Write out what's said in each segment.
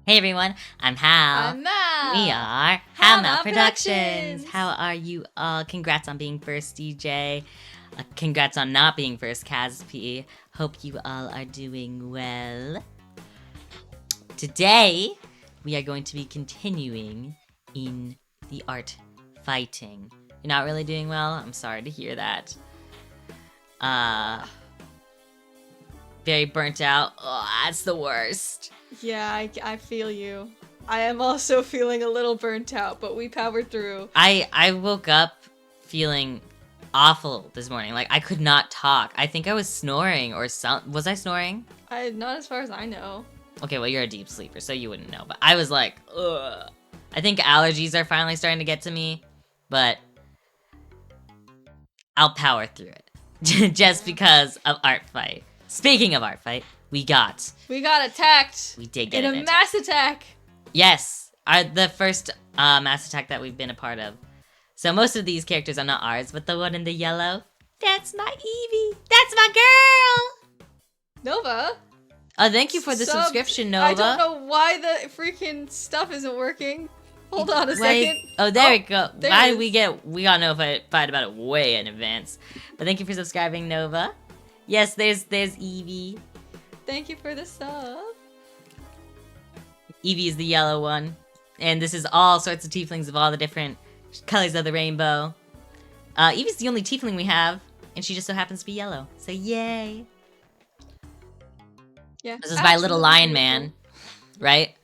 Hey everyone, I'm Hal. I'm Mal. We are Hal Hal Mal Productions. Productions. How are you all? Congrats on being first, DJ. Congrats on not being first, Casp. Hope you all are doing well. Today, we are going to be continuing in the art fighting. You're not really doing well? I'm sorry to hear that. Very burnt out. Oh, that's the worst. Yeah, I feel you. I am also feeling a little burnt out, but we powered through. I woke up feeling awful this morning. Like, I could not talk. I think I was snoring or some. Was I snoring? Not as far as I know. Okay, well, you're a deep sleeper, so you wouldn't know. But I was like, ugh. I think allergies are finally starting to get to me, but I'll power through it. Just because of Art Fight. Speaking of Art Fight, we got attacked. We did get in a mass attack. Yes, the first mass attack that we've been a part of. So most of these characters are not ours, but the one in the yellow, that's my Evie. That's my girl. Nova. Oh, thank you for the subscription, Nova. I don't know why the freaking stuff isn't working. Hold on a second. Oh, there we go. There Why did we got notified about it way in advance. But thank you for subscribing, Nova. Yes, there's Evie. Thank you for the sub. Evie is the yellow one. And this is all sorts of tieflings of all the different colors of the rainbow. Evie's the only tiefling we have, and she just so happens to be yellow. So yay. Yeah. This is by Little Lion Man, right?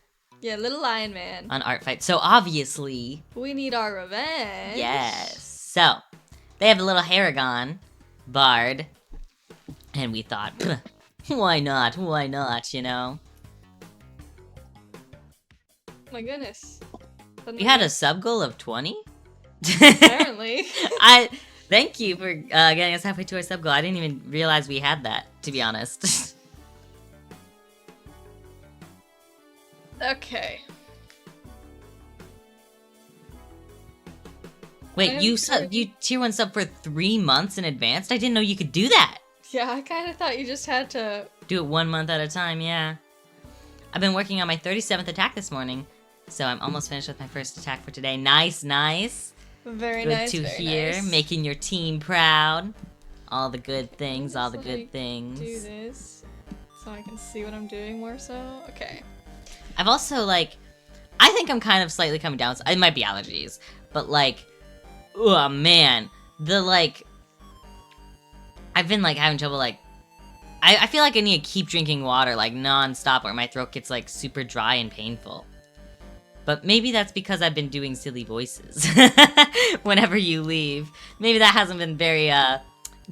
Yeah, Little Lion Man. On Art Fight. So obviously, we need our revenge. Yes. So, they have a little Haragon bard. And we thought, why not? Why not, you know? My goodness. We had a sub goal of 20? Apparently. Thank you for getting us halfway to our sub goal. I didn't even realize we had that, to be honest. Okay. Wait, you tier 1 sub for 3 months in advance? I didn't know you could do that. Yeah, I kind of thought you just had to do it 1 month at a time, yeah. I've been working on my 37th attack this morning, so I'm almost finished with my first attack for today. Nice, nice. Very good nice, to very hear. nice. Making your team proud. All the good things, all the good things. Do this so I can see what I'm doing more so. Okay. I've also, like, I think I'm kind of slightly coming down. It might be allergies, but, like, oh, man. I've been, like, having trouble, like, I feel like I need to keep drinking water, like, non-stop, or my throat gets, like, super dry and painful. But maybe that's because I've been doing silly voices whenever you leave. Maybe that hasn't been very,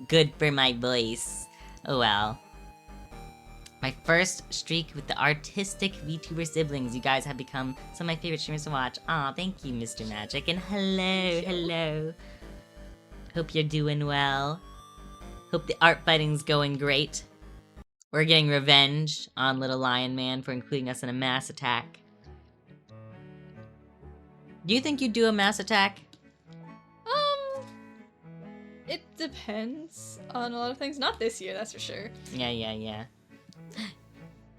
good for my voice. Oh, well. My first streak with the artistic VTuber siblings. You guys have become some of my favorite streamers to watch. Aw, thank you, Mr. Magic. And hello. Hope you're doing well. Hope the art fighting's going great. We're getting revenge on Little Lion Man for including us in a mass attack. Do you think you'd do a mass attack? It depends on a lot of things. Not this year, that's for sure. Yeah.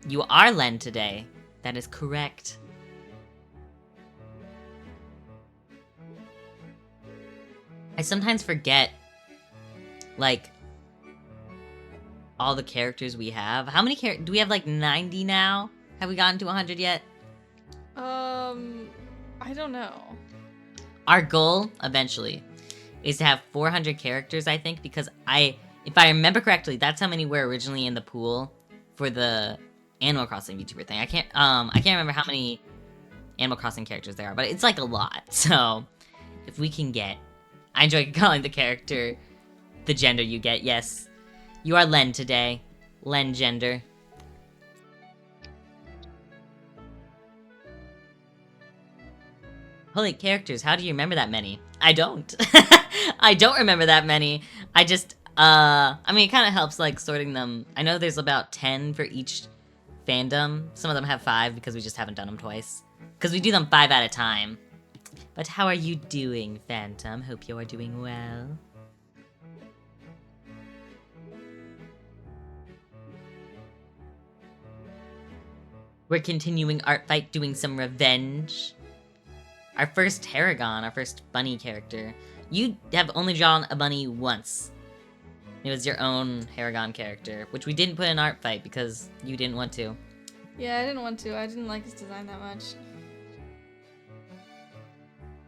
You are Len today. That is correct. I sometimes forget, like, all the characters we have. How many characters? Do we have, like, 90 now? Have we gotten to 100 yet? I don't know. Our goal, eventually, is to have 400 characters, I think, because if I remember correctly, that's how many were originally in the pool for the Animal Crossing VTuber thing. I can't remember how many Animal Crossing characters there are, but it's, like, a lot. So, if we can get... I enjoy calling the character the gender you get, yes. You are Len today. Len gender. Holy characters, how do you remember that many? I don't. I don't remember that many. I just, I mean, it kind of helps, like, sorting them. I know there's about 10 for each fandom. Some of them have 5 because we just haven't done them twice. Because we do them 5 at a time. But how are you doing, Phantom? Hope you are doing well. We're continuing art fight, doing some revenge. Our first Tarragon, our first bunny character. You have only drawn a bunny once. It was your own Tarragon character, which we didn't put in art fight because you didn't want to. Yeah, I didn't want to. I didn't like his design that much.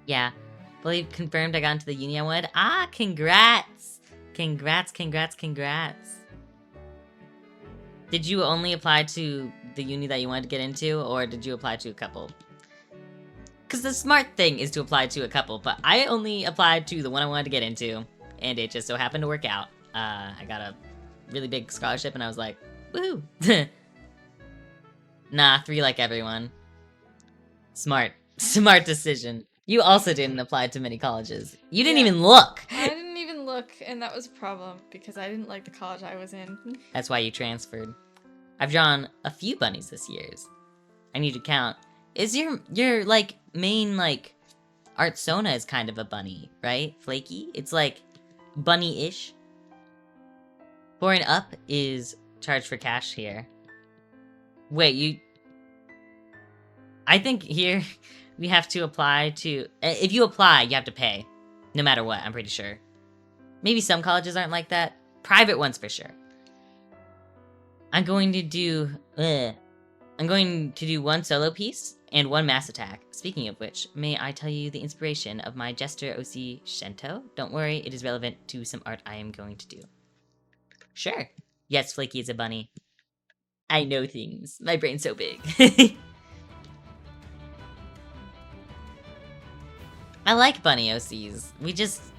Yeah. Fully confirmed I got into the uni I wanted. Ah, congrats! Congrats. Did you only apply to the uni that you wanted to get into, or did you apply to a couple? Because the smart thing is to apply to a couple, but I only applied to the one I wanted to get into, and it just so happened to work out. I got a really big scholarship, and I was like, woohoo! Nah, 3 like everyone. Smart decision. You also didn't apply to many colleges. You didn't even look! I didn't even look, and that was a problem, because I didn't like the college I was in. That's why you transferred. I've drawn a few bunnies this year. I need to count. Is your like, main, like, art sona is kind of a bunny, right? Flaky? It's like, bunny-ish. 4 and up is charged for cash here. Wait, I think here we have to apply to... If you apply, you have to pay. No matter what, I'm pretty sure. Maybe some colleges aren't like that. Private ones for sure. I'm going to do 1 solo piece and 1 mass attack. Speaking of which, may I tell you the inspiration of my Jester OC Shento? Don't worry, it is relevant to some art I am going to do. Sure. Yes, Flaky is a bunny. I know things. My brain's so big. I like bunny OCs.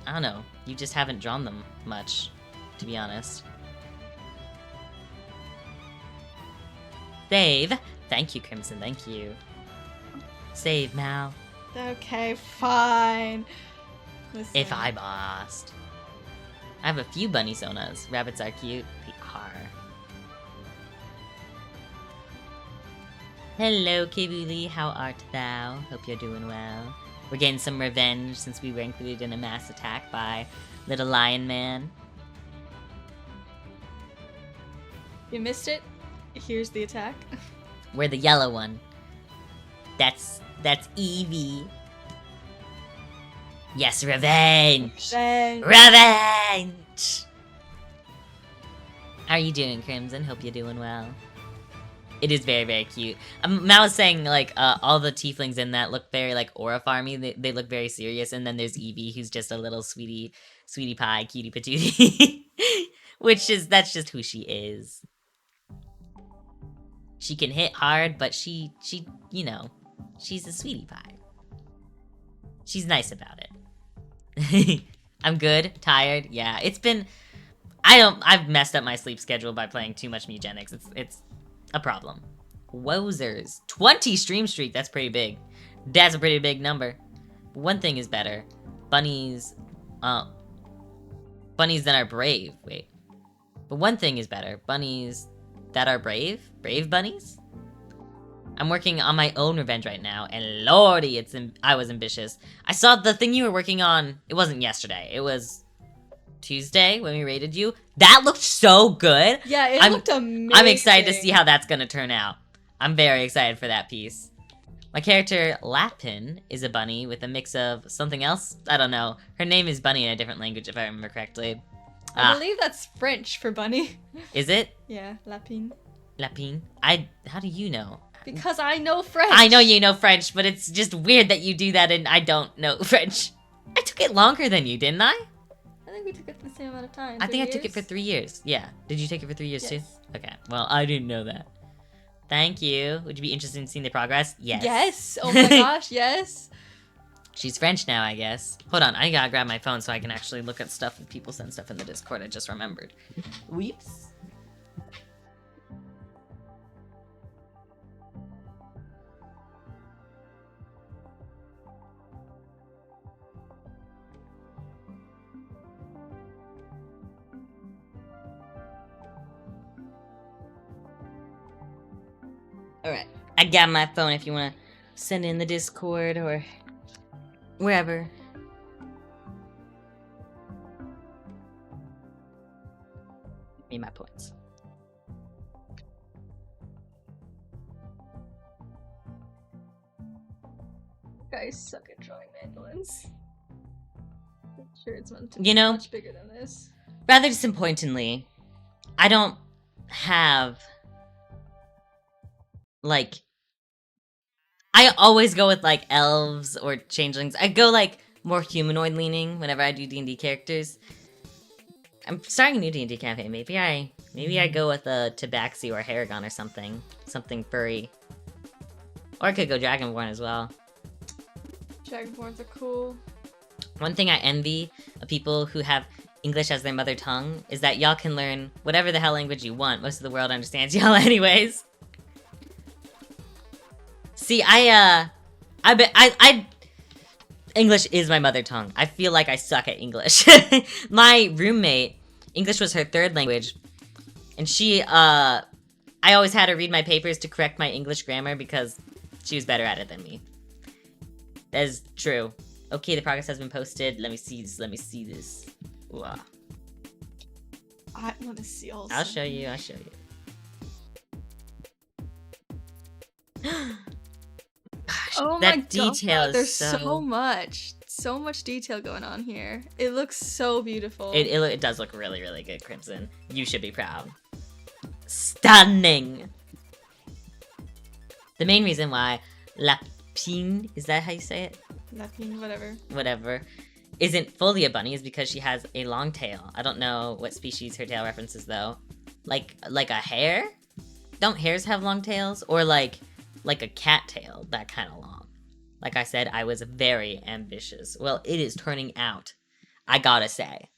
I don't know. You just haven't drawn them much, to be honest. Save. Thank you, Crimson. Thank you. Save, Mal. Okay, fine. Listen. If I must. I have a few bunny sonas. Rabbits are cute. They are. Hello, Kibuli. How art thou? Hope you're doing well. We're getting some revenge since we were included in a mass attack by Little Lion Man. You missed it? Here's the attack. We're the yellow one. That's Eevee. Yes, revenge! Revenge! How are you doing, Crimson? Hope you're doing well. It is very, very cute. Mal was saying, like, all the tieflings in that look very, like, aura farmy. They look very serious. And then there's Eevee, who's just a little sweetie pie, cutie patootie. That's just who she is. She can hit hard, but she, you know, she's a sweetie pie. She's nice about it. I'm good, tired, yeah. It's been, I've messed up my sleep schedule by playing too much Mugenics. It's a problem. Wozers. 20 stream streak, that's pretty big. That's a pretty big number. But one thing is better. Bunnies that are brave. Wait. But one thing is better. Bunnies that are brave? Brave bunnies? I'm working on my own revenge right now, and lordy, I was ambitious. I saw the thing you were working on, it wasn't yesterday, it was Tuesday when we raided you. That looked so good! Yeah, it looked amazing. I'm excited to see how that's gonna turn out. I'm very excited for that piece. My character, Lapin, is a bunny with a mix of something else. I don't know. Her name is Bunny in a different language, if I remember correctly. I believe that's French for bunny. Is it? Yeah, lapin. Lapin? How do you know? Because I know French. I know you know French, but it's just weird that you do that and I don't know French. I took it longer than you, didn't I? I think we took it the same amount of time. I think I took it for 3 years. Yeah. Did you take it for 3 years too? Yes. Okay. Well, I didn't know that. Thank you. Would you be interested in seeing the progress? Yes. Yes. Oh my gosh, yes. She's French now, I guess. Hold on, I gotta grab my phone so I can actually look at stuff when people send stuff in the Discord. I just remembered. Weeps. Alright, I got my phone if you want to send in the Discord or wherever. Give me my points. I suck at drawing mandolins. I'm sure it's meant to You be know, much bigger than this. rather disappointingly, I don't have, like, I always go with, like, elves or changelings. I go, like, more humanoid leaning whenever I do D&D characters. I'm starting a new D&D campaign. Maybe I go with a Tabaxi or a Haragon or something. Something furry. Or I could go Dragonborn as well. Dragonborns are cool. One thing I envy of people who have English as their mother tongue is that y'all can learn whatever the hell language you want. Most of the world understands y'all anyways. See, English is my mother tongue. I feel like I suck at English. My roommate, English was her third language, and I always had her read my papers to correct my English grammar because she was better at it than me. That is true. Okay, the progress has been posted. Let me see this. Wow. I want to see also. I'll show you. Gosh, Oh that my detail god, is there's so much detail going on here. It looks so beautiful. It does look really, really good, Crimson. You should be proud. Stunning! The main reason why Lapine, is that how you say it? Nothing, whatever. Whatever. Isn't fully a bunny is because she has a long tail. I don't know what species her tail references though. Like a hare? Don't hares have long tails? Or like a cat tail, that kind of long. Like I said, I was very ambitious. Well, it is turning out, I gotta say.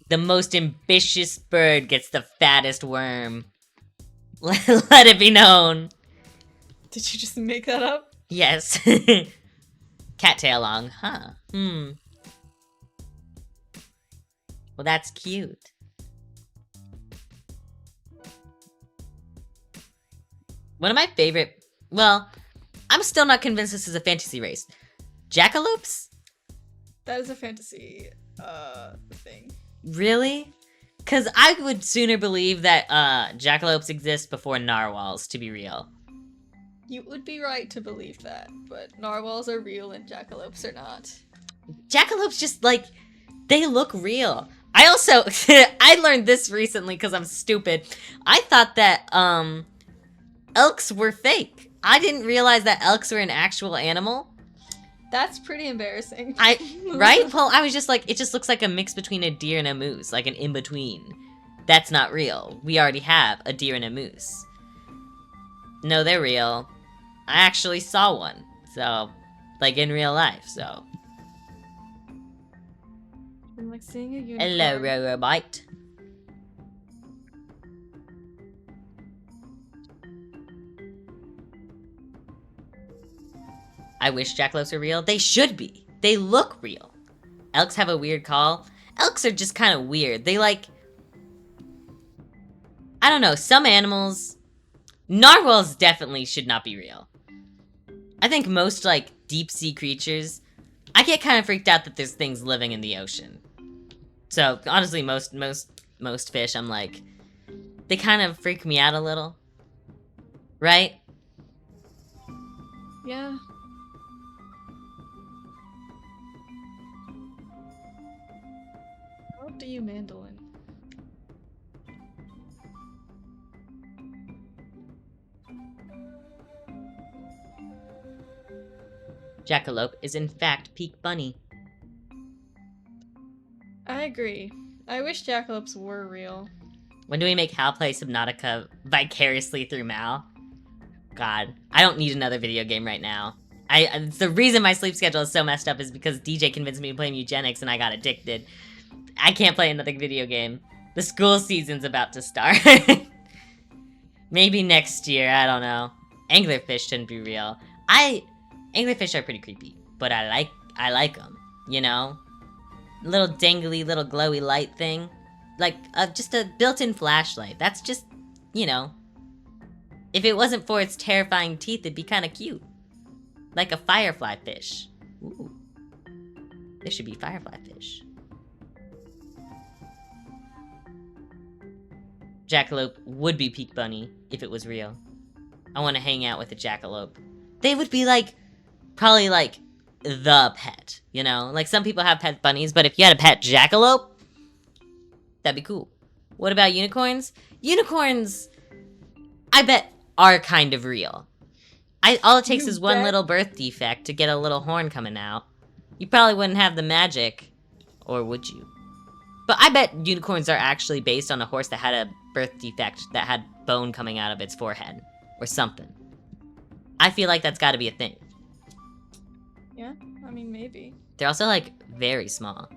The most ambitious bird gets the fattest worm. Let it be known. Did you just make that up? Yes. Cattail long, huh? Well, that's cute. One of my favorite... Well, I'm still not convinced this is a fantasy race. Jackalopes? That is a fantasy, thing. Really? Because I would sooner believe that, jackalopes exist before narwhals, to be real. You would be right to believe that, but narwhals are real and jackalopes are not. Jackalopes just, like, they look real. I also... I learned this recently because I'm stupid. I thought that, elks were fake. I didn't realize that elks were an actual animal. That's pretty embarrassing. Right? Well, I was just like, it just looks like a mix between a deer and a moose, like an in-between. That's not real. We already have a deer and a moose. No, they're real. I actually saw one. So, like in real life, so. I'm like seeing a unicorn. Hello, Robot. I wish jackalopes were real. They should be. They look real. Elks have a weird call. Elks are just kind of weird. They like... I don't know, some animals... Narwhals definitely should not be real. I think most, like, deep-sea creatures... I get kind of freaked out that there's things living in the ocean. So, honestly, most fish, I'm like... They kind of freak me out a little. Right? Yeah. How do you mandolin? Jackalope is in fact Peak Bunny. I agree. I wish jackalopes were real. When do we make Hal play Subnautica vicariously through Mal? God, I don't need another video game right now. The reason my sleep schedule is so messed up is because DJ convinced me to play Eugenics and I got addicted. I can't play another video game. The school season's about to start. Maybe next year, I don't know. Anglerfish shouldn't be real. Anglerfish are pretty creepy, but I like them, you know? Little dangly, little glowy light thing. Like, just a built-in flashlight. That's just, you know. If it wasn't for its terrifying teeth, it'd be kind of cute. Like a firefly fish. Ooh. There should be firefly fish. Jackalope would be Peak Bunny if it was real. I want to hang out with a jackalope. They would be like, probably like the pet, you know? Like some people have pet bunnies, but if you had a pet jackalope, that'd be cool. What about unicorns? Unicorns, I bet, are kind of real. All it takes You is one bet. little birth defect to get a little horn coming out. You probably wouldn't have the magic, or would you? But I bet unicorns are actually based on a horse that had a birth defect that had bone coming out of its forehead, or something. I feel like that's gotta be a thing. Yeah, I mean, maybe. They're also, like, very small.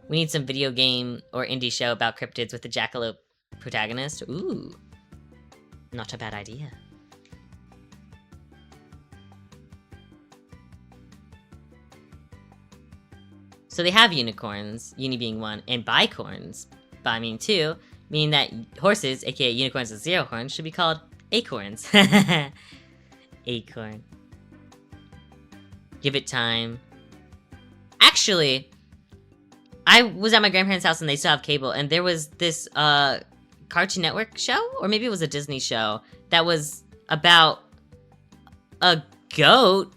We need some video game or indie show about cryptids with the jackalope protagonist. Ooh. Not a bad idea. So they have unicorns, uni being one, and bicorns, I mean two, meaning that horses, aka unicorns with 0 horns, should be called acorns. Acorn. Give it time. Actually, I was at my grandparents' house and they still have cable, and there was this Cartoon Network show, or maybe it was a Disney show, that was about a goat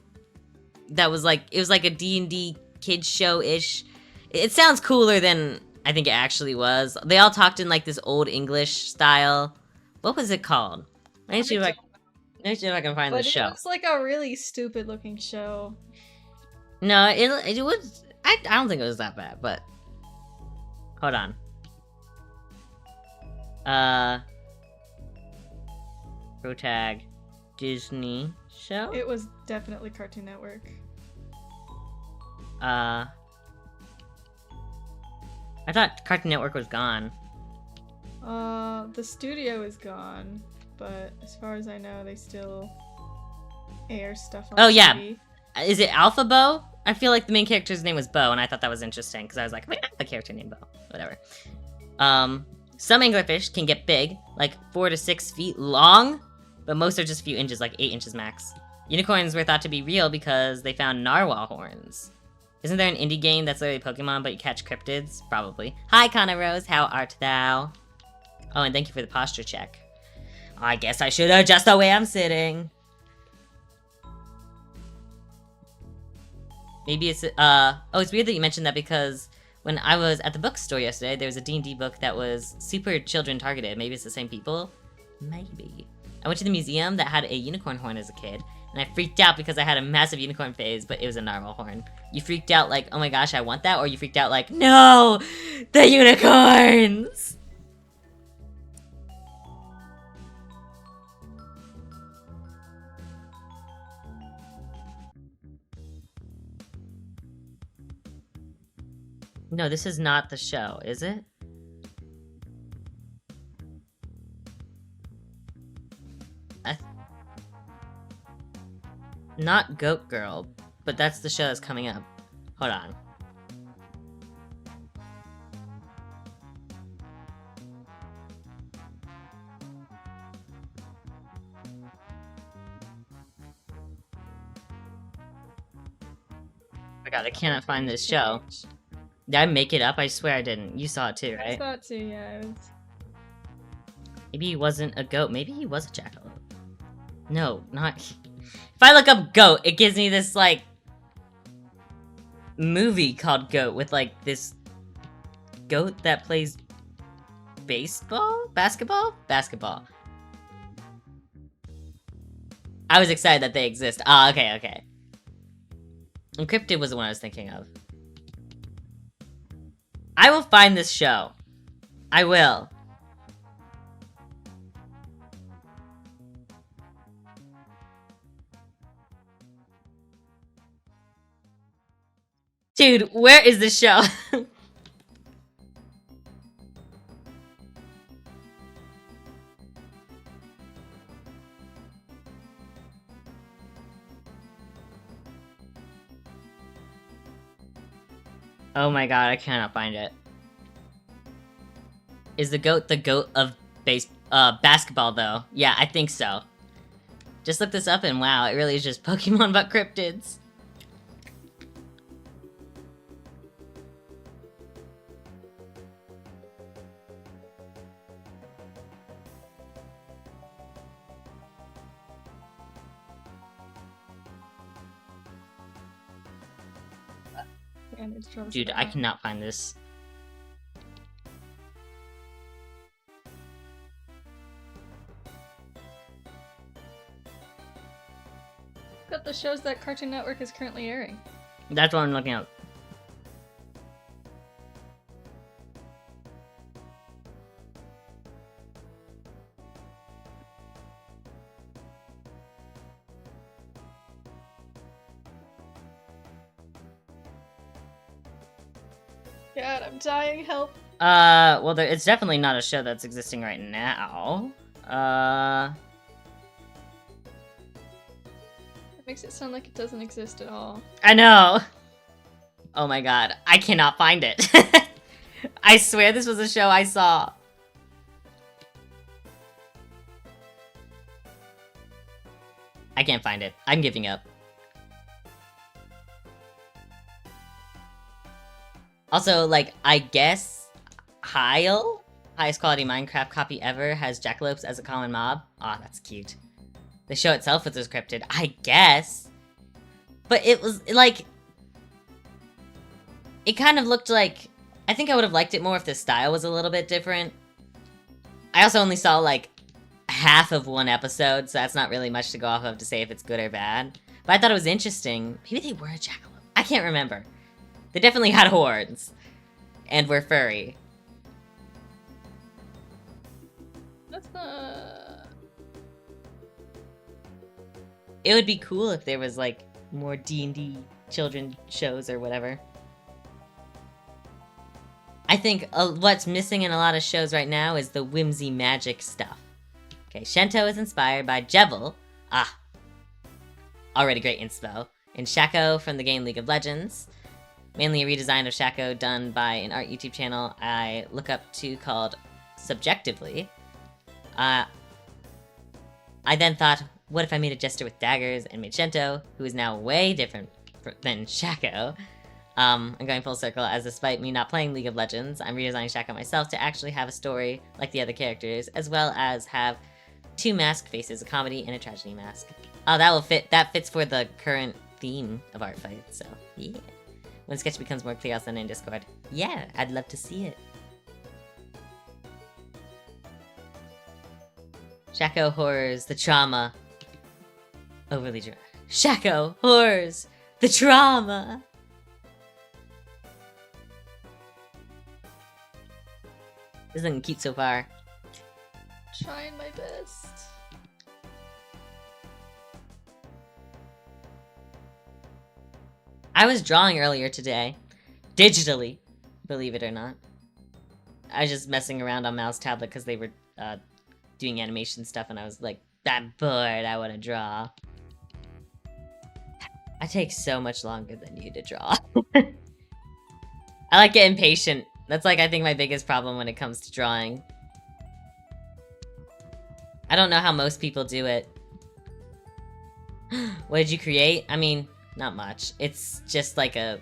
that was like, it was like a D&D kids show-ish. It sounds cooler than I think it actually was. They all talked in like this old English style. What was it called? Let me see if I can find the show. But it was like a really stupid looking show. No, it was. I don't think it was that bad, but hold on. Protag Disney show. It was definitely Cartoon Network. I thought Cartoon Network was gone. The studio is gone, but as far as I know, they still air stuff on Oh, yeah. TV. Is it Alpha Bo? I feel like the main character's name was Bo, and I thought that was interesting because I was like, wait, I have a character named Bo. Whatever. Some anglerfish can get big, like 4 to 6 feet long, but most are just a few inches, like 8 inches max. Unicorns were thought to be real because they found narwhal horns. Isn't there an indie game that's literally Pokemon, but you catch cryptids? Probably. Hi, Connor Rose. How art thou? Oh, and thank you for the posture check. I guess I should adjust the way I'm sitting. Maybe it's, oh, it's weird that you mentioned that because when I was at the bookstore yesterday, there was a D&D book that was super children targeted. Maybe it's the same people? Maybe. I went to the museum that had a unicorn horn as a kid, and I freaked out because I had a massive unicorn phase, but it was a narwhal horn. You freaked out like, oh my gosh, I want that? Or you freaked out like, no! The unicorns! No, this is not the show, is it? Not Goat Girl, but that's the show that's coming up. Hold on. Oh my god, I cannot find this show. Did I make it up? I swear I didn't. You saw it too, right? I saw it too, yeah. It was... Maybe he wasn't a goat. Maybe he was a jackalope. No, not... If I look up goat, it gives me this, like, movie called Goat with, like, this goat that plays baseball? Basketball? Basketball. I was excited that they exist. Ah, okay. Encrypted was the one I was thinking of. I will find this show. I will. Dude, where is this show? Oh my god, I cannot find it. Is the goat of basketball, though? Yeah, I think so. Just look this up and wow, it really is just Pokemon but cryptids. I need to draw this Dude, a bit I more. cannot find this. Got the shows that Cartoon Network is currently airing. That's what I'm looking at. God, I'm dying. Help. Well, it's definitely not a show that's existing right now. It makes it sound like it doesn't exist at all. I know. Oh my god, I cannot find it. I swear this was a show I saw. I can't find it. I'm giving up. Also, like, I guess Heil, highest quality Minecraft copy ever, has jackalopes as a common mob. Aw, that's cute. The show itself was scripted, I guess. But it was, like... It kind of looked like... I think I would have liked it more if the style was a little bit different. I also only saw, like, half of one episode, so that's not really much to go off of to say if it's good or bad. But I thought it was interesting. Maybe they were a jackalope. I can't remember. They definitely had horns. And were furry. That's not... It would be cool if there was, like, more D&D children shows or whatever. I think what's missing in a lot of shows right now is the whimsy magic stuff. Okay, Shento is inspired by Jevil. Ah. Already great inspo. And Shaco from the game League of Legends. Mainly a redesign of Shaco done by an art YouTube channel I look up to called Subjectively. I then thought, what if I made a jester with daggers and made Shento, who is now way different than Shaco. I'm going full circle, as despite me not playing League of Legends, I'm redesigning Shaco myself to actually have a story like the other characters, as well as have two mask faces, a comedy and a tragedy mask. Oh, that will fit. That fits for the current theme of Art Fight, so yeah. When sketch becomes more clear, I'll send it in Discord. Yeah, I'd love to see it. Shaco horrors, the trauma. Overly dramatic. Shaco horrors, the trauma. This isn't cute so far. Trying my best. I was drawing earlier today. Digitally. Believe it or not. I was just messing around on Mouse Tablet because they were doing animation stuff and I was like, I'm bored, I want to draw. I take so much longer than you to draw. I like getting patient. That's like, I think, my biggest problem when it comes to drawing. I don't know how most people do it. What did you create? I mean, not much. It's just like a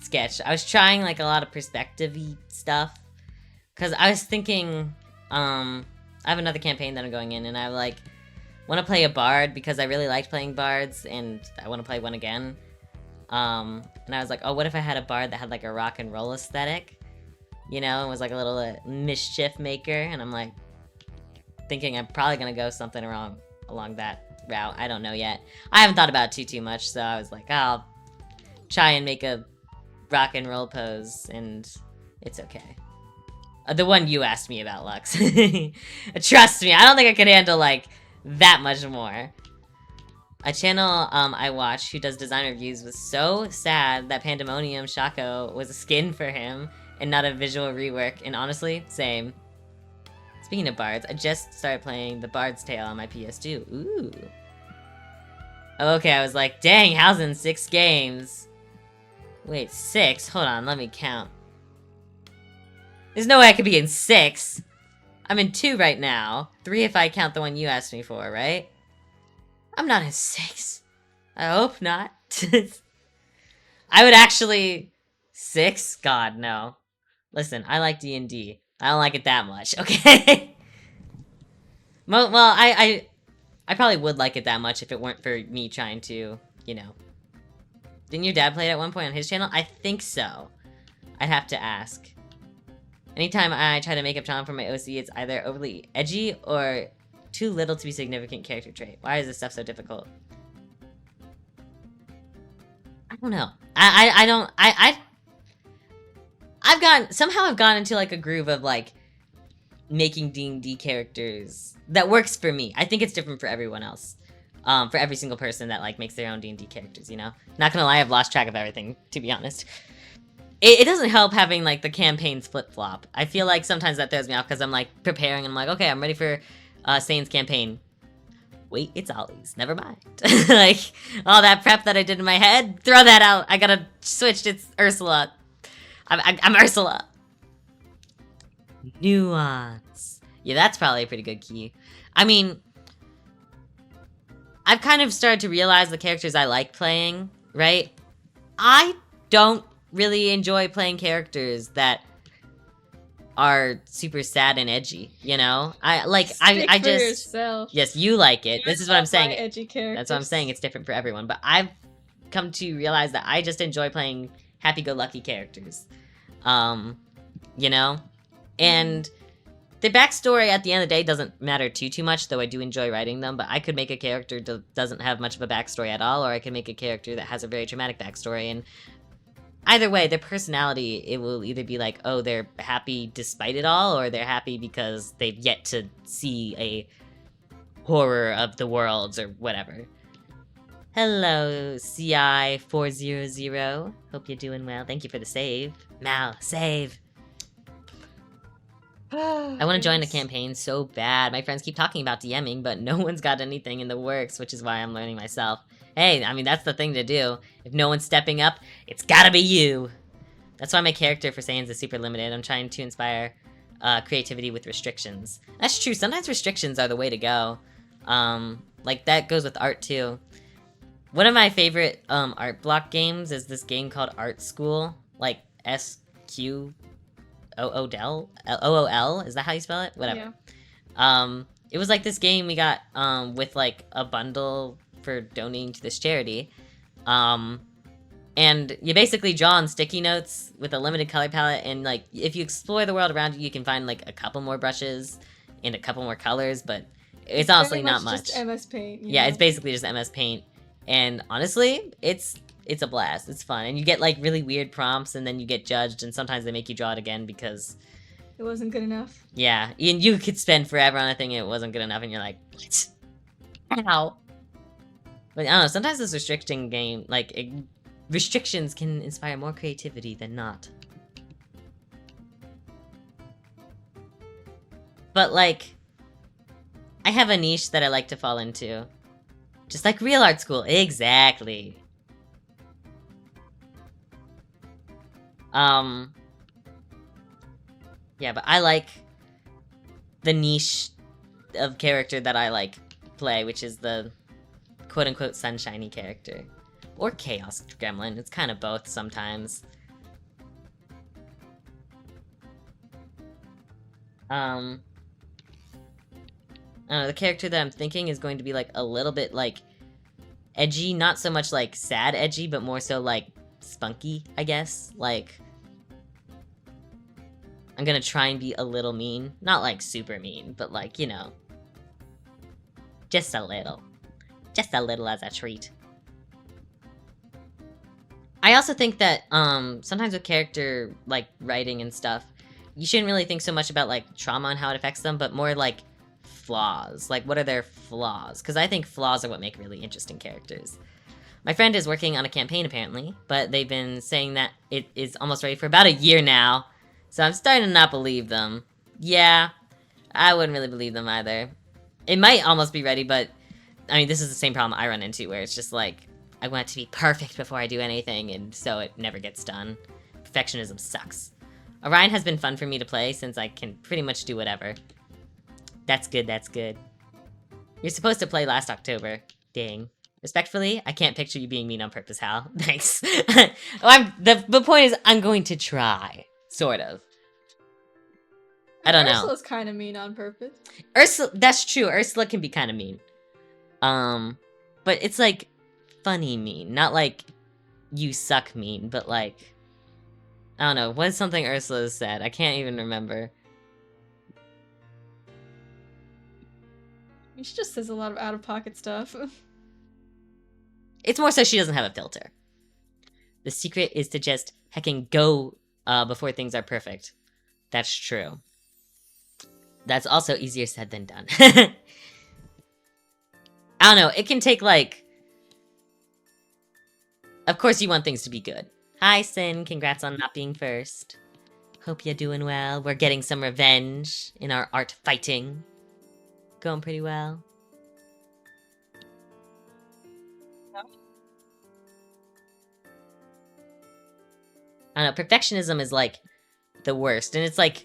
sketch. I was trying like a lot of perspective-y stuff. Because I was thinking, I have another campaign that I'm going in and I like want to play a bard because I really liked playing bards and I want to play one again. And I was like, oh, what if I had a bard that had like a rock and roll aesthetic? You know, and was like a little mischief maker. And I'm like, thinking I'm probably gonna go something wrong along that route. I don't know yet. I haven't thought about it too much, so I was like, oh, I'll try and make a rock and roll pose, and it's okay. The one you asked me about, Lux. Trust me, I don't think I could handle, like, that much more. A channel I watch who does design reviews was so sad that Pandemonium Shaco was a skin for him and not a visual rework, and honestly, same. Speaking of bards, I just started playing The Bard's Tale on my PS2. Ooh. Okay, I was like, dang, how's in 6 games? Wait, 6? Hold on, let me count. There's no way I could be in 6. I'm in 2 right now. 3 if I count the one you asked me for, right? I'm not in 6. I hope not. I would actually... 6? God, no. Listen, I like D&D. I don't like it that much, okay? Well, I probably would like it that much if it weren't for me trying to, you know, Didn't your dad play it at one point on his channel? I think so. I'd have to ask. Anytime I try to make up John for my OC, it's either overly edgy or too little to be significant character trait. Why is this stuff so difficult? I don't know. I've gone into like a groove of like making D&D characters that works for me. I think it's different for everyone else. For every single person that like makes their own D&D characters, you know? Not gonna lie, I've lost track of everything, to be honest. It doesn't help having like the campaigns flip-flop. I feel like sometimes that throws me off because I'm like preparing and I'm like, okay, I'm ready for Sane's campaign. Wait, it's Ollie's. Never mind. Like, all that prep that I did in my head, throw that out. I gotta switch. It's Ursula. I'm Ursula. Nuance. Yeah, that's probably a pretty good key. I mean, I've kind of started to realize the characters I like playing, right? I don't really enjoy playing characters that are super sad and edgy, you know? I just yourself. Yes, you like it. This is what I'm saying. Edgy characters. That's what I'm saying. It's different for everyone, but I've come to realize that I just enjoy playing happy-go-lucky characters. You know? And the backstory at the end of the day doesn't matter too much, though I do enjoy writing them, but I could make a character that doesn't have much of a backstory at all, or I could make a character that has a very traumatic backstory, and either way, their personality, it will either be like, oh, they're happy despite it all, or they're happy because they've yet to see a horror of the worlds, or whatever. Hello, CI400. Hope you're doing well. Thank you for the save. Mal, save. I want to join a campaign so bad. My friends keep talking about DMing, but no one's got anything in the works, which is why I'm learning myself. Hey, I mean, that's the thing to do. If no one's stepping up, it's gotta be you. That's why my character for Saiyans is super limited. I'm trying to inspire creativity with restrictions. That's true. Sometimes restrictions are the way to go. Like, that goes with art, too. One of my favorite art block games is this game called Art School. Like, SQOOL? OOL? Is that how you spell it? Whatever. Yeah. It was like this game we got with, like, a bundle for donating to this charity. And you basically draw on sticky notes with a limited color palette, and like if you explore the world around you, you can find like a couple more brushes and a couple more colors, but it's honestly not much. Just MS Paint. Yeah, it's basically just MS Paint, and honestly, it's a blast. It's fun, and you get like really weird prompts, and then you get judged, and sometimes they make you draw it again because it wasn't good enough. Yeah, and you could spend forever on a thing and it wasn't good enough, and you're like, what? Ow. But I don't know, sometimes this restricting game, like, restrictions can inspire more creativity than not. But, like, I have a niche that I like to fall into. Just like real art school. Exactly. Yeah, but I like the niche of character that I, like, play, which is the quote-unquote sunshiny character. Or chaos gremlin. It's kind of both sometimes. I don't know, the character that I'm thinking is going to be, like, a little bit, like, edgy. Not so much, like, sad edgy, but more so, like, spunky, I guess. Like, I'm gonna try and be a little mean. Not, like, super mean, but, like, you know. Just a little. Just a little as a treat. I also think that, sometimes with character, like, writing and stuff, you shouldn't really think so much about, like, trauma and how it affects them, but more, like, flaws. Like, what are their flaws? Because I think flaws are what make really interesting characters. My friend is working on a campaign, apparently, but they've been saying that it is almost ready for about a year now, so I'm starting to not believe them. Yeah, I wouldn't really believe them either. It might almost be ready, but, I mean, this is the same problem I run into, where it's just like, I want it to be perfect before I do anything, and so it never gets done. Perfectionism sucks. Orion has been fun for me to play, since I can pretty much do whatever. That's good, that's good. You're supposed to play last October. Dang. Respectfully, I can't picture you being mean on purpose, Hal. Thanks. The point is, I'm going to try. Sort of. I don't know. Ursula's kind of mean on purpose. Ursula, that's true. Ursula can be kind of mean. But it's like funny mean, not like you suck meme, but like, I don't know, what's something Ursula said? I can't even remember. She just says a lot of out-of-pocket stuff. It's more so she doesn't have a filter. The secret is to just heckin' go before things are perfect. That's true. That's also easier said than done. I don't know, it can take like... Of course you want things to be good. Hi, Sin. Congrats on not being first. Hope you're doing well. We're getting some revenge in our art fighting. Going pretty well. I don't know, perfectionism is like the worst. And it's like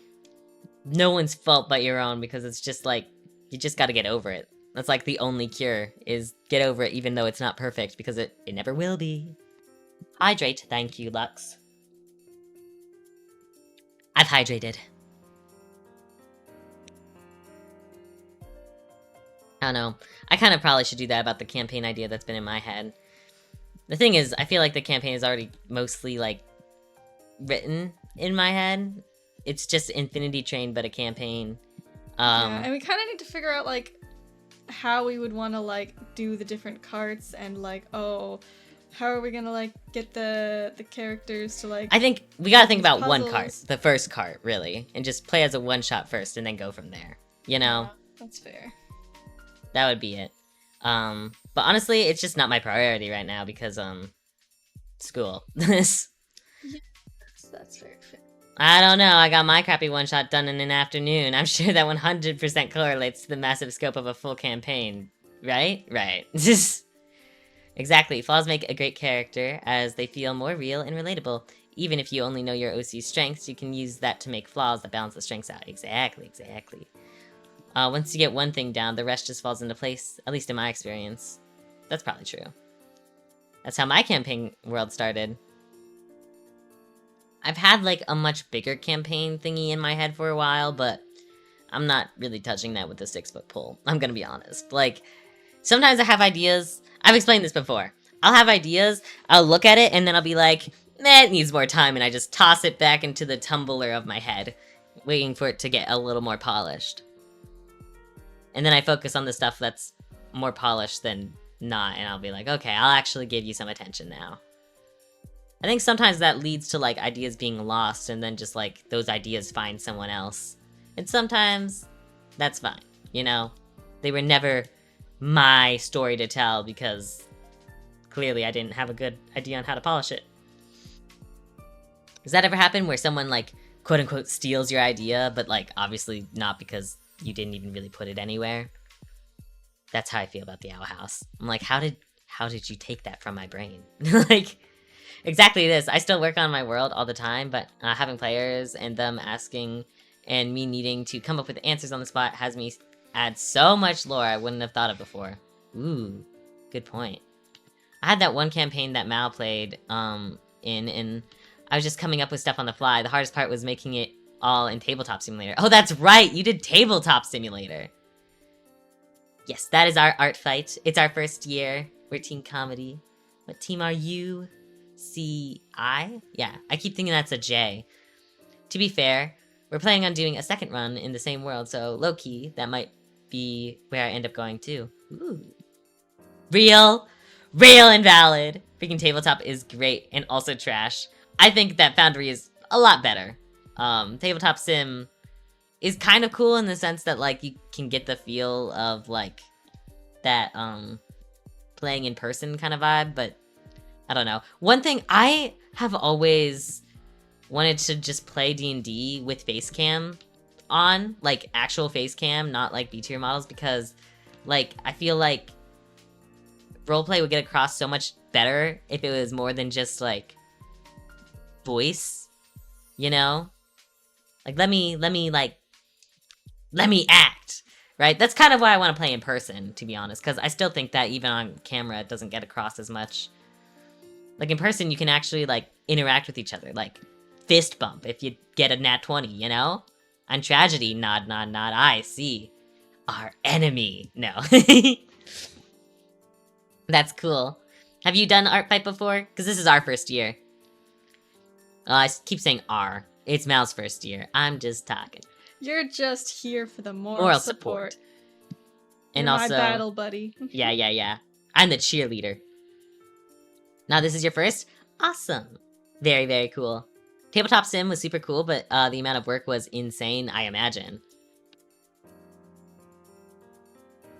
no one's fault but your own, because it's just like, you just gotta get over it. That's like the only cure, is get over it even though it's not perfect, because it never will be. Hydrate, thank you, Lux. I've hydrated. I don't know. I kind of probably should do that about the campaign idea that's been in my head. The thing is, I feel like the campaign is already mostly, like, written in my head. It's just Infinity Train, but a campaign. Yeah, and we kind of need to figure out, like, how we would want to, like, do the different carts, and, like, oh, how are we gonna, like, get the characters to, like... I think we gotta think about puzzles. one cart, the first cart, really, and just play as a one-shot first, and then go from there, you know? Yeah, that's fair. That would be it. But honestly, it's just not my priority right now, because, school. Yes, that's very fair. I don't know, I got my crappy one-shot done in an afternoon. I'm sure that 100% correlates to the massive scope of a full campaign. Right? Right. Exactly, flaws make a great character, as they feel more real and relatable. Even if you only know your OC's strengths, you can use that to make flaws that balance the strengths out. Exactly. Once you get one thing down, the rest just falls into place, at least in my experience. That's probably true. That's how my campaign world started. I've had, like, a much bigger campaign thingy in my head for a while, but I'm not really touching that with the 6-foot pole. I'm gonna be honest. Like, sometimes I have ideas. I've explained this before. I'll have ideas, I'll look at it, and then I'll be like, meh, it needs more time, and I just toss it back into the tumbler of my head, waiting for it to get a little more polished. And then I focus on the stuff that's more polished than not, and I'll be like, okay, I'll actually give you some attention now. I think sometimes that leads to, like, ideas being lost, and then just, like, those ideas find someone else. And sometimes, that's fine, you know? They were never my story to tell, because clearly I didn't have a good idea on how to polish it. Does that ever happen where someone, like, quote-unquote steals your idea, but, like, obviously not because you didn't even really put it anywhere? That's how I feel about the Owl House. I'm like, how did you take that from my brain? Like, exactly this. I still work on my world all the time, but having players and them asking and me needing to come up with answers on the spot has me add so much lore I wouldn't have thought of before. Ooh, good point. I had that one campaign that Mal played and I was just coming up with stuff on the fly. The hardest part was making it all in Tabletop Simulator. Oh, that's right! You did Tabletop Simulator! Yes, that is our art fight. It's our first year. We're Team Comedy. What team are you? C-I? Yeah, I keep thinking that's a J. To be fair, we're planning on doing a second run in the same world, so low-key, that might be where I end up going too. Ooh. Real and valid. Freaking Tabletop is great and also trash. I think that Foundry is a lot better. Tabletop Sim is kind of cool in the sense that, like, you can get the feel of, like, that, playing in person kind of vibe, but I don't know. One thing, I have always wanted to just play D&D with face cam on, like, actual face cam, not, like, B-tier models, because, like, I feel like roleplay would get across so much better if it was more than just, like, voice, you know? Like, let me act, right? That's kind of why I want to play in person, to be honest, because I still think that even on camera, it doesn't get across as much. Like, in person, you can actually, like, interact with each other, like, fist bump if you get a nat 20, you know? On Tragedy, nod, I see our enemy. No. That's cool. Have you done art fight before? Because this is our first year. I keep saying our. It's Mal's first year. I'm just talking. You're just here for the moral support. And You're also, my battle buddy. yeah. I'm the cheerleader. Now this is your first? Awesome. Very, very cool. Tabletop Sim was super cool, but the amount of work was insane, I imagine.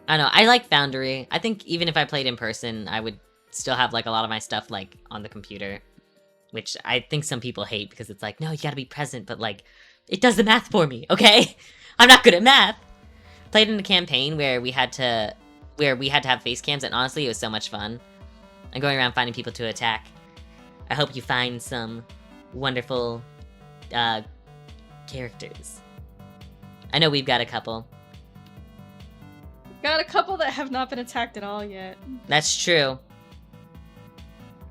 I don't know, I like Foundry. I think even if I played in person, I would still have like a lot of my stuff like on the computer. Which I think some people hate because it's like, no, you gotta be present, but like, it does the math for me, okay? I'm not good at math. Played in a campaign where we had to have face cams, and honestly, it was so much fun. I'm going around finding people to attack. I hope you find some wonderful characters. I know we've got a couple. Got a couple that have not been attacked at all yet. That's true.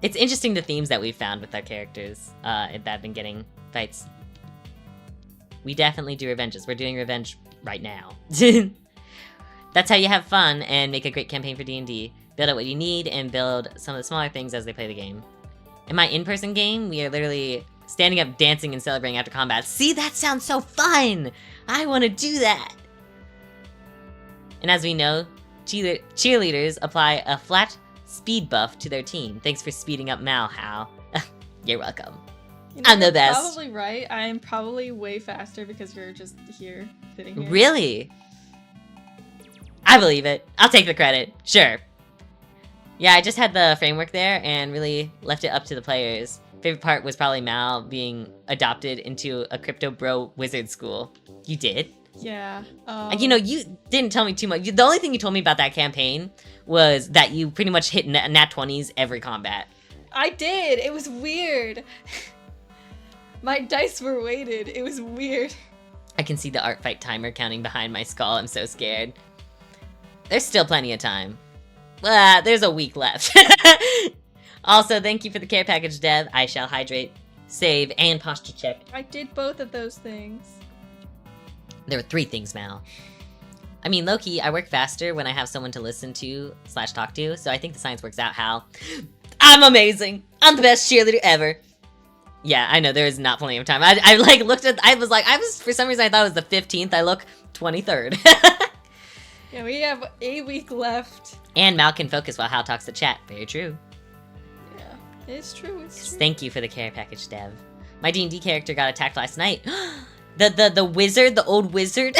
It's interesting the themes that we've found with our characters that have been getting fights. We definitely do revenges. We're doing revenge right now. That's how you have fun and make a great campaign for D&D. Build out what you need and build some of the smaller things as they play the game. In my in-person game, we are literally standing up, dancing, and celebrating after combat. See, that sounds so fun! I want to do that! And as we know, cheerleaders apply a flat speed buff to their team. Thanks for speeding up Mal, Hal. You're welcome. You know, I'm the best. Probably right. I'm probably way faster because you're just here, sitting here. Really? I believe it. I'll take the credit. Sure. Yeah, I just had the framework there and really left it up to the players. Favorite part was probably Mal being adopted into a crypto bro wizard school. You did? Yeah. You know, you didn't tell me too much. The only thing you told me about that campaign was that you pretty much hit nat 20s every combat. I did. It was weird. My dice were weighted. It was weird. I can see the art fight timer counting behind my skull. I'm so scared. There's still plenty of time. There's a week left. Also, thank you for the care package, Dev. I shall hydrate, save, and posture check. I did both of those things. There were 3 things, Mal. I mean, low-key, I work faster when I have someone to listen to / talk to, so I think the science works out, Hal. I'm amazing! I'm the best cheerleader ever! Yeah, I know, there is not plenty of time. I like, looked at, for some reason I thought it was the 15th, I look 23rd. Yeah, we have a week left. And Mal can focus while Hal talks to chat. Very true. Yeah, it's true, it's true. Thank you for the care package, Dev. My D&D character got attacked last night. The wizard, the old wizard.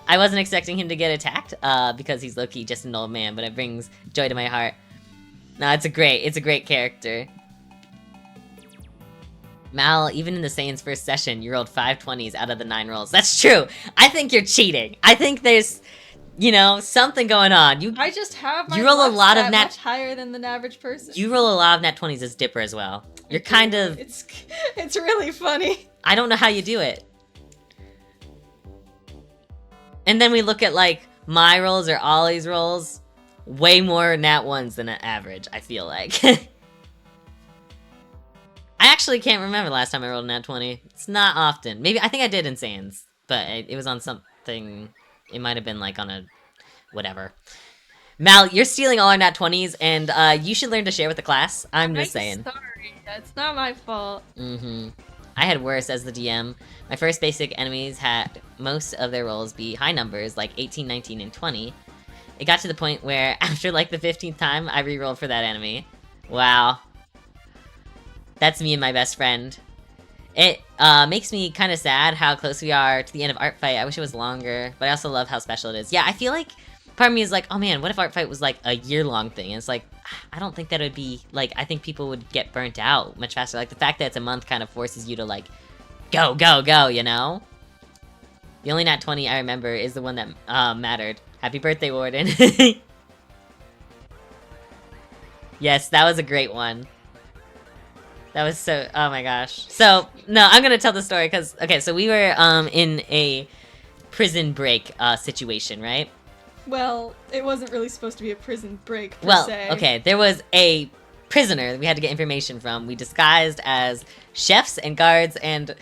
I wasn't expecting him to get attacked, because he's low-key just an old man, but it brings joy to my heart. No, it's a great character. Mal, even in the Saiyan's first session, you rolled 5 20s out of the 9 rolls. That's true! I think you're cheating. I think there's, you know, something going on. I just have my you roll a lot of much higher than the average person. You roll a lot of nat 20s as Dipper as well. You're kind of... It's really funny. I don't know how you do it. And then we look at, like, my rolls or Ollie's rolls. Way more nat 1s than an average, I feel like. I actually can't remember the last time I rolled a nat 20. It's not often. Maybe, I think I did in Sans. But it was on something... It might have been, like, on a... Whatever. Mal, you're stealing all our nat 20s, and you should learn to share with the class. I'm just saying. Sorry, it's not my fault. I had worse as the DM. My first basic enemies had most of their rolls be high numbers, like 18, 19, and 20. It got to the point where, after like the 15th time, I re-rolled for that enemy. Wow. That's me and my best friend. It makes me kind of sad how close we are to the end of Art Fight. I wish it was longer, but I also love how special it is. Yeah, I feel like part of me is like, oh man, what if Art Fight was like a year-long thing? And it's like, I don't think that would be, like, I think people would get burnt out much faster. Like, the fact that it's a month kind of forces you to, like, go, go, go, you know? The only nat 20 I remember is the one that mattered. Happy birthday, Warden. Yes, that was a great one. That was so... Oh my gosh. So, no, I'm gonna tell the story, because... Okay, so we were in a prison break situation, right? Well, it wasn't really supposed to be a prison break, per se. Okay, there was a prisoner that we had to get information from. We disguised as chefs and guards, and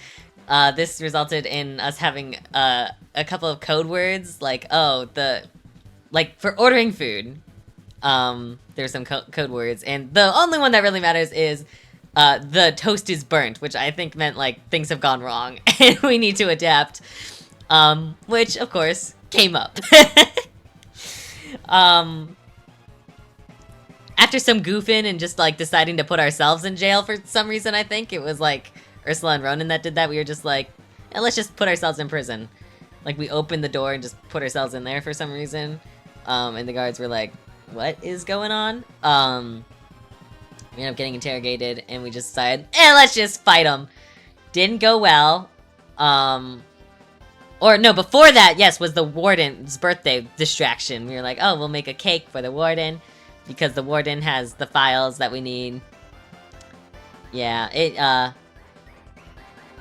this resulted in us having a couple of code words, like, oh, like, for ordering food. There's some code words, and the only one that really matters is the toast is burnt, which I think meant like things have gone wrong and we need to adapt. Which of course came up. After some goofing and just like deciding to put ourselves in jail for some reason, I think it was like Ursula and Ronan that did that. We were just like, let's just put ourselves in prison. Like we opened the door and just put ourselves in there for some reason. And the guards were like, what is going on? We ended up getting interrogated, and we just decided, let's just fight them. Didn't go well. Or no, before that, yes, was the warden's birthday distraction. We were like, oh, we'll make a cake for the warden, because the warden has the files that we need. Yeah,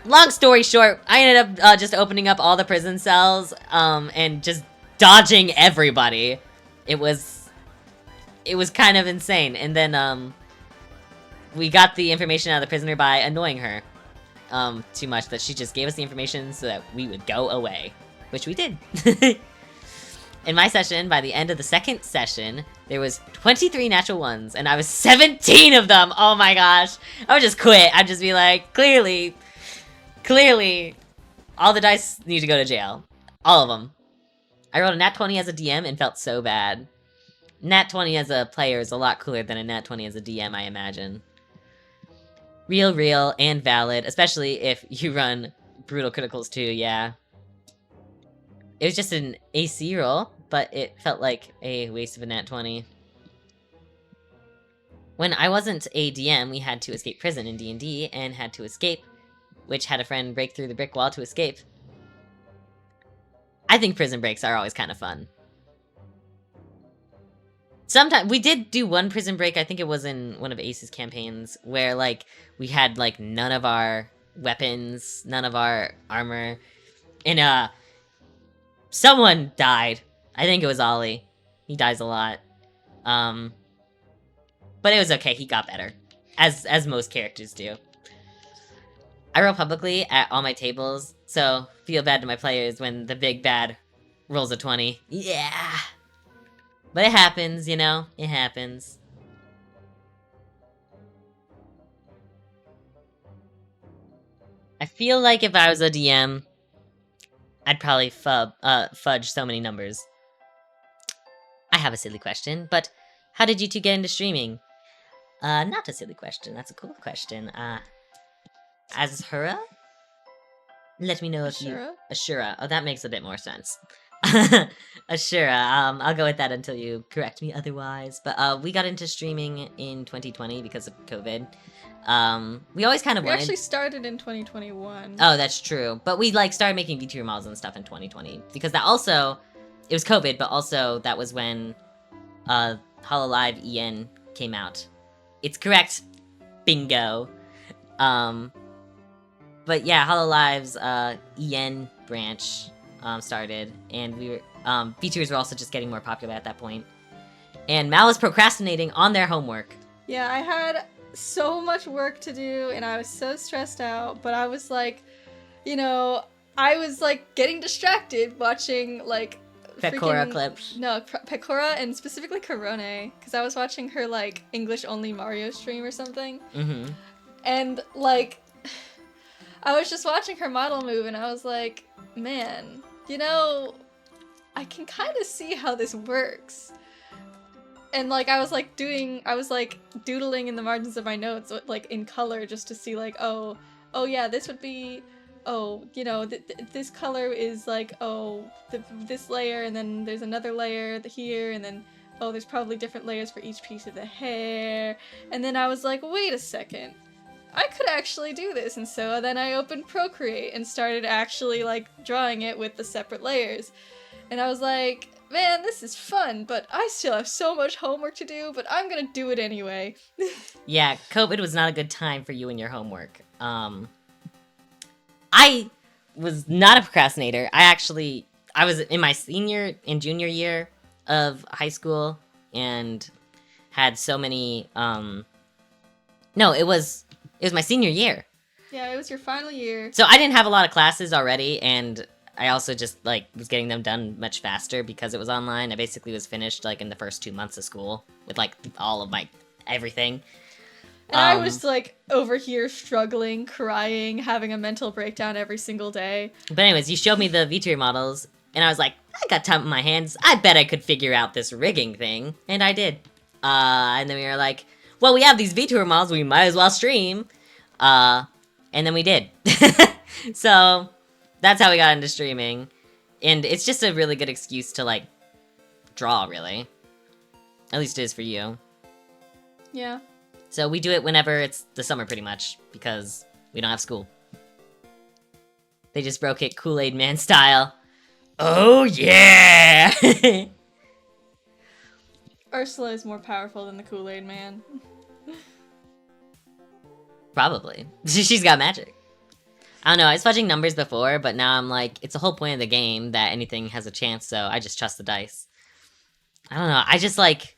long story short, I ended up just opening up all the prison cells, and just dodging everybody. It was kind of insane. And then, we got the information out of the prisoner by annoying her, too much, that she just gave us the information so that we would go away. Which we did. In my session, by the end of the second session, there was 23 natural ones, and I was 17 of them! Oh my gosh! I would just quit. I'd just be like, clearly, all the dice need to go to jail. All of them. I rolled a nat 20 as a DM and felt so bad. Nat 20 as a player is a lot cooler than a nat 20 as a DM, I imagine. Real, and valid, especially if you run brutal criticals too, yeah. It was just an AC roll, but it felt like a waste of a nat 20. When I wasn't a DM, we had to escape prison in D&D, and had to escape, which had a friend break through the brick wall to escape. I think prison breaks are always kind of fun. Sometimes, we did do one prison break, I think it was in one of Ace's campaigns, where, like, we had, like, none of our weapons, none of our armor, and, someone died. I think it was Ollie. He dies a lot. But it was okay, he got better. As most characters do. I roll publicly at all my tables, so feel bad to my players when the big bad rolls a 20. Yeah! But it happens, you know? It happens. I feel like if I was a DM, I'd probably fudge so many numbers. I have a silly question, but how did you two get into streaming? Not a silly question, that's a cool question. Azura? Let me know if you... Ashura. Oh, that makes a bit more sense. Ashura. I'll go with that until you correct me otherwise. But, we got into streaming in 2020 because of COVID. We always kind of wanted... We actually started in 2021. Oh, that's true. But we, like, started making Vtuber models and stuff in 2020. Because that also... It was COVID, but also that was when, Hololive EN came out. It's correct. Bingo. But yeah, Hololive's EN branch started, and we were VTubers were also just getting more popular at that point. And Mal was procrastinating on their homework. Yeah, I had so much work to do, and I was so stressed out, but I was like, you know, I was like getting distracted watching like Pecora clips. No, Pecora and specifically Corone, because I was watching her like English only Mario stream or something. Mm-hmm. And like I was just watching her model move, and I was like, man, you know, I can kind of see how this works. And like I was like doodling in the margins of my notes, like in color, just to see like, oh yeah, this would be, oh, you know, this color is like, oh, this layer, and then there's another layer here, and then, oh, there's probably different layers for each piece of the hair. And then I was like, wait a second, I could actually do this. And so then I opened Procreate and started actually like drawing it with the separate layers. And I was like, man, this is fun, but I still have so much homework to do, but I'm gonna do it anyway. Yeah, COVID was not a good time for you and your homework. I was not a procrastinator. I was in my senior and junior year of high school and had so many, no, it was my senior year. Yeah, it was your final year. So I didn't have a lot of classes already, and I also just, like, was getting them done much faster because it was online. I basically was finished, like, in the first 2 months of school with, like, all of my everything. And I was, like, over here struggling, crying, having a mental breakdown every single day. But anyways, you showed me the Vtuber models, and I was like, I got time on my hands. I bet I could figure out this rigging thing. And I did. And then we were like, well, we have these Vtuber models, we might as well stream. And then we did. So, that's how we got into streaming. And it's just a really good excuse to, like, draw, really. At least it is for you. Yeah. So we do it whenever it's the summer, pretty much, because we don't have school. They just broke it Kool-Aid Man style. Oh, yeah! Ursula is more powerful than the Kool-Aid Man. Probably. She's got magic. I don't know, I was fudging numbers before, but now I'm like, it's the whole point of the game that anything has a chance, so I just trust the dice. I don't know, I just like...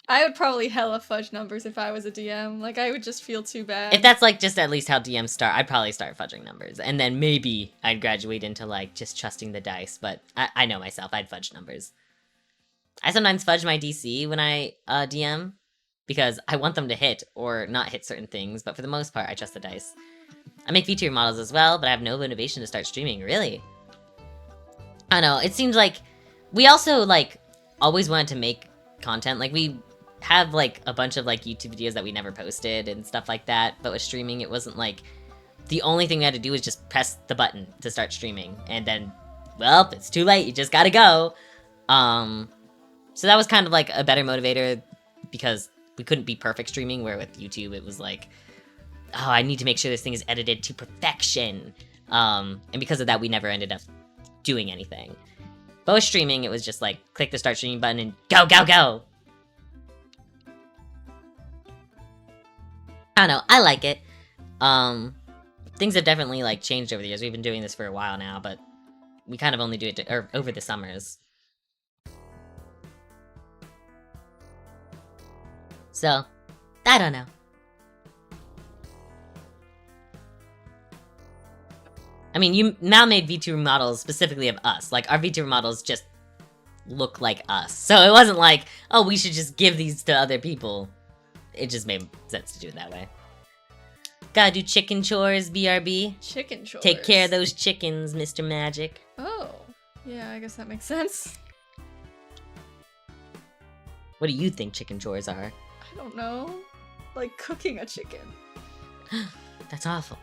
I would probably hella fudge numbers if I was a DM. Like, I would just feel too bad. If that's, like, just at least how DMs start, I'd probably start fudging numbers. And then maybe I'd graduate into, like, just trusting the dice. But I know myself, I'd fudge numbers. I sometimes fudge my DC when I DM. Because I want them to hit or not hit certain things. But for the most part, I trust the dice. I make VTuber models as well, but I have no motivation to start streaming, really. I don't know, it seems like... We also, like, always wanted to make content. Like, we... have like a bunch of like YouTube videos that we never posted and stuff like that, but with streaming it wasn't like the only thing we had to do was just press the button to start streaming, and then well, it's too late, you just gotta go. So that was kind of like a better motivator because we couldn't be perfect streaming, where with YouTube it was like, oh, I need to make sure this thing is edited to perfection, and because of that we never ended up doing anything. But with streaming it was just like click the start streaming button and go go go. I don't know, I like it. Things have definitely, like, changed over the years. We've been doing this for a while now, but we kind of only do it over the summers. So, I don't know. I mean, you now made VTuber models specifically of us. Like, our VTuber models just look like us. So it wasn't like, oh, we should just give these to other people. It just made sense to do it that way. Gotta do chicken chores, BRB. Chicken chores. Take care of those chickens, Mr. Magic. Oh, yeah, I guess that makes sense. What do you think chicken chores are? I don't know. Like cooking a chicken. That's awful.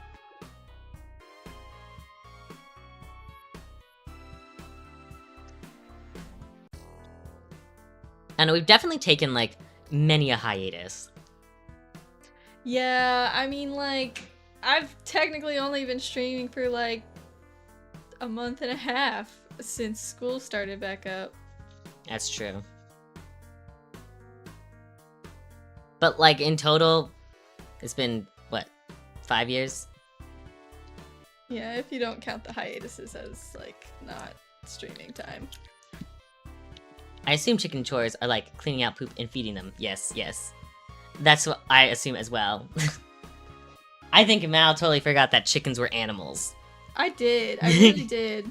I know we've definitely taken, like, many a hiatus. Yeah, I mean, like, I've technically only been streaming for, like, a month and a half since school started back up. That's true. But, like, in total, it's been, what, 5 years? Yeah, if you don't count the hiatuses as, like, not streaming time. I assume chicken chores are, like, cleaning out poop and feeding them. Yes, yes. That's what I assume as well. I think Mal totally forgot that chickens were animals. I did. I really did.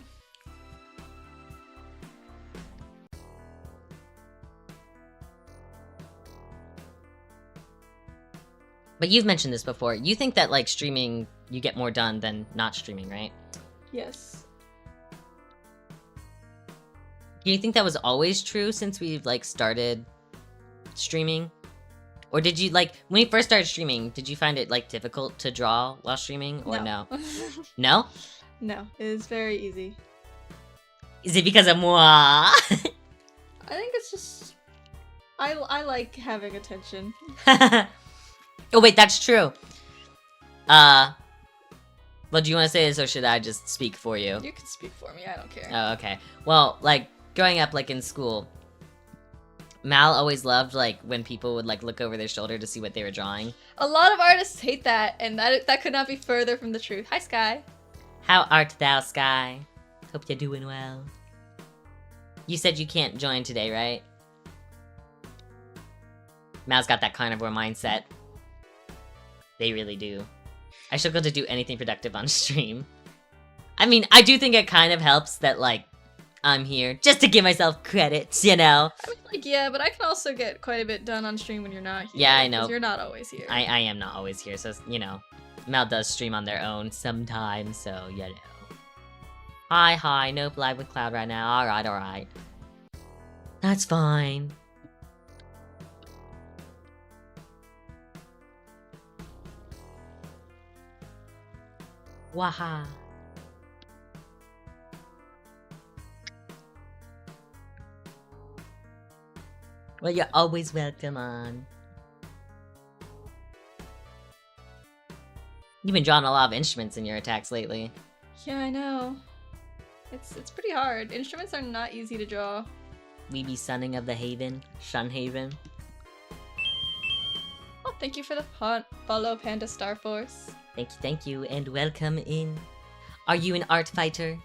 But you've mentioned this before. You think that, like, streaming, you get more done than not streaming, right? Yes. Do you think that was always true since we've, like, started streaming? Or did you, like, when you first started streaming, did you find it, like, difficult to draw while streaming, or no? No? No, it is very easy. Is it because of moi? I think it's just... I like having attention. Oh, wait, that's true. Well, do you want to say this, or should I just speak for you? You can speak for me, I don't care. Oh, okay. Well, like, growing up, like, in school, Mal always loved, like, when people would, like, look over their shoulder to see what they were drawing. A lot of artists hate that, and that could not be further from the truth. Hi, Sky. How art thou, Sky? Hope you're doing well. You said you can't join today, right? Mal's got that carnivore mindset. They really do. I struggle to do anything productive on stream. I mean, I do think it kind of helps that, like, I'm here just to give myself credits, you know? I mean, like, yeah, but I can also get quite a bit done on stream when you're not here. Yeah, I know. 'Cause you're not always here. I am not always here, so, you know, Mel does stream on their own sometimes, so, you know. Hi, nope, live with Cloud right now. Alright. That's fine. Waha. Well, you're always welcome on. You've been drawing a lot of instruments in your attacks lately. Yeah, I know. It's pretty hard. Instruments are not easy to draw. We be sunning of the Haven, Shunhaven. Oh, thank you for the follow, Panda Star Force. Thank you, and welcome in. Are you an art fighter?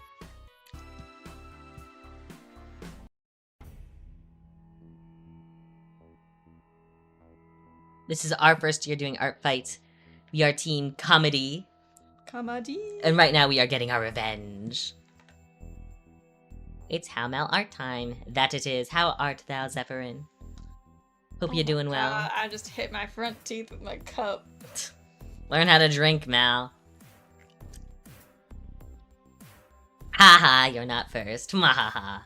This is our first year doing art fights. We are team comedy. Comedy. And right now we are getting our revenge. It's How Mal Art time. That it is. How art thou, Zephyrin? Hope you're doing well. I just hit my front teeth with my cup. Learn how to drink, Mal. Haha, you're not first. Mahaha.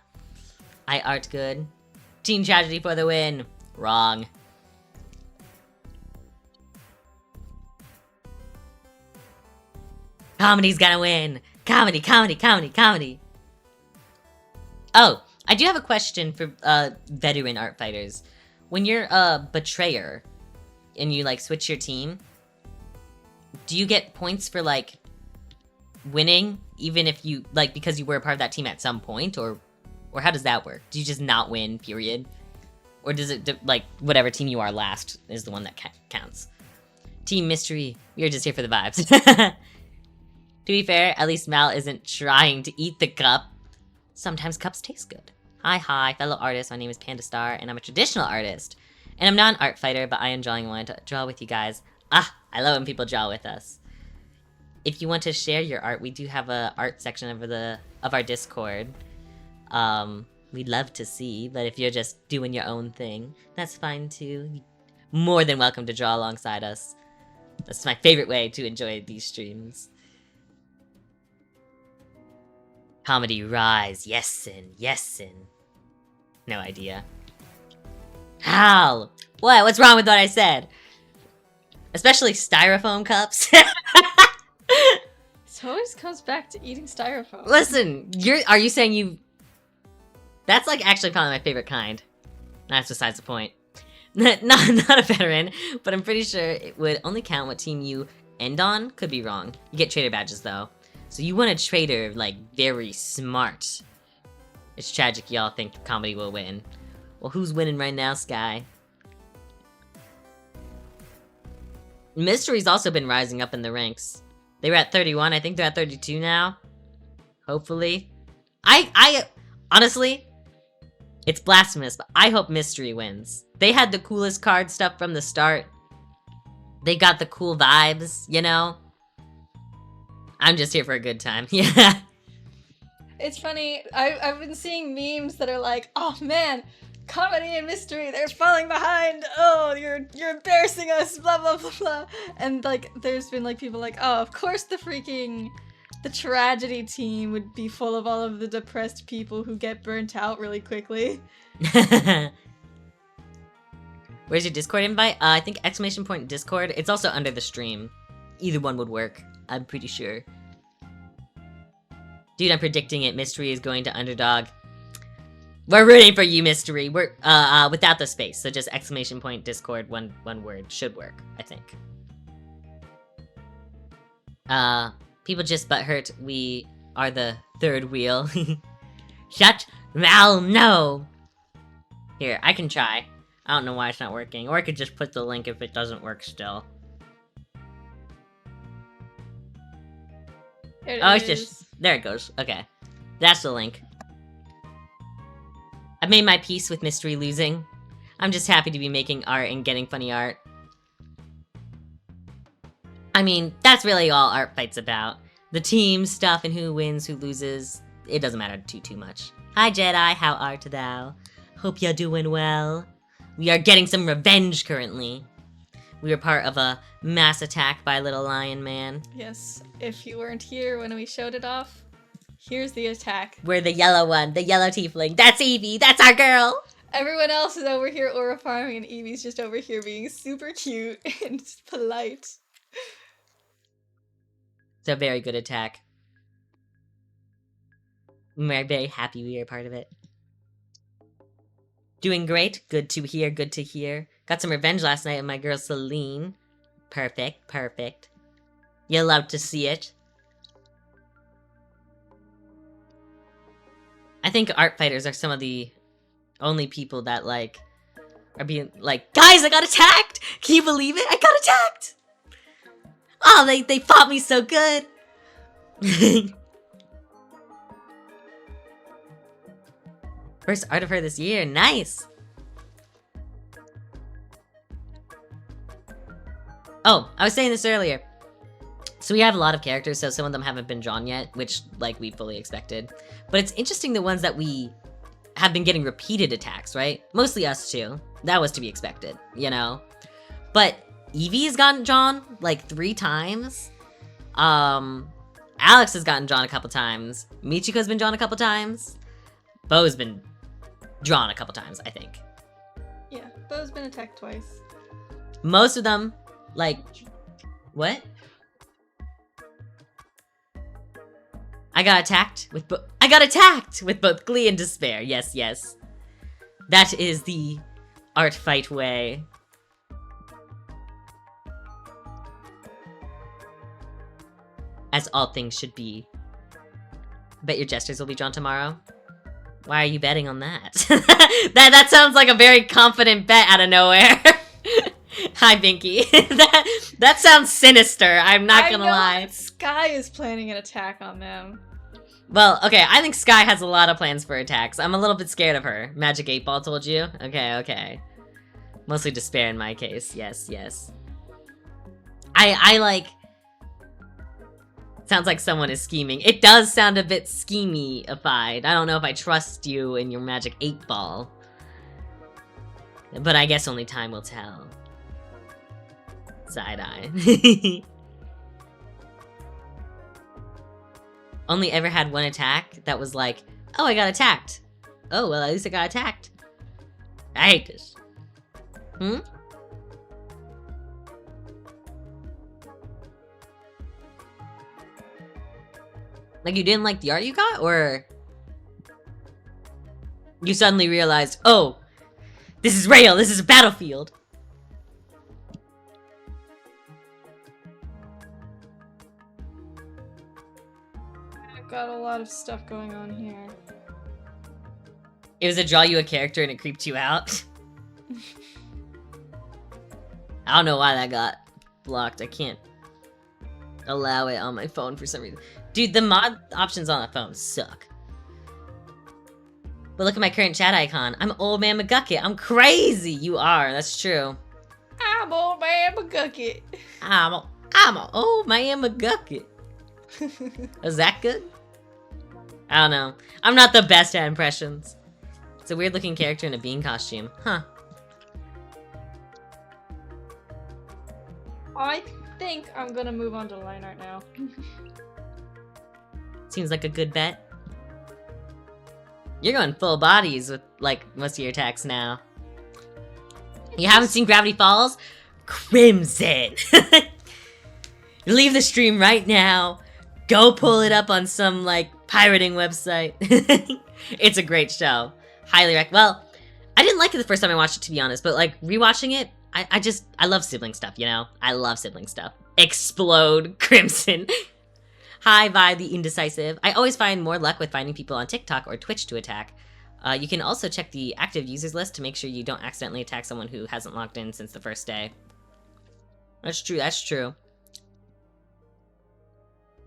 I art good. Teen tragedy for the win. Wrong. Comedy's gonna win. Comedy. Oh, I do have a question for veteran art fighters. When you're a betrayer and you like switch your team, do you get points for like winning even if you like because you were a part of that team at some point, or how does that work? Do you just not win, period? Or does it like whatever team you are last is the one that counts? Team Mystery, we are just here for the vibes. To be fair, at least Mal isn't trying to eat the cup. Sometimes cups taste good. Hi, fellow artists. My name is Panda Star, and I'm a traditional artist. And I'm not an art fighter, but I am drawing one to draw with you guys. I love when people draw with us. If you want to share your art, we do have a art section of our Discord. We'd love to see, but if you're just doing your own thing, that's fine too. You're more than welcome to draw alongside us. That's my favorite way to enjoy these streams. Comedy rise, yesin. No idea. How? What? What's wrong with what I said? Especially styrofoam cups. It always comes back to eating styrofoam. Listen, are you saying you... That's like actually probably my favorite kind. That's besides the point. Not a veteran, but I'm pretty sure it would only count what team you end on. Could be wrong. You get trader badges though. So you want a trader, like, very smart. It's tragic y'all think comedy will win. Well, who's winning right now, Sky? Mystery's also been rising up in the ranks. They were at 31, I think they're at 32 now. Hopefully. I honestly, it's blasphemous, but I hope Mystery wins. They had the coolest card stuff from the start. They got the cool vibes, you know? I'm just here for a good time. Yeah. It's funny. I've been seeing memes that are like, "Oh man, comedy and mystery, they're falling behind. Oh, you're embarrassing us. Blah blah blah blah." And like, there's been like people like, "Oh, of course the tragedy team would be full of all of the depressed people who get burnt out really quickly." Where's your Discord invite? I think exclamation point Discord. It's also under the stream. Either one would work. I'm pretty sure. Dude, I'm predicting it. Mystery is going to underdog. We're rooting for you, Mystery. We're without the space, so just exclamation point Discord, one word should work, I think. People just butthurt. We are the third wheel. Shut Mal, no. Here, I can try. I don't know why it's not working, or I could just put the link if it doesn't work still. It's just... There it goes. Okay. That's the link. I've made my peace with Mystery losing. I'm just happy to be making art and getting funny art. I mean, that's really all art fight's about. the team stuff and who wins, who loses, it doesn't matter too much. Hi Jedi, how art thou? Hope you're doing well. We are getting some revenge currently. We were part of a mass attack by Little Lion Man. Yes, if you weren't here when we showed it off, here's the attack. We're the yellow one, the yellow tiefling. That's Evie, that's our girl! Everyone else is over here aura farming and Evie's just over here being super cute and polite. It's a very good attack. I'm very happy we are part of it. Doing great. Good to hear, good to hear. Got some revenge last night with my girl Celine. Perfect, perfect. You'll love to see it. I think art fighters are some of the only people that, like, are being like, guys, I got attacked! Can you believe it? I got attacked! Oh, they fought me so good! First art of her this year. Nice! Oh, I was saying this earlier. So we have a lot of characters, so some of them haven't been drawn yet, which, like, we fully expected. But it's interesting the ones that we have been getting repeated attacks, right? Mostly us too. That was to be expected, you know? But Evie has gotten drawn, like, 3 times. Alex has gotten drawn a couple times. Michiko's been drawn a couple times. Bo's been drawn a couple times, I think. Yeah, Bo's been attacked twice. Most of them, like... What? I got attacked with both glee and despair. Yes, yes. That is the art fight way. As all things should be. Bet your jesters will be drawn tomorrow. Why are you betting on that? that sounds like a very confident bet out of nowhere. Hi, Binky. that sounds sinister. I'm not gonna lie. Sky is planning an attack on them. Well, okay, I think Sky has a lot of plans for attacks. I'm a little bit scared of her. Magic 8 Ball told you? Okay, okay. Mostly despair in my case. Yes, yes. I like... Sounds like someone is scheming. It does sound a bit schemey-ified. I don't know if I trust you in your Magic 8 Ball. But I guess only time will tell. Side-eye. Only ever had one attack that was like, oh, I got attacked. Oh, well, at least I got attacked. I hate this. Hmm? Like, you didn't like the art you got, or... You suddenly realized, oh, this is real, this is a battlefield. I've got a lot of stuff going on here. It was a draw you a character and it creeped you out. I don't know why that got blocked. I can't allow it on my phone for some reason. Dude, the mod options on the phone suck. But look at my current chat icon. I'm Old Man McGucket. I'm crazy. You are. That's true. I'm Old Man McGucket. I'm a Old Man McGucket. Is that good? I don't know. I'm not the best at impressions. It's a weird looking character in a bean costume. Huh. I think I'm gonna move on to line art now. Seems like a good bet. You're going full bodies with, like, most of your attacks now. You haven't seen Gravity Falls? Crimson! Leave the stream right now. Go pull it up on some, like, pirating website. It's a great show. Highly well, I didn't like it the first time I watched it, to be honest, but, like, rewatching it, I love sibling stuff, you know? I love sibling stuff. Explode Crimson. Hi, Vi the Indecisive. I always find more luck with finding people on TikTok or Twitch to attack. You can also check the active users list to make sure you don't accidentally attack someone who hasn't logged in since the first day. That's true, that's true.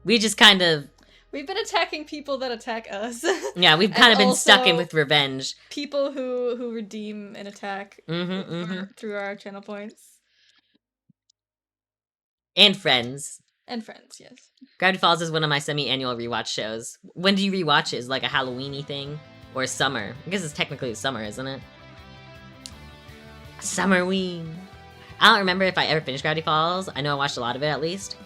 We just kind of... We've been attacking people that attack us. Yeah, we've kind of been stuck in with revenge. People who redeem an attack through our channel points. And friends. And Friends, yes. Gravity Falls is one of my semi-annual rewatch shows. When do you rewatch it? Is it like a Halloweeny thing? Or summer? I guess it's technically summer, isn't it? Summerween. I don't remember if I ever finished Gravity Falls. I know I watched a lot of it, at least.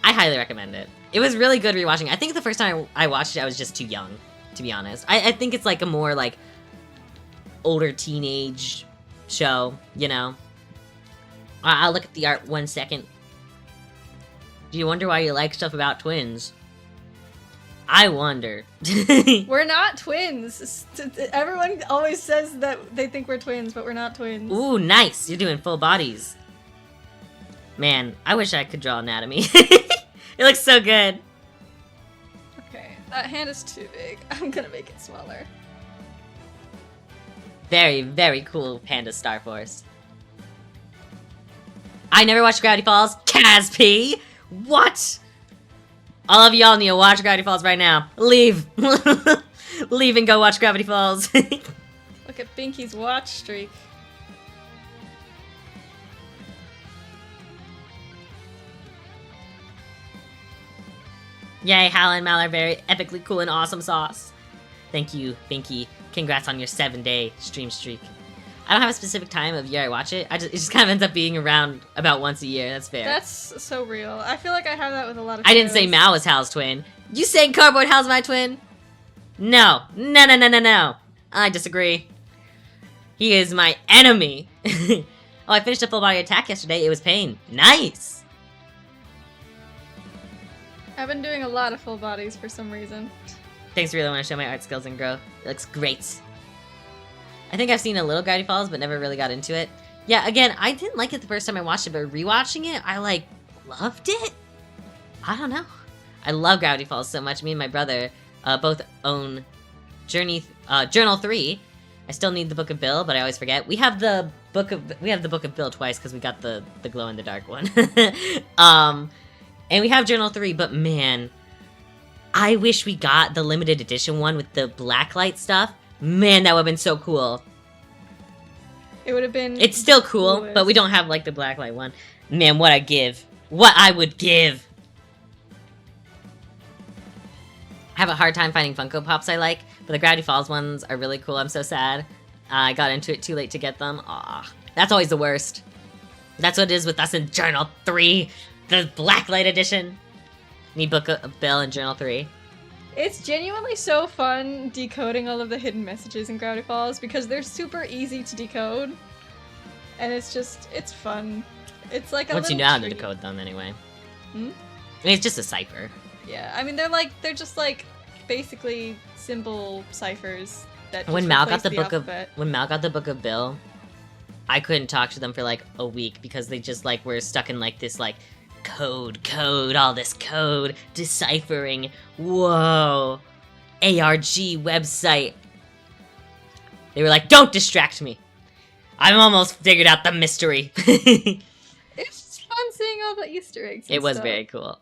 I highly recommend it. It was really good rewatching. I think the first time I watched it, I was just too young, to be honest. I think it's like a more, like, older teenage show, you know? I'll look at the art 1 second. Do you wonder why you like stuff about twins? I wonder. We're not twins. Everyone always says that they think we're twins, but we're not twins. Ooh, nice. You're doing full bodies. Man, I wish I could draw anatomy. It looks so good. Okay, that hand is too big. I'm gonna make it smaller. Very, very cool Panda Star Force. I never watched Gravity Falls. Casp! What? All of y'all need to watch Gravity Falls right now. Leave. Leave and go watch Gravity Falls. Look at Binky's watch streak. Yay, Hal and Mal are very epically cool and awesome sauce. Thank you, Binky. Congrats on your 7-day stream streak. I don't have a specific time of year I watch it. It just kind of ends up being around about once a year. That's fair. That's so real. I feel like I have that with a lot of I didn't say shows. Mal was Hal's twin. You saying Cardboard Hal's my twin? No. No, no, no, no, no. I disagree. He is my enemy. Oh, I finished a full body attack yesterday. It was pain. Nice. I've been doing a lot of full bodies for some reason. Thanks, really want to show my art skills and grow. It looks great. I think I've seen a little Gravity Falls, but never really got into it. Yeah, again, I didn't like it the first time I watched it, but rewatching it, I, like, loved it? I don't know. I love Gravity Falls so much. Me and my brother both own Journal 3. I still need the Book of Bill, but I always forget. We have the Book of Bill twice because we got the glow-in-the-dark one. And we have Journal 3, but man, I wish we got the limited edition one with the blacklight stuff. Man, that would have been so cool. It would have been... It's still cool, coolest. but we don't have, like, the blacklight one. Man, what I'd give. What I would give. I have a hard time finding Funko Pops I like, but the Gravity Falls ones are really cool. I'm so sad. I got into it too late to get them. Aw, that's always the worst. That's what it is with us in Journal 3. The blacklight edition. Need Book of Bill and Journal 3. It's genuinely so fun decoding all of the hidden messages in Gravity Falls because they're super easy to decode. And it's fun. It's like a Once you little know how to treat. decode them, anyway. Hmm? I mean, it's just a cipher. Yeah, I mean, they're just like basically symbol ciphers that When just Mal replace got the alphabet. When Mal got the Book of Bill, I couldn't talk to them for like a week because they just like were stuck in like this like code, all this code, deciphering. Whoa. ARG website. They were like, don't distract me. I'm almost figured out the mystery. It's just fun seeing all the Easter eggs. And It was stuff. very cool.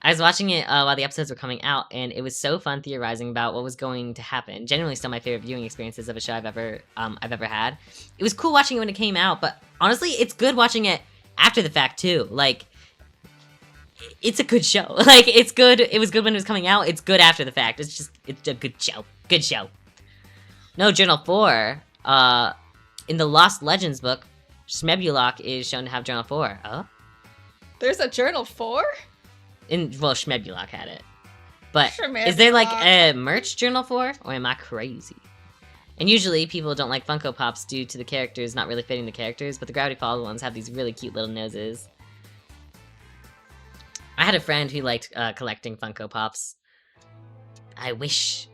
I was watching it while the episodes were coming out, and it was so fun theorizing about what was going to happen. Generally, still my favorite viewing experiences of a show I've ever had. It was cool watching it when it came out, but honestly, it's good watching it after the fact too. Like, it's a good show. Like, it's good. It was good when it was coming out. It's good after the fact. It's a good show. Good show. No, Journal 4. In the Lost Legends book, Schmebulok is shown to have Journal 4. Oh? There's a Journal 4? Well, Schmebulok had it. But Schmebulok. is there like a merch Journal 4? Or am I crazy? And usually people don't like Funko Pops due to the characters not really fitting the characters, but the Gravity Falls ones have these really cute little noses. I had a friend who liked collecting Funko Pops. I wish...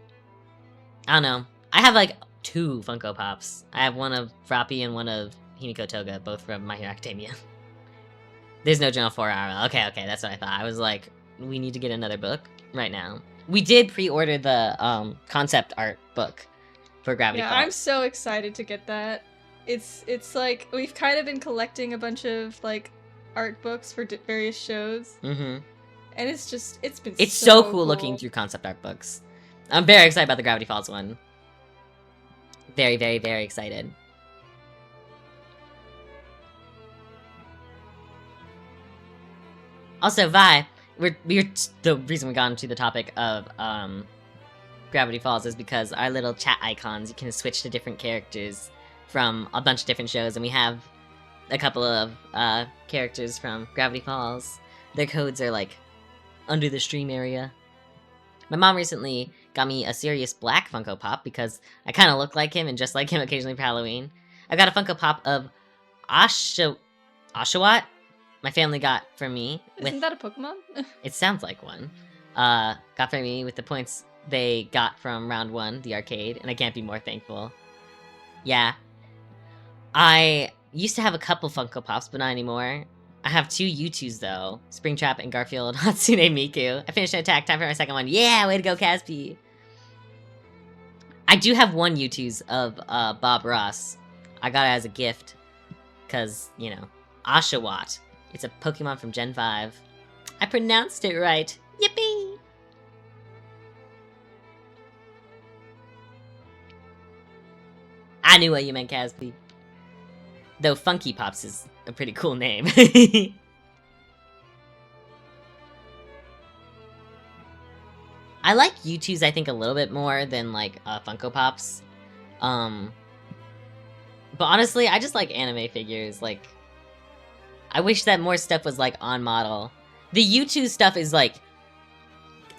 I don't know. I have like 2 Funko Pops. I have one of Froppy and one of Himiko Toga, both from My Hero Academia. There's no Journal 4 RL. Okay, that's what I thought. I was like, we need to get another book right now. We did pre-order the concept art book for Gravity Yeah, Falls. I'm so excited to get that. It's like we've kind of been collecting a bunch of like art books for various shows, Mm-hmm. and it's been It's so cool looking through concept art books. I'm very excited about the Gravity Falls one. Very, very, very excited. Also, Vi, the reason we got into the topic of Gravity Falls is because our little chat icons, you can switch to different characters from a bunch of different shows, and we have a couple of characters from Gravity Falls. Their codes are like under the stream area. My mom recently got me a Sirius Black Funko Pop because I kind of look like him and just like him occasionally for Halloween. I got a Funko Pop of Oshawott. My family got for me. Isn't that a Pokemon? It sounds like one. Got for me with the points they got from round 1, the arcade, and I can't be more thankful. Yeah. I used to have a couple Funko Pops, but not anymore. I have 2 U2s though. Springtrap and Garfield Hatsune Miku. I finished an attack, time for my second one. Yeah, way to go, Caspi! I do have 1 U2s of Bob Ross. I got it as a gift. Cause, you know, Oshawott. It's a Pokemon from Gen 5. I pronounced it right. Yippee! I knew what you meant, Caspi. Though Funky Pops is a pretty cool name. I like U2s, I think, a little bit more than, like, Funko Pops. But honestly, I just like anime figures, like... I wish that more stuff was, like, on model. The U2 stuff is, like,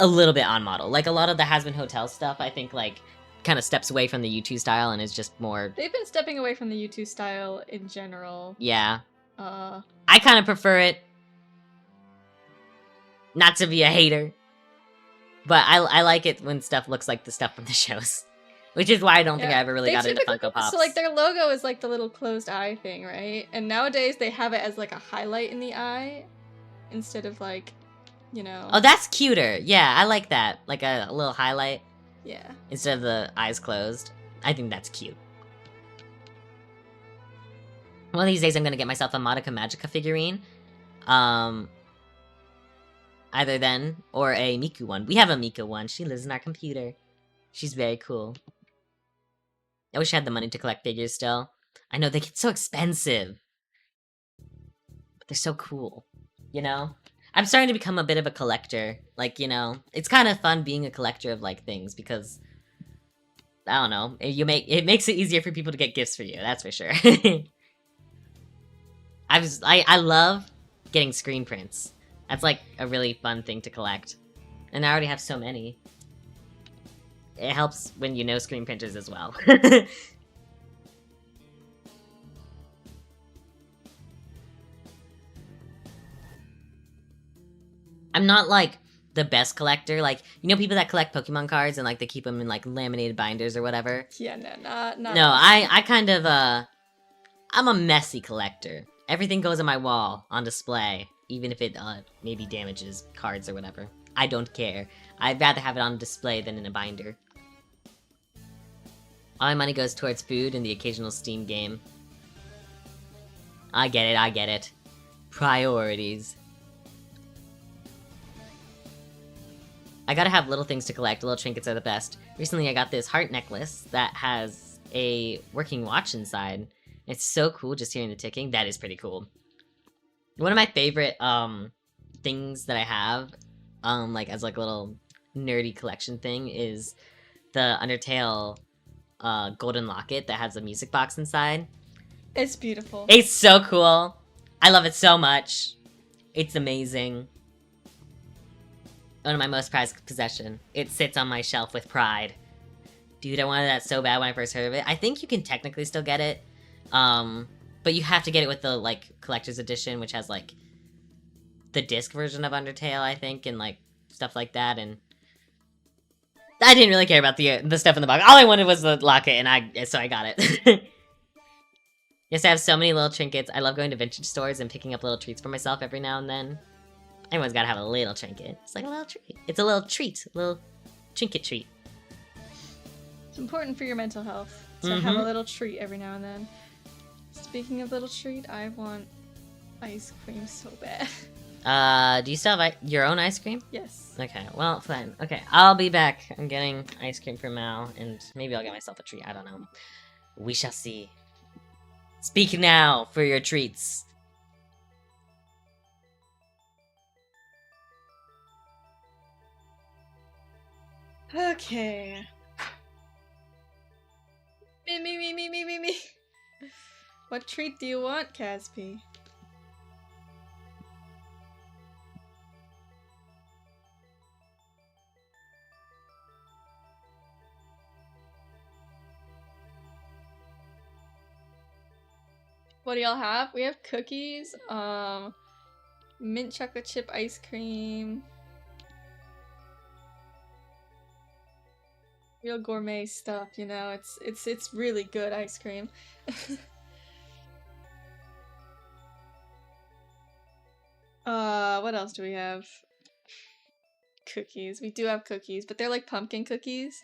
a little bit on model. Like, a lot of the Has Been Hotel stuff, I think, like, kind of steps away from the U2 style and is just more... They've been stepping away from the U2 style in general. Yeah. I kind of prefer it. Not to be a hater. But I like it when stuff looks like the stuff from the shows. Which is why I don't think I ever really got into Funko Pops. So, like, their logo is, like, the little closed eye thing, right? And nowadays, they have it as, like, a highlight in the eye. Instead of, like, you know... Oh, that's cuter. Yeah, I like that. Like a little highlight. Yeah. Instead of the eyes closed. I think that's cute. One of these days, I'm gonna get myself a Madoka Magica figurine. Either then, or a Miku one. We have a Miku one. She lives in our computer. She's very cool. I wish I had the money to collect figures still. I know, they get so expensive. But they're so cool. You know? I'm starting to become a bit of a collector. Like, you know, it's kind of fun being a collector of, like, things, because... I don't know. It makes it easier for people to get gifts for you, that's for sure. I love getting screen prints. That's, like, a really fun thing to collect. And I already have so many. It helps when you know screen printers as well. I'm not, like, the best collector. Like, you know people that collect Pokemon cards and, like, they keep them in, like, laminated binders or whatever? Yeah, no, not No, I kind of, I'm a messy collector. Everything goes on my wall, on display, even if it, maybe damages cards or whatever. I don't care. I'd rather have it on display than in a binder. All my money goes towards food and the occasional Steam game. I get it. Priorities. I gotta have little things to collect. Little trinkets are the best. Recently I got this heart necklace that has a working watch inside. It's so cool just hearing the ticking. That is pretty cool. One of my favorite, things that I have, like, as, like, a little nerdy collection thing is the Undertale, golden locket that has a music box inside. It's beautiful. It's so cool. I love it so much. It's amazing. One of my most prized possession. It sits on my shelf with pride. Dude, I wanted that so bad when I first heard of it. I think you can technically still get it. But you have to get it with the, like, collector's edition, which has, like, the disc version of Undertale, I think, and, like, stuff like that, and... I didn't really care about the stuff in the box. All I wanted was the locket, and so I got it. Yes, I have so many little trinkets. I love going to vintage stores and picking up little treats for myself every now and then. Everyone's gotta have a little trinket. It's like a little treat. It's a little treat. A little trinket treat. It's important for your mental health to have a little treat every now and then. Speaking of little treat, I want ice cream so bad. Do you still have your own ice cream? Yes. Okay, well, fine. Okay, I'll be back. I'm getting ice cream for Mal, and maybe I'll get myself a treat. I don't know. We shall see. Speak now for your treats. Okay. Me. What treat do you want, Caspi? What do y'all have? We have cookies, mint chocolate chip ice cream. Real gourmet stuff, you know, it's really good ice cream. What else do we have? Cookies. We do have cookies, but they're like pumpkin cookies.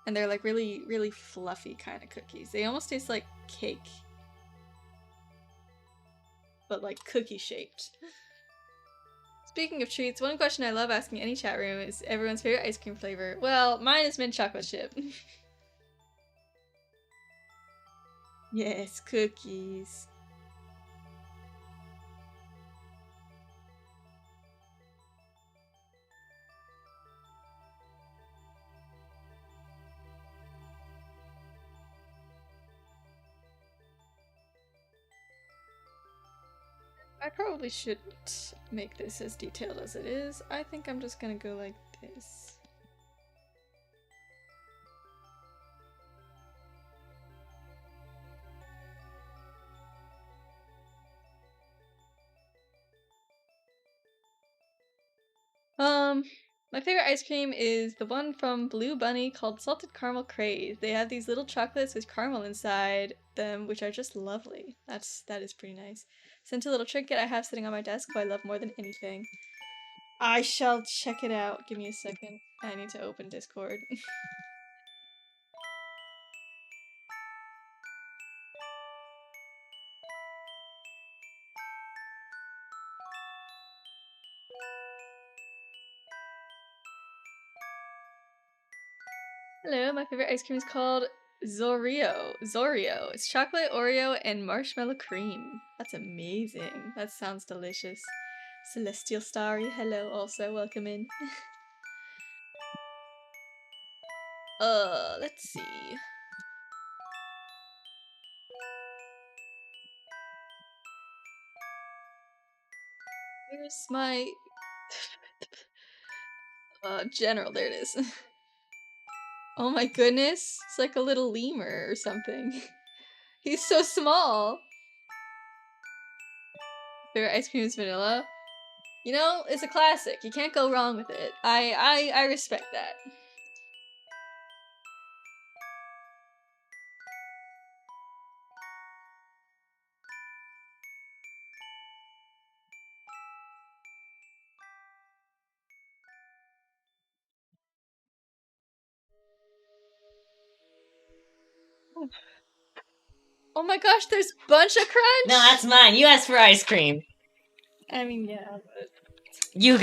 And they're like really, really fluffy kind of cookies. They almost taste like cake. But like cookie shaped. Speaking of treats, one question I love asking any chat room is everyone's favorite ice cream flavor. Well, mine is mint chocolate chip. Yes, cookies. I probably shouldn't make this as detailed as it is. I think I'm just gonna go like this. My favorite ice cream is the one from Blue Bunny called Salted Caramel Craze. They have these little chocolates with caramel inside them, which are just lovely. That is pretty nice. Sent a little trinket I have sitting on my desk who I love more than anything. I shall check it out. Give me a second. I need to open Discord. Hello, my favorite ice cream is called Zoreo. It's chocolate, Oreo, and marshmallow cream. That's amazing. That sounds delicious. Celestial Starry, hello also, welcome in. Let's see. Where's my... general, there it is. Oh my goodness, it's like a little lemur or something. He's so small. Favorite ice cream is vanilla. You know, it's a classic. You can't go wrong with it. I respect that. Oh my gosh, there's Bunch of Crunch! No, that's mine. You asked for ice cream. I mean, yeah, but... You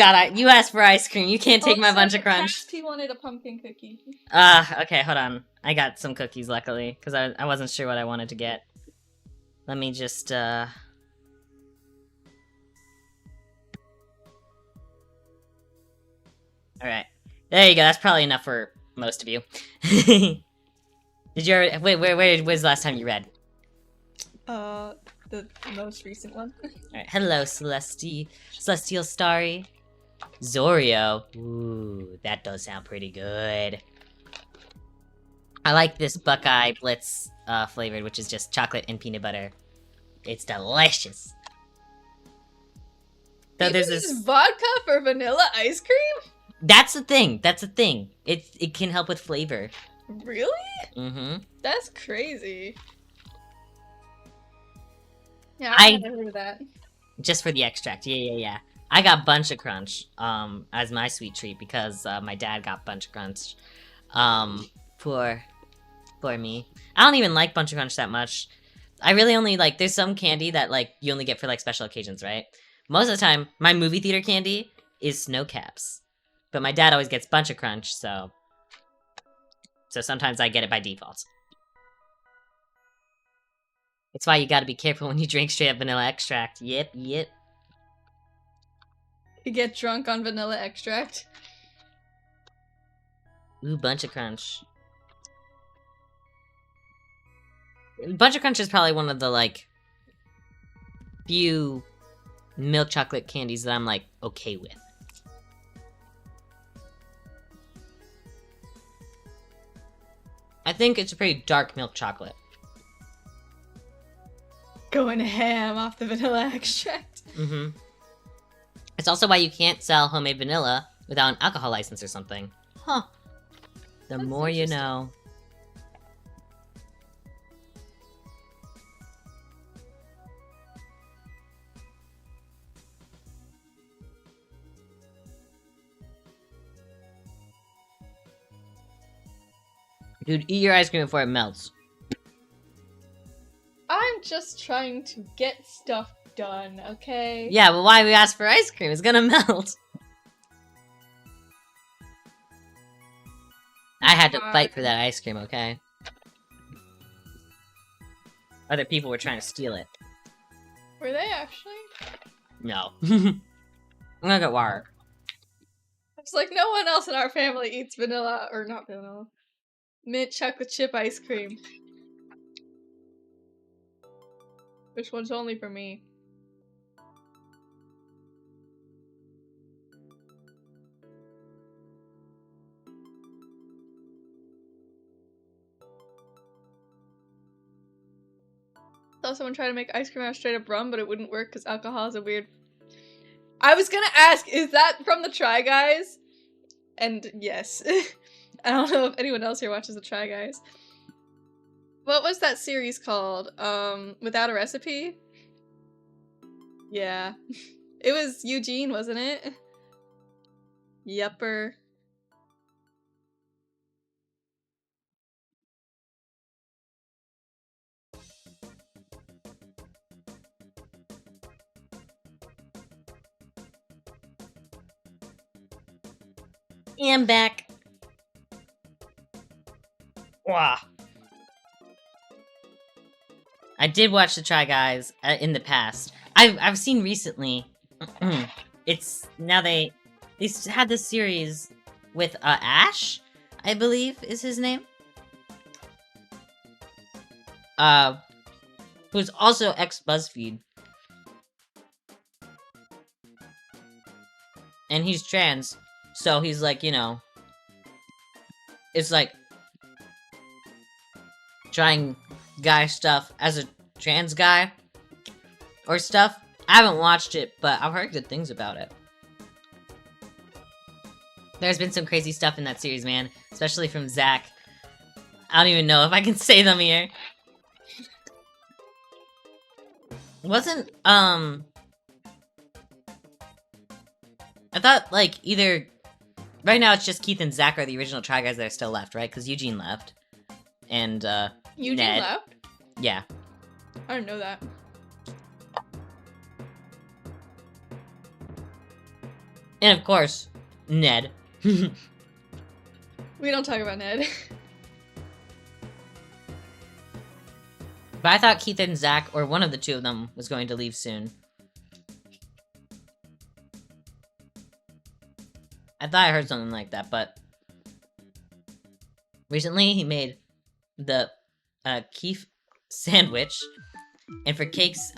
asked for ice cream. You can't take my Bunch of Crunch. He wanted a pumpkin cookie. Okay, hold on. I got some cookies, luckily, because I wasn't sure what I wanted to get. Let me just, Alright. There you go, that's probably enough for most of you. Did you already- wait, where was the last time you read? The most recent one. Alright, hello, Celestial Starry. Zoreo. Ooh, that does sound pretty good. I like this Buckeye Blitz flavored, which is just chocolate and peanut butter. It's delicious. Though there's this vodka for vanilla ice cream? That's the thing. It can help with flavor. Really? Mm-hmm. That's crazy. Yeah, I never heard of that. Just for the extract. Yeah. I got Bunch of Crunch as my sweet treat because my dad got Bunch of Crunch for me. I don't even like Bunch of Crunch that much. I really only like, there's some candy that like you only get for like special occasions, right? Most of the time, my movie theater candy is Snow Caps. But my dad always gets Bunch of Crunch, so sometimes I get it by default. It's why you gotta be careful when you drink straight up vanilla extract. Yep. You get drunk on vanilla extract? Ooh, Bunch of Crunch. Bunch of Crunch is probably one of the, like, few milk chocolate candies that I'm, like, okay with. I think it's a pretty dark milk chocolate. Going ham off the vanilla extract. Mm-hmm. It's also why you can't sell homemade vanilla without an alcohol license or something. Huh. The That's more you know. Dude, eat your ice cream before it melts. I'm just trying to get stuff done, okay? Yeah, but why we ask for ice cream? It's gonna melt. I had to fight for that ice cream, okay? Other people were trying to steal it. Were they actually? No. I'm gonna get water. It's like no one else in our family eats vanilla, or not vanilla, mint chocolate chip ice cream. Which one's only for me? Saw someone try to make ice cream out of straight up rum, but it wouldn't work because alcohol is a weird. I was gonna ask, is that from the Try Guys? And yes. I don't know if anyone else here watches the Try Guys. What was that series called? Without a Recipe? Yeah. It was Eugene, wasn't it? Yupper. And back. Wow. I did watch the Try Guys in the past. I've seen recently. It's now they had this series with Ash, I believe is his name. Who's also ex BuzzFeed. And he's trans, so he's like, you know, it's like trying guy stuff as a trans guy or stuff. I haven't watched it, but I've heard good things about it. There's been some crazy stuff in that series, man, especially from Zach. I don't even know if I can say them here. Wasn't, I thought, like, either... Right now, it's just Keith and Zach are the original Try Guys that are still left, right? Because Eugene left. And, Eugene Ned. left? Yeah. I didn't know that. And, of course, Ned. We don't talk about Ned. But I thought Keith and Zach, or one of the two of them, was going to leave soon. I thought I heard something like that, but... Recently, he made the Keith sandwich, and for cakes,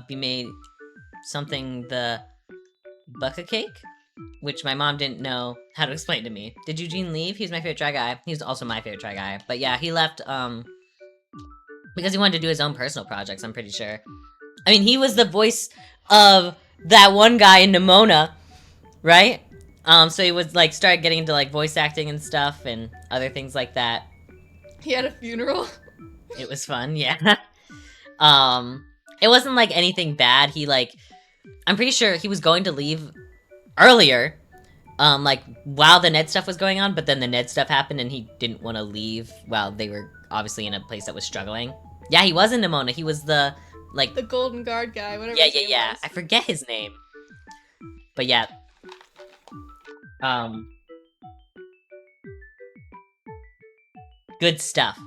he made something, the bucket cake, which my mom didn't know how to explain to me. Did Eugene leave? He's my favorite Try Guy. He's also my favorite Try Guy. But yeah, he left, because he wanted to do his own personal projects, I'm pretty sure. I mean, he was the voice of that one guy in Nimona, right? So he was, like, started getting into, like, voice acting and stuff, and other things like that. He had a funeral. It was fun, yeah. It wasn't, like, anything bad. He, like... I'm pretty sure he was going to leave earlier, like, while the Ned stuff was going on, but then the Ned stuff happened, and he didn't want to leave while they were obviously in a place that was struggling. Yeah, he was in Nimona. He was the, like... The Golden Guard guy, whatever Yeah, his name was. I forget his name. But yeah. Good stuff.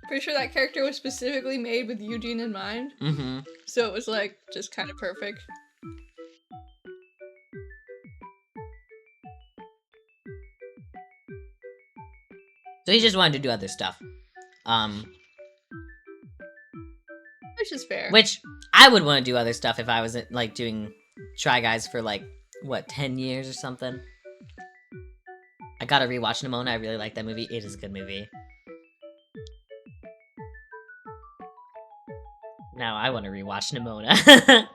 Pretty sure that character was specifically made with Eugene in mind. Mm-hmm. So it was, like, just kind of perfect. So he just wanted to do other stuff. Which is fair. Which I would want to do other stuff if I was like doing Try Guys for like what 10 years or something. I gotta rewatch Nimona. I really like that movie. It is a good movie. Now I want to rewatch Nimona.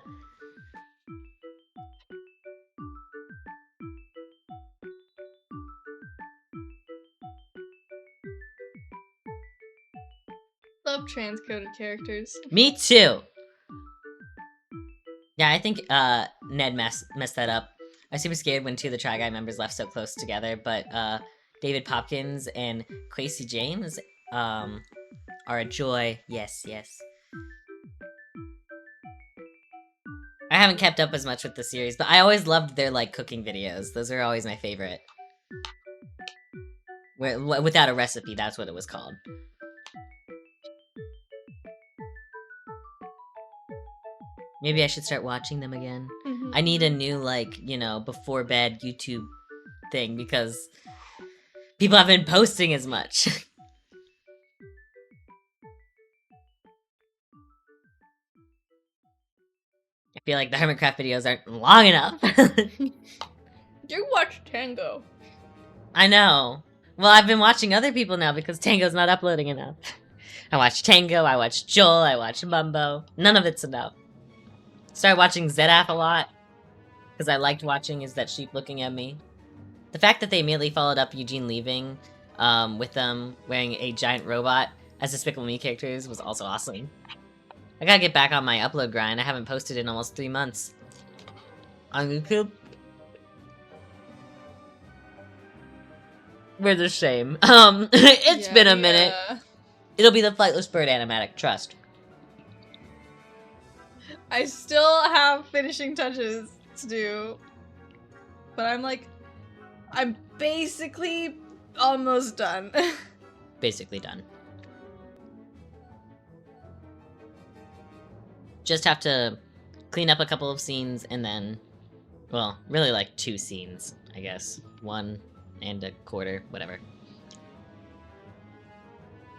Love transcoded characters. Me too. Yeah, I think Ned messed that up. I was super scared when two of the Try Guy members left so close together, but David Popkins and Quasi James are a joy. Yes, yes. I haven't kept up as much with the series, but I always loved their like cooking videos. Those are always my favorite. Without a recipe, that's what it was called. Maybe I should start watching them again. Mm-hmm. I need a new, like, you know, before bed YouTube thing because people haven't been posting as much. I feel like the Hermitcraft videos aren't long enough. You watch Tango. I know. Well, I've been watching other people now because Tango's not uploading enough. I watch Tango, I watch Joel, I watch Mumbo. None of it's enough. Started watching Zedaf a lot because I liked watching Is That Sheep Looking at Me. The fact that they immediately followed up Eugene leaving with them wearing a giant robot as Despicable Me characters was also awesome. I gotta get back on my upload grind. I haven't posted in almost 3 months on YouTube. We're the same. It's been a minute. It'll be the Flightless Bird animatic, trust. I still have finishing touches to do. But I'm basically almost done. Basically done. Just have to clean up a couple of scenes and then, well, really like 2 scenes, I guess. 1 and a quarter, whatever.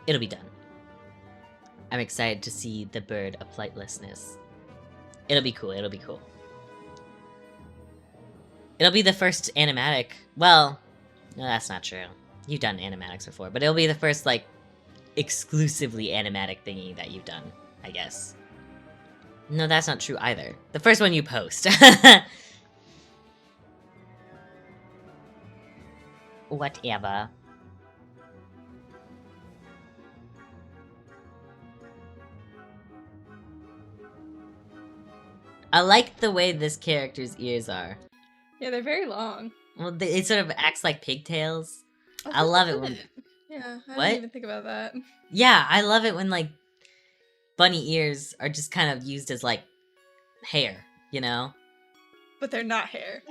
It'll be done. I'm excited to see the bird of flightlessness. It'll be cool, it'll be cool. It'll be the first animatic, well, no, that's not true. You've done animatics before, but it'll be the first, like, exclusively animatic thingy that you've done, I guess. No, that's not true either. The first one you post. Whatever. I like the way this character's ears are. Yeah, they're very long. Well, it sort of acts like pigtails. I love it when... Yeah, I what? didn't even think about that. Yeah, I love it when, like, bunny ears are just kind of used as, like, hair, you know? But they're not hair.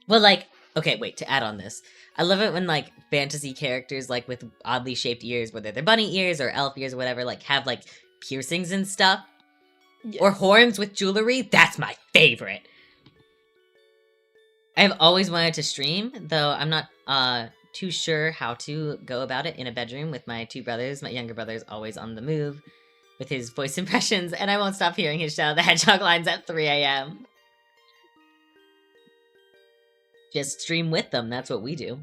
Well, like, okay, wait, to add on this. I love it when, like, fantasy characters, like, with oddly shaped ears, whether they're bunny ears or elf ears or whatever, like, have, like, piercings and stuff. Yes. Or horns with jewelry. That's my favorite. I've always wanted to stream, though I'm not, too sure how to go about it in a bedroom with my 2 brothers. My younger brother's always on the move with his voice impressions, and I won't stop hearing his Shadow the Hedgehog lines at 3 a.m. Just stream with them, that's what we do.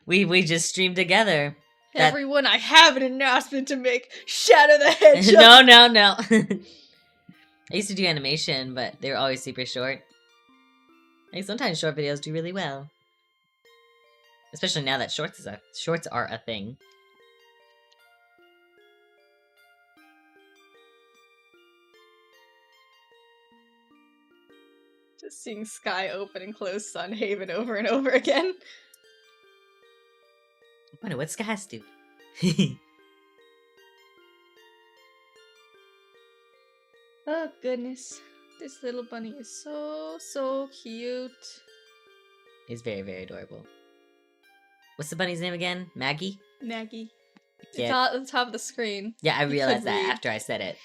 we just stream together. Everyone, I have an announcement to make. Shadow the Hedgehog! No. I used to do animation, but they were always super short. Like, sometimes short videos do really well. Especially now that shorts are a thing. Just seeing Sky open and close Sun Haven over and over again. I wonder what Sky's do. Oh goodness. This little bunny is so cute. He's very, very adorable. What's the bunny's name again? Maggie? Maggie. Yeah. It's at the top of the screen. Yeah, I realized that after I said it.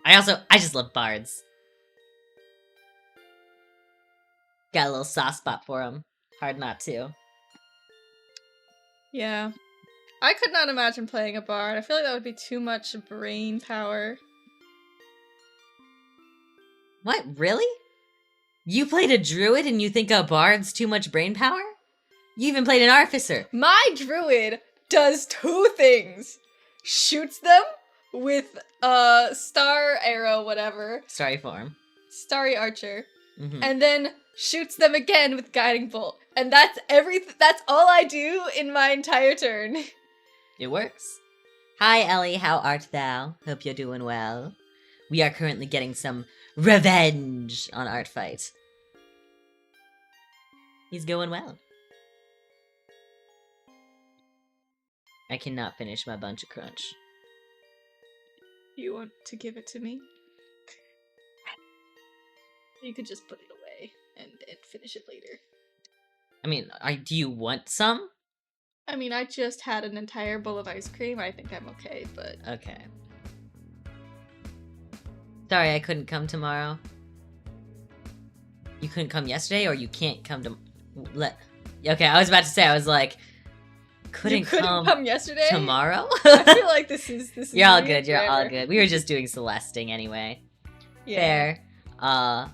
I just love bards. Got a little soft spot for him. Hard not to. Yeah. I could not imagine playing a bard. I feel like that would be too much brain power. What? Really? You played a druid and you think a bard's too much brain power? You even played an artificer. My druid does 2 things. Shoots them with a star arrow, whatever. Starry form. Starry archer. Mm-hmm. And then shoots them again with guiding bolt. And that's that's all I do in my entire turn. It works. Hi, Ellie. How art thou? Hope you're doing well. We are currently getting some revenge on Art Fight. He's going well. I cannot finish my bunch of crunch. You want to give it to me? You could just put it away and finish it later. I mean, do you want some? I mean, I just had an entire bowl of ice cream. I think I'm okay, but... Okay. Sorry, I couldn't come tomorrow. You couldn't come yesterday, or you can't come to... Okay, I was about to say, I was like... Couldn't come yesterday? Tomorrow? I feel like this is You're all good, you're all good. We were just doing Celesting anyway. Yeah. Fair.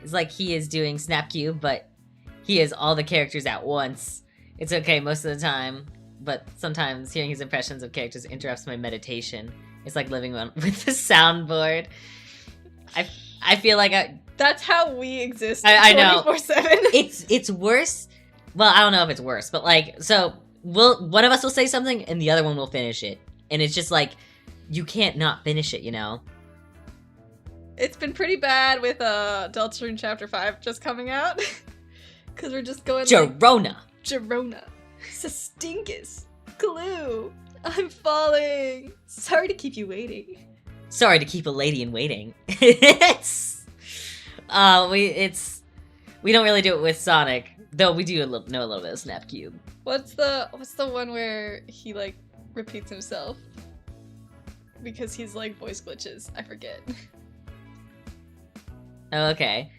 It's like he is doing Snapcube, but he is all the characters at once. It's okay most of the time, but sometimes hearing his impressions of characters interrupts my meditation. It's like living with the soundboard. I feel like that's how we exist. I know. 24/7. It's worse. Well, I don't know if it's worse, but like, so one of us will say something and the other one will finish it, and it's just like you can't not finish it, you know. It's been pretty bad with Deltarune Chapter 5 just coming out. Because we're just going Gerona. Gerona. Sestinkus. Glue. I'm falling. Sorry to keep you waiting. Sorry to keep a lady in waiting. we don't really do it with Sonic, though we do know a little bit of Snapcube. What's the one where he like repeats himself? Because he's like voice glitches. I forget. Oh, okay.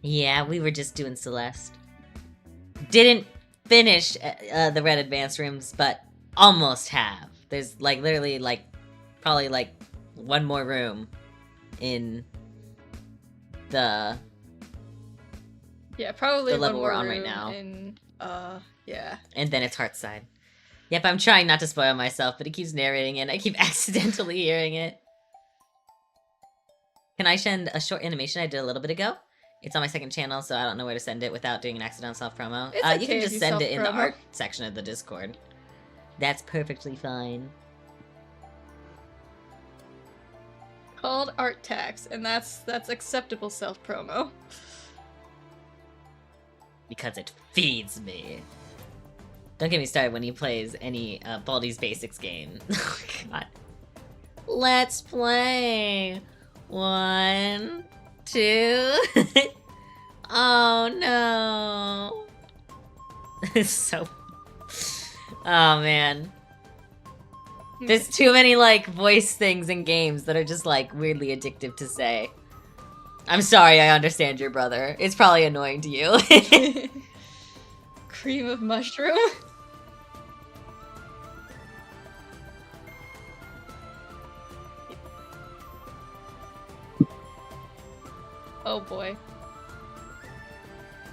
Yeah, we were just doing Celeste. Didn't finish the Red Advanced rooms, but almost have. There's like literally like probably like one more room in the probably the level one more we're on room right now. In yeah. And then it's Heartside. Yep, I'm trying not to spoil myself, but it keeps narrating it and I keep accidentally hearing it. Can I send a short animation I did a little bit ago? It's on my second channel, so I don't know where to send it without doing an accidental self-promo. Okay, you can just send it in the self-promo. art section of the Discord. That's perfectly fine. Called art tax, and that's acceptable self-promo. Because it feeds me. Don't get me started when he plays any Baldi's Basics game. Oh, God. Let's play. 1, 2. Oh no. It's so. Oh man. There's too many like voice things in games that are just like weirdly addictive to say. I'm sorry, I understand your brother. It's probably annoying to you. Cream of mushroom? Oh boy.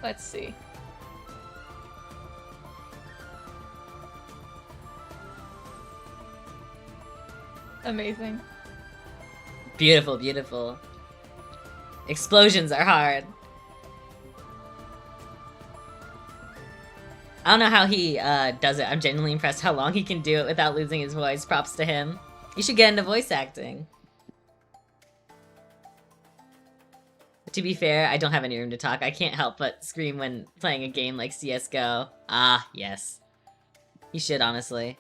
Let's see. Amazing. Beautiful, beautiful. Explosions are hard. I don't know how he does it. I'm genuinely impressed how long he can do it without losing his voice. Props to him. You should get into voice acting. To be fair, I don't have any room to talk. I can't help but scream when playing a game like CSGO. Ah, yes. You should, honestly.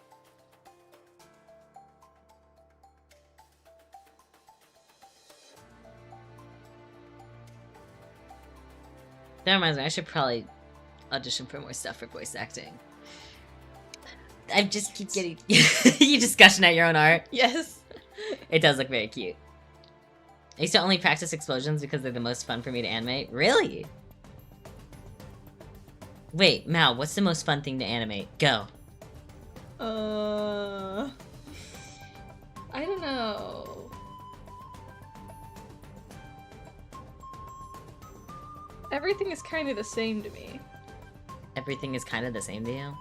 That reminds me, I should probably audition for more stuff for voice acting. I just keep getting... You just gushing at your own art. Yes. It does look very cute. I used to only practice explosions because they're the most fun for me to animate. Really? Wait, Mal, what's the most fun thing to animate? Go. I don't know. Everything is kind of the same to me. Everything is kind of the same to you?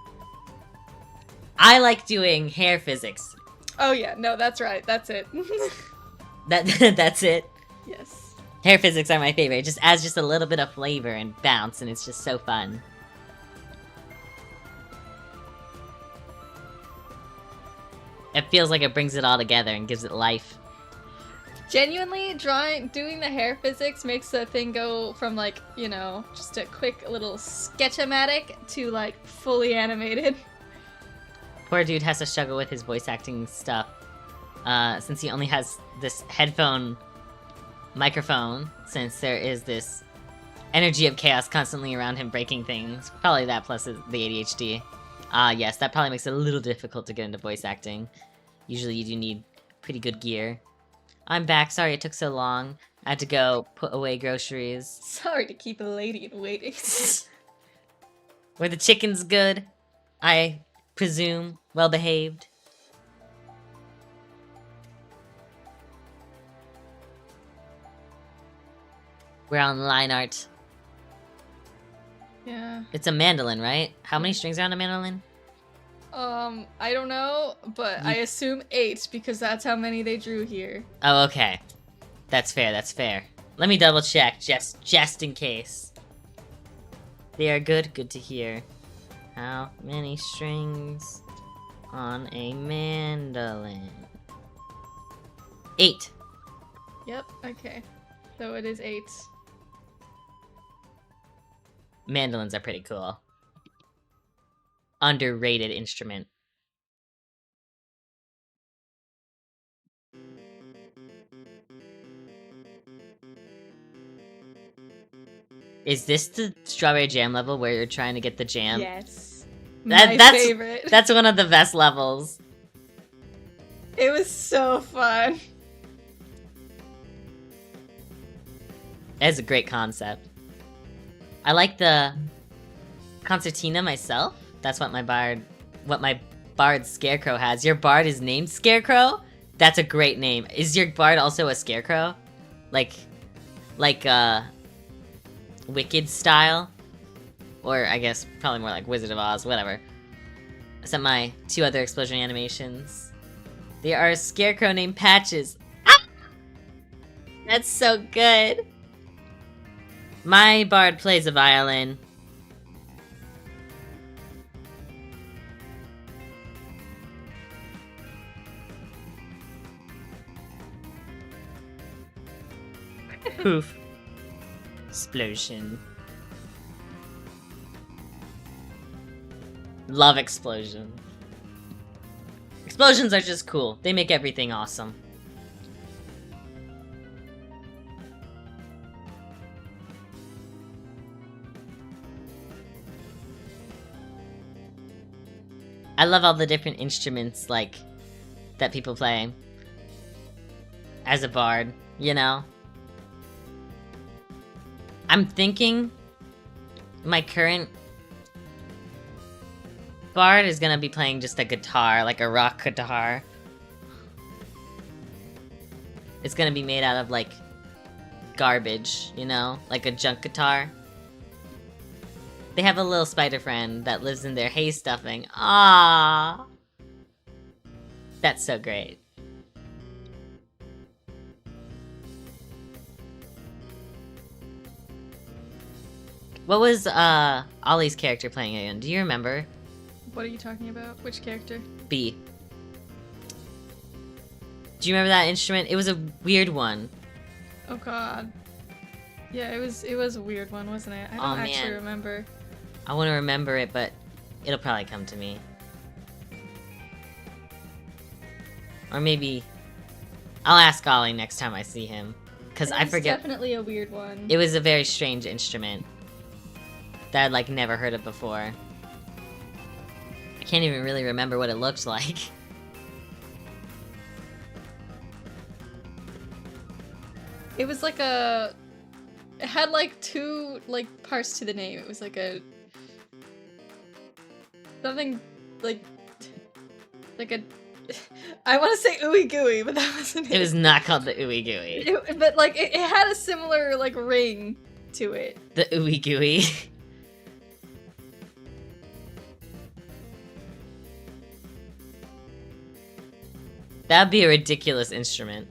I like doing hair physics. Oh yeah, no, that's right. That's it. That's it. Yes. Hair physics are my favorite. It just adds just a little bit of flavor and bounce, and it's just so fun. It feels like it brings it all together and gives it life. Genuinely, doing the hair physics makes the thing go from, like, you know, just a quick little sketch-o-matic to, like, fully animated. Poor dude has to struggle with his voice acting stuff, since he only has this headphone microphone, since there is this energy of chaos constantly around him breaking things. Probably that plus the ADHD. Yes, that probably makes it a little difficult to get into voice acting. Usually you do need pretty good gear. I'm back, sorry it took so long. I had to go put away groceries. Sorry to keep a lady in waiting. Were the chickens good? I presume well behaved. We're on line art. Yeah. It's a mandolin, right? How many strings are on a mandolin? I don't know, but I assume 8 because that's how many they drew here. Oh, okay. That's fair, that's fair. Let me double check, just in case. They are good, good to hear. How many strings on a mandolin? 8. Yep, okay. So it is 8. Mandolins are pretty cool. Underrated instrument. Is this the strawberry jam level where you're trying to get the jam? Yes. That's favorite. That's one of the best levels. It was so fun. It's a great concept. I like the concertina myself. That's what my bard Scarecrow has. Your bard is named Scarecrow? That's a great name. Is your bard also a scarecrow? Like Wicked style? Or I guess probably more like Wizard of Oz, whatever. Except my 2 other explosion animations. They are a scarecrow named Patches. Ah! That's so good. My bard plays a violin. Poof. Explosion. Love explosion. Explosions are just cool. They make everything awesome. I love all the different instruments, like, that people play. As a bard, you know? I'm thinking my current bard is gonna be playing just a guitar, like a rock guitar. It's gonna be made out of, like, garbage, you know? Like a junk guitar. They have a little spider friend that lives in their hay stuffing. Ah, that's so great. What was Ollie's character playing again? Do you remember? What are you talking about? Which character? B. Do you remember that instrument? It was a weird one. Oh god. Yeah, it was a weird one, wasn't it? I don't actually remember. I want to remember it, but it'll probably come to me. Or maybe I'll ask Ollie next time I see him, because I forget. It's definitely a weird one. It was a very strange instrument that I'd, like, never heard of before. I can't even really remember what it looked like. It was like a... It had like two like parts to the name. It was like a... Something like a... I want to say ooey gooey, but that wasn't it. It was not called the ooey gooey. But like it had a similar like ring to it. The ooey gooey. That'd be a ridiculous instrument.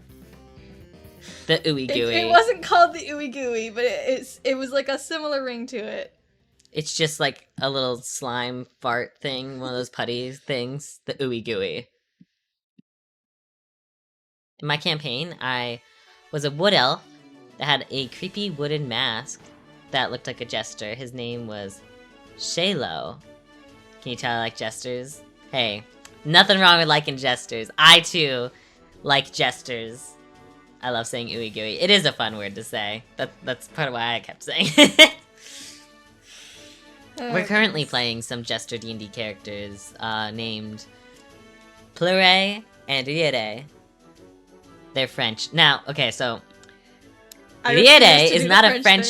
The ooey gooey. It wasn't called the ooey gooey, but it was like a similar ring to it. It's just like a little slime fart thing, one of those putty things. The ooey gooey. In my campaign, I was a wood elf that had a creepy wooden mask that looked like a jester. His name was Shalo. Can you tell I like jesters? Hey, nothing wrong with liking jesters. I, too, like jesters. I love saying ooey gooey. It is a fun word to say. That's part of why I kept saying it. We're currently playing some Jester D&D characters named Pleure and Riere. They're French. Now, okay, so Riere is not a French.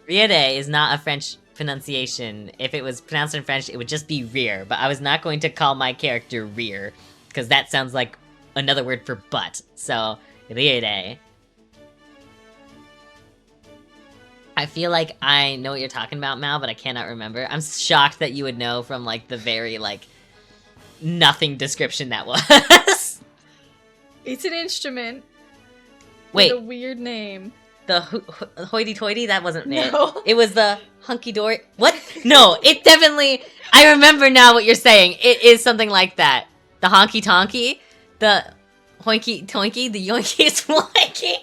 Riere is not a French pronunciation. If it was pronounced in French, it would just be rear. But I was not going to call my character rear because that sounds like another word for butt. So Riere. I feel like I know what you're talking about, Mal, but I cannot remember. I'm shocked that you would know from, like, the very, like, nothing description that was. It's an instrument. Wait. With a weird name. The hoity-toity? That wasn't No. it. It was the hunky-dory. What? No, it definitely... I remember now what you're saying. It is something like that. The honky-tonky? The... Hoinky toinky, the yoinky sploinky.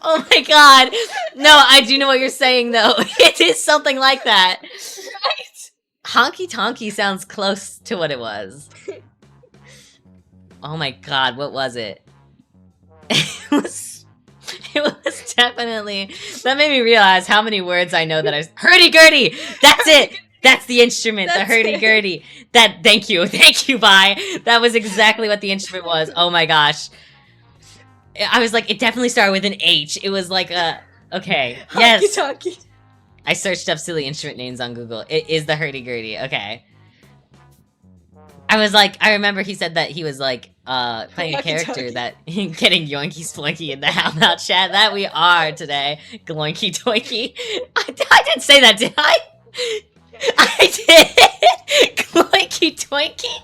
Oh my god. No, I do know what you're saying though. It is something like that. Right. Honky tonky sounds close to what it was. Oh my god, what was it? It was definitely... That made me realize how many words I know that I... Hurdy-gurdy! That's it! That's the instrument, the hurdy-gurdy. Thank you, bye. That was exactly what the instrument was. Oh my gosh. I was like, it definitely started with an H. It was like a, okay, yes. Honky-tonky. I searched up silly instrument names on Google. It is the hurdy-gurdy, okay. I was like, I remember he said that he was like, playing a character that, getting yoinky sploinky in the How About chat. That we are today. Gloinky toinky. I didn't say that, did I? I did! Gloinky Twinky!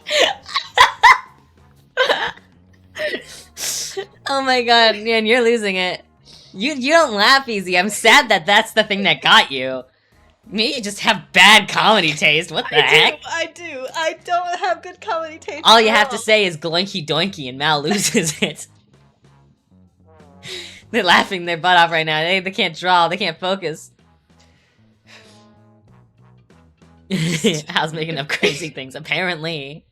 Oh my god, man, you're losing it. You don't laugh easy. I'm sad that that's the thing that got you. Maybe you just have bad comedy taste. What the heck? I do. I don't have good comedy taste. All you have to say is gloinky doinky and Mal loses it. They're laughing their butt off right now. They can't draw. They can't focus. Hal's making up crazy things, apparently.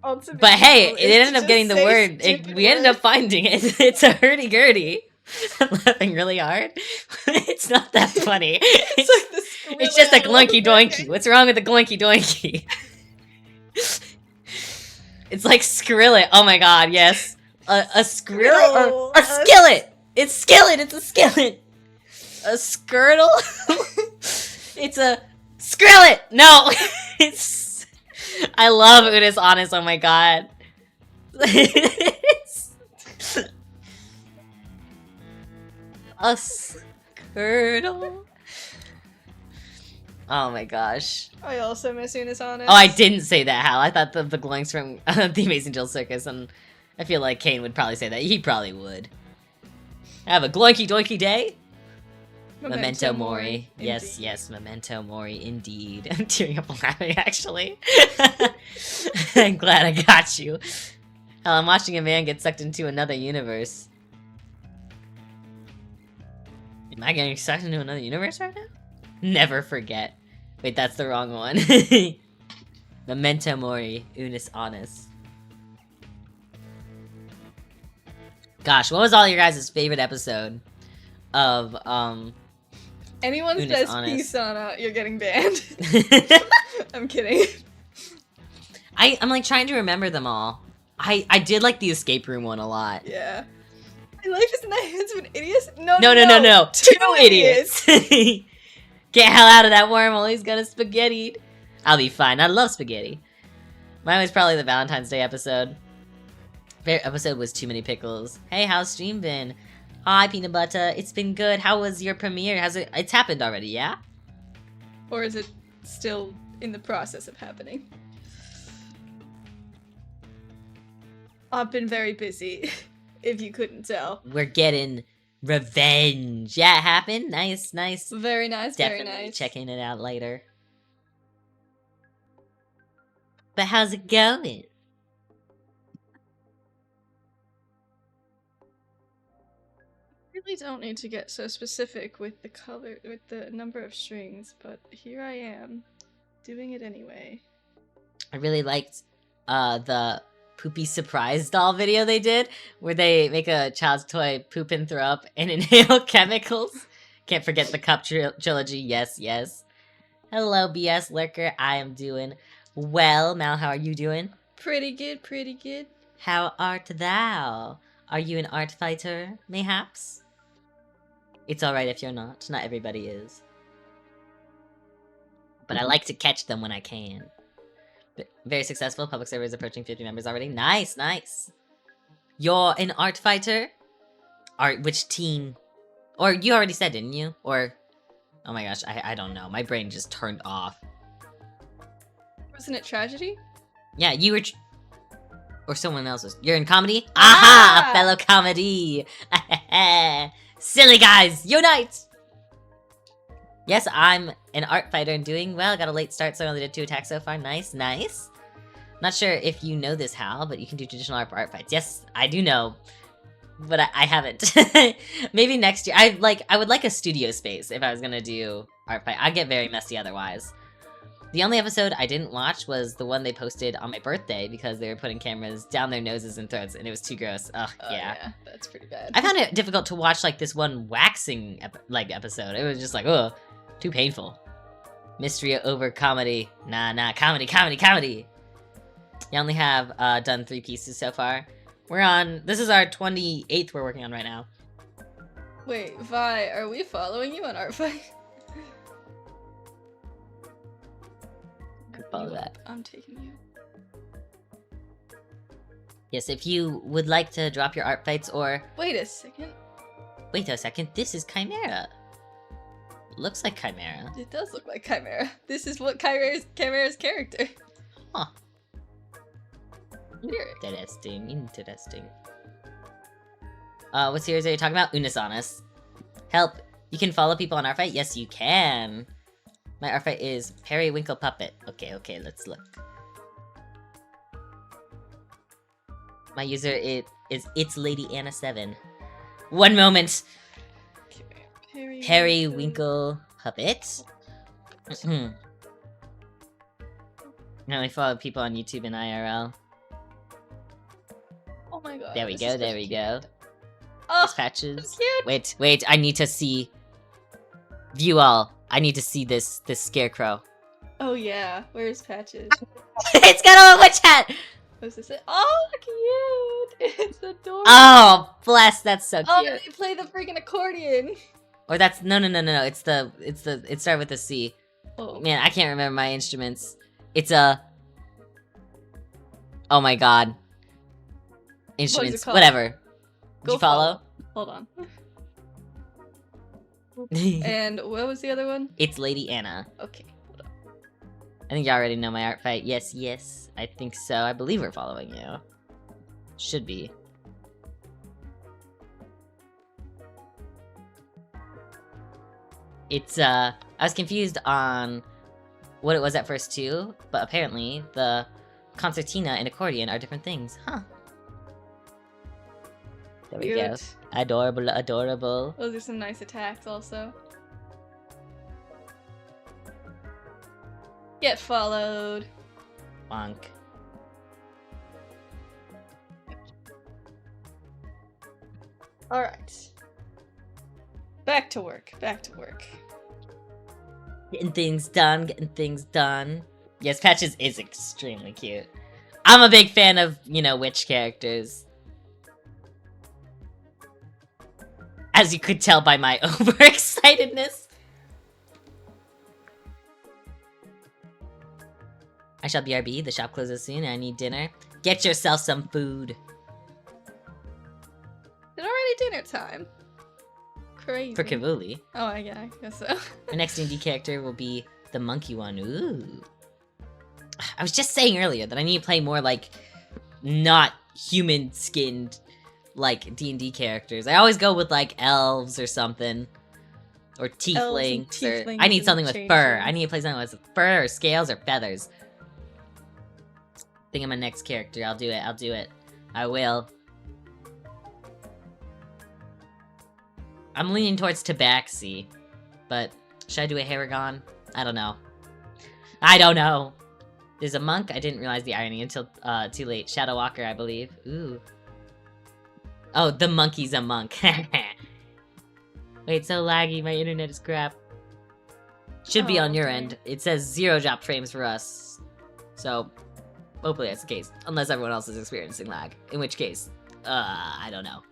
But hey, it ended up getting the word. We ended up finding it. It's a hurdy-gurdy. I'm laughing really hard. It's not that funny. It's just a glunky doinky. What's wrong with the glunky doinky? It's like skrillet. Oh my god, yes. A skrillet or a skillet. It's skillet. It's a skillet. A skirtle? It's a skrillet! No! It's... I love Unis Honest, oh my god. A skirtle? Oh my gosh. I also miss Unis Honest. Oh, I didn't say that, Hal. I thought the glunks from The Amazing Jill Circus, and I feel like Kane would probably say that. He probably would. Have a glunky doinky day? Memento Mori. Yes, yes, Memento Mori, indeed. I'm tearing up laughing, actually. I'm glad I got you. Hell, I'm watching a man get sucked into another universe. Am I getting sucked into another universe right now? Never forget. Wait, that's the wrong one. Memento Mori, Unis Honest. Gosh, what was all your guys' favorite episode of, Anyone Unis says Honest. peace on you're getting banned. I'm kidding. I'm like trying to remember them all. I did like the escape room one a lot. Yeah. My life is in the hands of an idiot? No. Two idiots. Get hell out of that wormhole. He's got a spaghetti. I'll be fine. I love spaghetti. Mine was probably the Valentine's Day episode. Favorite episode was Too Many Pickles. Hey, how's stream been? Hi, Peanut Butter. It's been good. How was your premiere? It's happened already, yeah? Or is it still in the process of happening? I've been very busy, if you couldn't tell. We're getting revenge. Yeah, it happened. Nice. Very nice, Definitely very nice. checking it out later. But how's it going? Really don't need to get so specific with the color, with the number of strings, but here I am, doing it anyway. I really liked the poopy surprise doll video they did, where they make a child's toy poop and throw up and inhale chemicals. Can't forget the cup trilogy. Yes. Hello, BS Lurker. I am doing well. Mal, how are you doing? Pretty good. How art thou? Are you an art fighter, mayhaps? It's alright if you're not. Not everybody is. But I like to catch them when I can. Very successful. Public server is approaching 50 members already. Nice. You're an art fighter? Which team? Or you already said, didn't you? Or... Oh my gosh, I don't know. My brain just turned off. Wasn't it tragedy? Yeah, you were... Or someone else was... You're in comedy? Aha! A fellow comedy! Silly guys, unite! Yes, I'm an art fighter and doing well. Got a late start, so I only did 2 attacks so far. Nice. Not sure if you know this, Hal, but you can do traditional art fights. Yes, I do know, but I haven't. Maybe next year. I would like a studio space if I was gonna do art fight. I'd get very messy otherwise. The only episode I didn't watch was the one they posted on my birthday because they were putting cameras down their noses and throats, and it was too gross. Ugh, yeah. That's pretty bad. I found it difficult to watch this one waxing episode. It was just ugh, too painful. Mystery over comedy. Nah, comedy. You only have done 3 pieces so far. This is our 28th we're working on right now. Wait, Vi, are we following you on art fight? Could follow that. I'm taking you. Yes, if you would like to drop your art fights or... Wait a second. This is Chimera. Looks like Chimera. It does look like Chimera. This is what Chimera's character. Huh. Weird. Interesting. What series are you talking about? Unisonis. Help. You can follow people on art fight? Yes, you can. My art fight is Periwinkle Puppet. Okay, let's look. My user is It's Lady Anna 7. One moment. Periwinkle Puppet. Now we follow people on YouTube and IRL. Oh my god. There we go. Oh, These patches. so cute. Wait, I need to see. View all. I need to see this scarecrow. Oh yeah, where's Patches? It's got a witch hat! What's this? Oh, cute! It's adorable. Oh, bless, that's so cute. Oh, they play the freaking accordion. Or that's no. It started with a C. Oh Man, I can't remember my instruments. It's a. Oh my god. Instruments. called? Whatever. Did Go you follow? Hold on. And what was the other one? It's Lady Anna. Okay, hold on. I think you already know my art fight. Yes. I think so. I believe we're following you. Should be. It's, I was confused on what it was at first too, but apparently the concertina and accordion are different things. Huh. There we go. Cute. Adorable. Those are some nice attacks also. Get followed. Bonk. Alright. Back to work. Getting things done. Yes, Patches is extremely cute. I'm a big fan of, witch characters. as you could tell by my overexcitedness. I shall BRB. The shop closes soon. I need dinner. Get yourself some food. It's already dinner time. Crazy. For Kavuli. Oh, yeah, I guess so. Our next D&D character will be the monkey one. Ooh. I was just saying earlier that I need to play more, like, not human-skinned, like, D&D characters. I always go with, like, elves or something. Or tieflings. Or I need something with fur. I need to play something with fur or scales or feathers. I think I'm my next character. I'll do it. I'll do it. I will. I'm leaning towards Tabaxi. But should I do a Haragon? I don't know. I don't know. There's a monk. I didn't realize the irony until too late. Shadow Walker, I believe. Ooh. Oh, the monkey's a monk. Wait, so laggy. My internet is crap. Should be on your end. It says 0 drop frames for us. So, hopefully that's the case. Unless everyone else is experiencing lag. In which case, I don't know.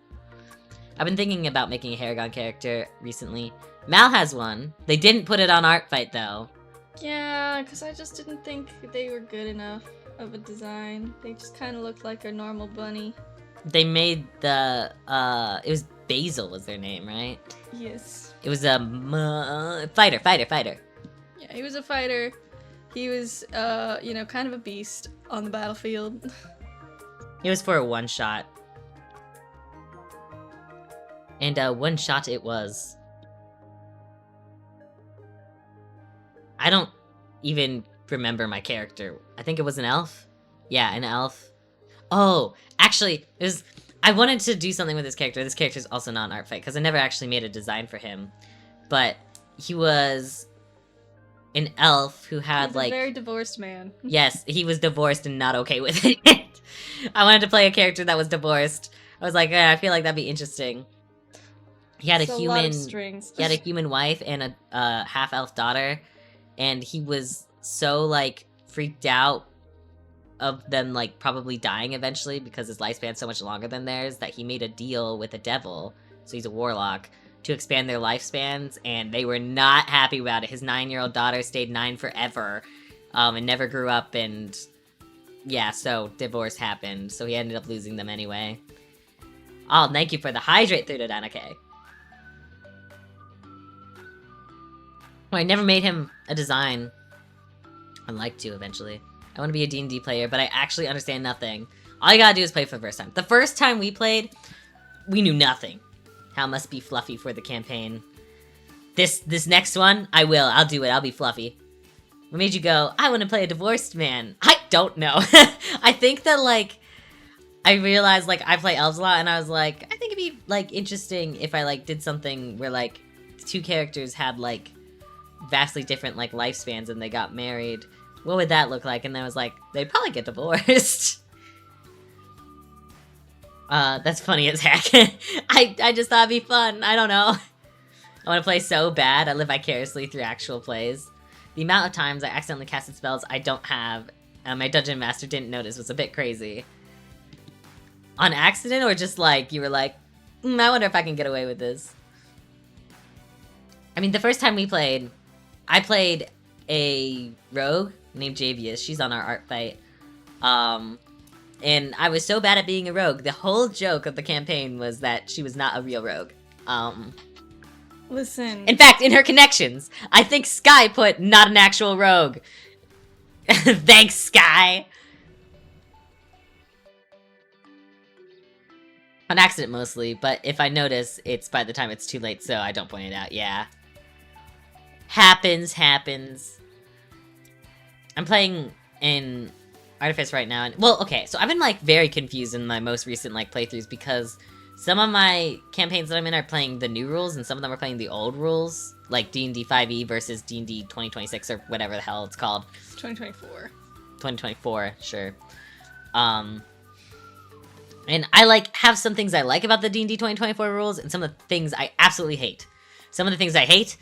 I've been thinking about making a Haragon character recently. Mal has one. They didn't put it on Art Fight, though. Yeah, because I just didn't think they were good enough of a design. They just kind of looked like a normal bunny. They made the, it was Basil was their name, right? Yes. It was a, fighter. Yeah, he was a fighter. He was, you know, kind of a beast on the battlefield. It was for a one-shot. And, one shot it was. I don't even remember my character. I think it was an elf? Yeah, an elf. Oh, actually, it was... I wanted to do something with this character. This character's also not an art fight, because I never actually made a design for him. But he was an elf who had, He's like... a very divorced man. Yes, he was divorced and not okay with it. I wanted to play a character that was divorced. I was like, I feel like that'd be interesting. He had a human... lot of strings. He had a human wife and a half-elf daughter. And he was so, like, freaked out of them, like, probably dying eventually because his lifespan's so much longer than theirs that he made a deal with the devil, so he's a warlock, to expand their lifespans, and they were not happy about it. His 9-year-old daughter stayed 9 forever, and never grew up, and yeah, so divorce happened, so he ended up losing them anyway. Oh, thank you for the hydrate through to Danake. I never made him a design. I'd like to eventually. I want to be a D&D player, but I actually understand nothing. All you gotta do is play for the first time. The first time we played, we knew nothing. How must be fluffy for the campaign. This next one, I will. I'll do it. I'll be fluffy. What made you go, I want to play a divorced man? I don't know. I think that, like, I realized, like, I play elves a lot, and I was like, I think it'd be, like, interesting if I, like, did something where, like, two characters had, like, vastly different, like, lifespans and they got married. What would that look like? And I was like, they'd probably get divorced. That's funny as heck. I just thought it'd be fun. I don't know. I want to play so bad. I live vicariously through actual plays. The amount of times I accidentally casted spells I don't have, my dungeon master didn't notice, was a bit crazy. On accident, or just like, you were like, I wonder if I can get away with this. I mean, the first time we played, I played a rogue named Javius. She's on our art fight. And I was so bad at being a rogue. The whole joke of the campaign was that she was not a real rogue. Listen. In fact, in her connections, I think Sky put not an actual rogue. Thanks, Sky. On accident mostly, but if I notice, it's by the time it's too late, so I don't point it out. Yeah. Happens. I'm playing in Artifice right now, and well, okay, so I've been like very confused in my most recent like playthroughs because some of my campaigns that I'm in are playing the new rules, and some of them are playing the old rules, like D&D 5e versus D&D 2026 or whatever the hell it's called. 2024. 2024, sure. And I like have some things I like about the D&D 2024 rules, and some of the things I absolutely hate. Some of the things I hate.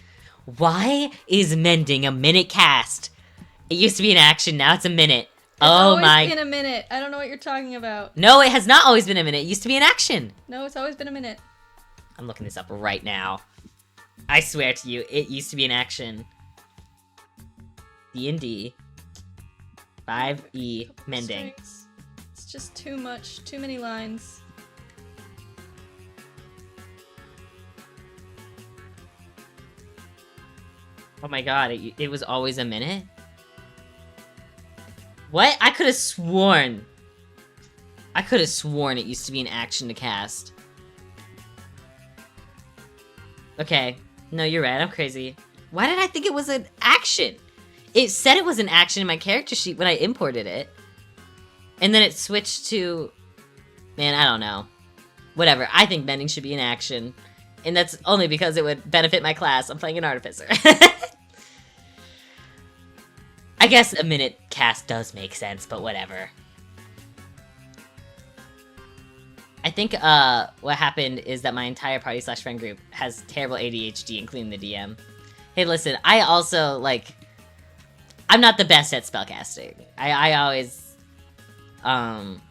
Why is mending a minute cast? It used to be an action, now it's a minute. Oh my! It's always been a minute. I don't know what you're talking about. No, it has not always been a minute. It used to be an action. No, it's always been a minute. I'm looking this up right now. I swear to you, it used to be an action. D&D 5e mending. Strings. It's just too much. Too many lines. Oh my god, it was always a minute? What? I could have sworn. I could have sworn it used to be an action to cast. Okay. No, you're right. I'm crazy. Why did I think it was an action? It said it was an action in my character sheet when I imported it. And then it switched to... Man, I don't know. Whatever. I think mending should be an action. And that's only because it would benefit my class. I'm playing an artificer. I guess a minute cast does make sense, but whatever. I think what happened is that my entire party/friend group has terrible ADHD, including the DM. Hey, listen, I also, like... I'm not the best at spellcasting. I always... Well,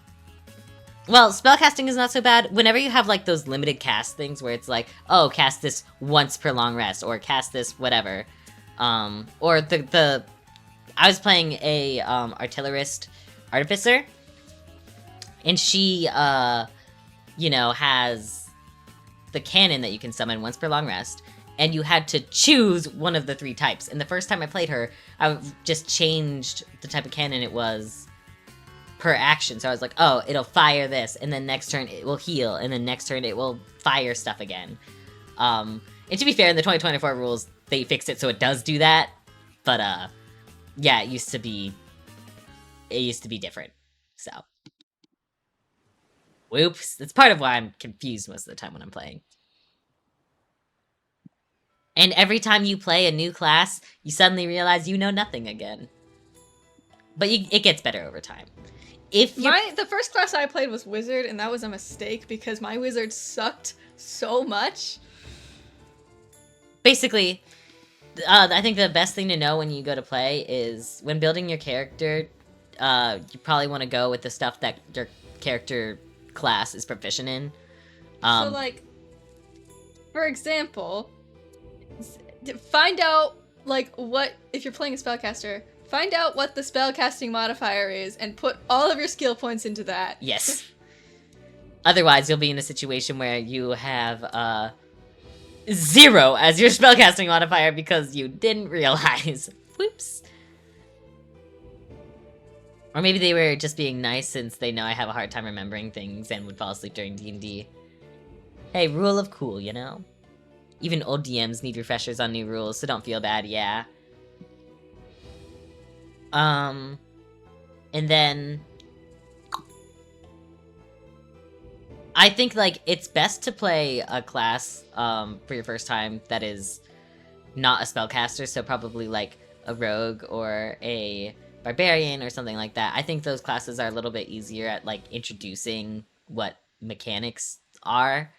spellcasting is not so bad. Whenever you have, like, those limited cast things where it's like, oh, cast this once per long rest, or cast this whatever. Or the... I was playing a artillerist artificer, and she, you know, has the cannon that you can summon once per long rest, and you had to choose one of the 3 types. And the first time I played her, I just changed the type of cannon it was per action. So I was like, oh, it'll fire this, and then next turn it will heal, and then next turn it will fire stuff again. And to be fair, in the 2024 rules, they fixed it so it does do that, but, yeah, it used to be different, so. Whoops, that's part of why I'm confused most of the time when I'm playing. And every time you play a new class, you suddenly realize you know nothing again. But it gets better over time. If The first class I played was Wizard, and that was a mistake because my Wizard sucked so much. Basically, I think the best thing to know when you go to play is when building your character, you probably want to go with the stuff that your character class is proficient in. So, like, for example, find out, like, what, if you're playing a spellcaster, find out what the spellcasting modifier is and put all of your skill points into that. Yes. Otherwise, you'll be in a situation where you have, 0 as your spellcasting modifier because you didn't realize. Whoops. Or maybe they were just being nice since they know I have a hard time remembering things and would fall asleep during D&D. Hey, rule of cool, you know? Even old DMs need refreshers on new rules, so don't feel bad, yeah. And then... I think, like, it's best to play a class, for your first time that is not a spellcaster, so probably, like, a rogue or a barbarian or something like that. I think those classes are a little bit easier at, like, introducing what mechanics are,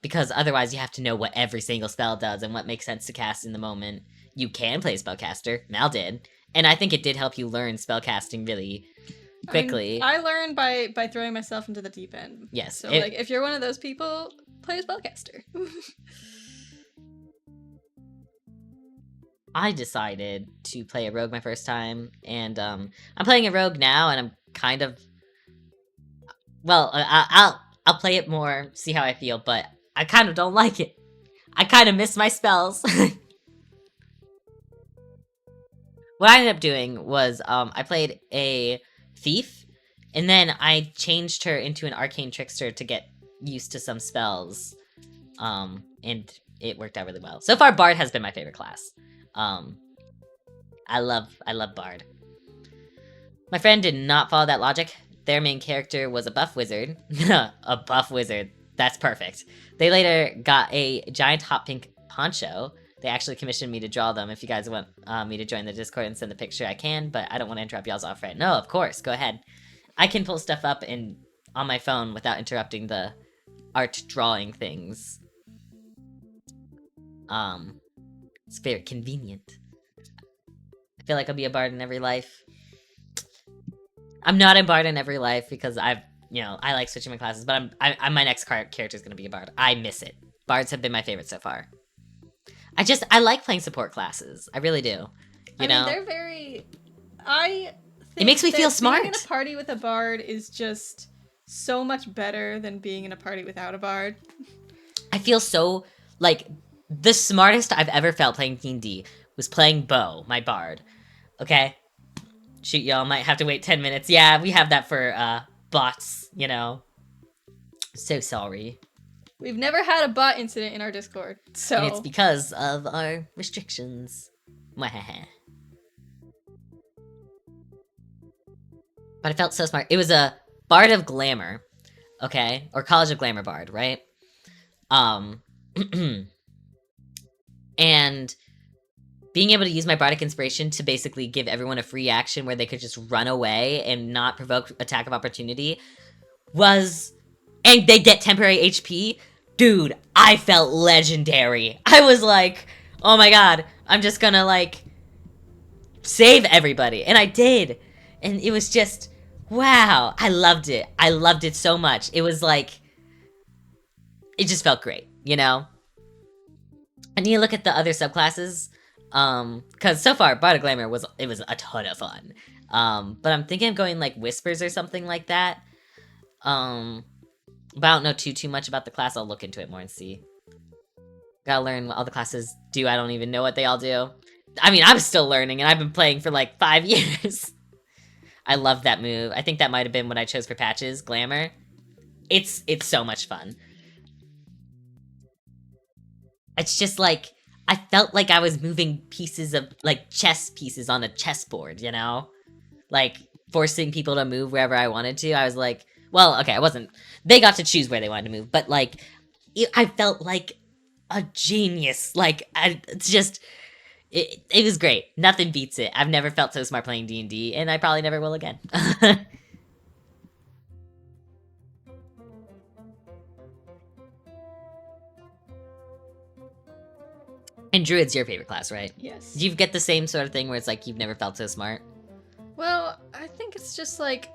because otherwise you have to know what every single spell does and what makes sense to cast in the moment. You can play spellcaster, Mal did, and I think it did help you learn spellcasting really quickly. I learned by throwing myself into the deep end. Yes. So, like, if you're one of those people, play a spellcaster. I decided to play a rogue my first time, and I'm playing a rogue now, and I'm kind of... Well, I'll play it more, see how I feel, but I kind of don't like it. I kind of miss my spells. What I ended up doing was, I played a thief, and then I changed her into an arcane trickster to get used to some spells, and it worked out really well. So far, Bard has been my favorite class. I love Bard. My friend did not follow that logic. Their main character was a buff wizard. A buff wizard. That's perfect. They later got a giant hot pink poncho. They actually commissioned me to draw them. If you guys want me to join the Discord and send the picture, I can, but I don't want to interrupt y'all's off right. No, of course, go ahead. I can pull stuff up on my phone without interrupting the art drawing things. It's very convenient. I feel like I'll be a bard in every life. I'm not a bard in every life because I've you know, I like switching my classes, but I'm my next character is gonna be a bard. I miss it. Bards have been my favorite so far. I like playing support classes. I really do. You know, they're very. I. It makes me feel smart. Being in a party with a bard is just so much better than being in a party without a bard. I feel so like the smartest I've ever felt playing D&D was playing Bo, my bard. Okay, shoot, y'all might have to wait 10 minutes. Yeah, we have that for bots. You know, so sorry. We've never had a bot incident in our Discord, so... And it's because of our restrictions. But I felt so smart. It was a Bard of Glamour, okay? Or College of Glamour Bard, right? And being able to use my Bardic Inspiration to basically give everyone a free action where they could just run away and not provoke attack of opportunity was... And they get temporary HP. Dude, I felt legendary. I was like, oh my god, I'm just gonna, like, save everybody. And I did. And it was just, wow. I loved it. I loved it so much. It was like, it just felt great, you know? I need to look at the other subclasses. Because so far, Bard of Glamour was a ton of fun. But I'm thinking of going, like, Whispers or something like that. But I don't know too much about the class. I'll look into it more and see. Gotta learn what all the classes do. I don't even know what they all do. I mean, I'm still learning, and I've been playing for like 5 years. I love that move. I think that might have been what I chose for patches. Glamour. It's so much fun. It's just like, I felt like I was moving pieces of, like, chess pieces on a chessboard, you know? Like, forcing people to move wherever I wanted to. I was like... Well, okay, I wasn't... They got to choose where they wanted to move, but, like, I felt like a genius. Like, it's just... It was great. Nothing beats it. I've never felt so smart playing D&D, and I probably never will again. And Druid's your favorite class, right? Yes. Do you get the same sort of thing where it's like, you've never felt so smart? Well, I think it's just, like...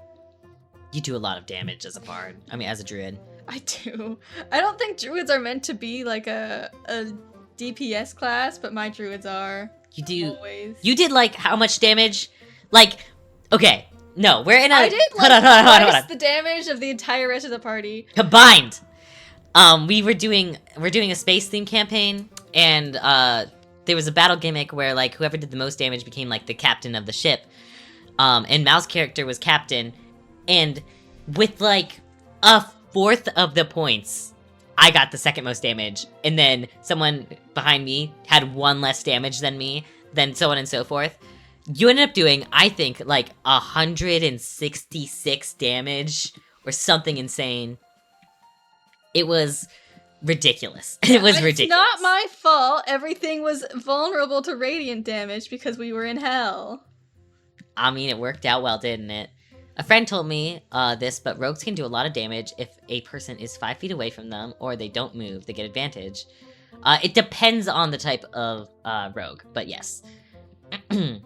You do a lot of damage as a bard. I mean, as a druid. I do. I don't think druids are meant to be like a DPS class, but my druids are. You do. Always. You did like how much damage? Like, okay, no, we're in a. I did like hold on. The damage of the entire rest of the party combined. We're doing a space theme campaign, and there was a battle gimmick where like whoever did the most damage became like the captain of the ship. And Mal's character was captain. And with, like, a fourth of the points, I got the second most damage. And then someone behind me had one less damage than me, then so on and so forth. You ended up doing, I think, like, 166 damage or something insane. It was ridiculous. It was ridiculous. It's not my fault. Everything was vulnerable to radiant damage because we were in hell. I mean, it worked out well, didn't it? A friend told me this, but rogues can do a lot of damage if a person is 5 feet away from them or they don't move, they get advantage. It depends on the type of rogue, but yes. Then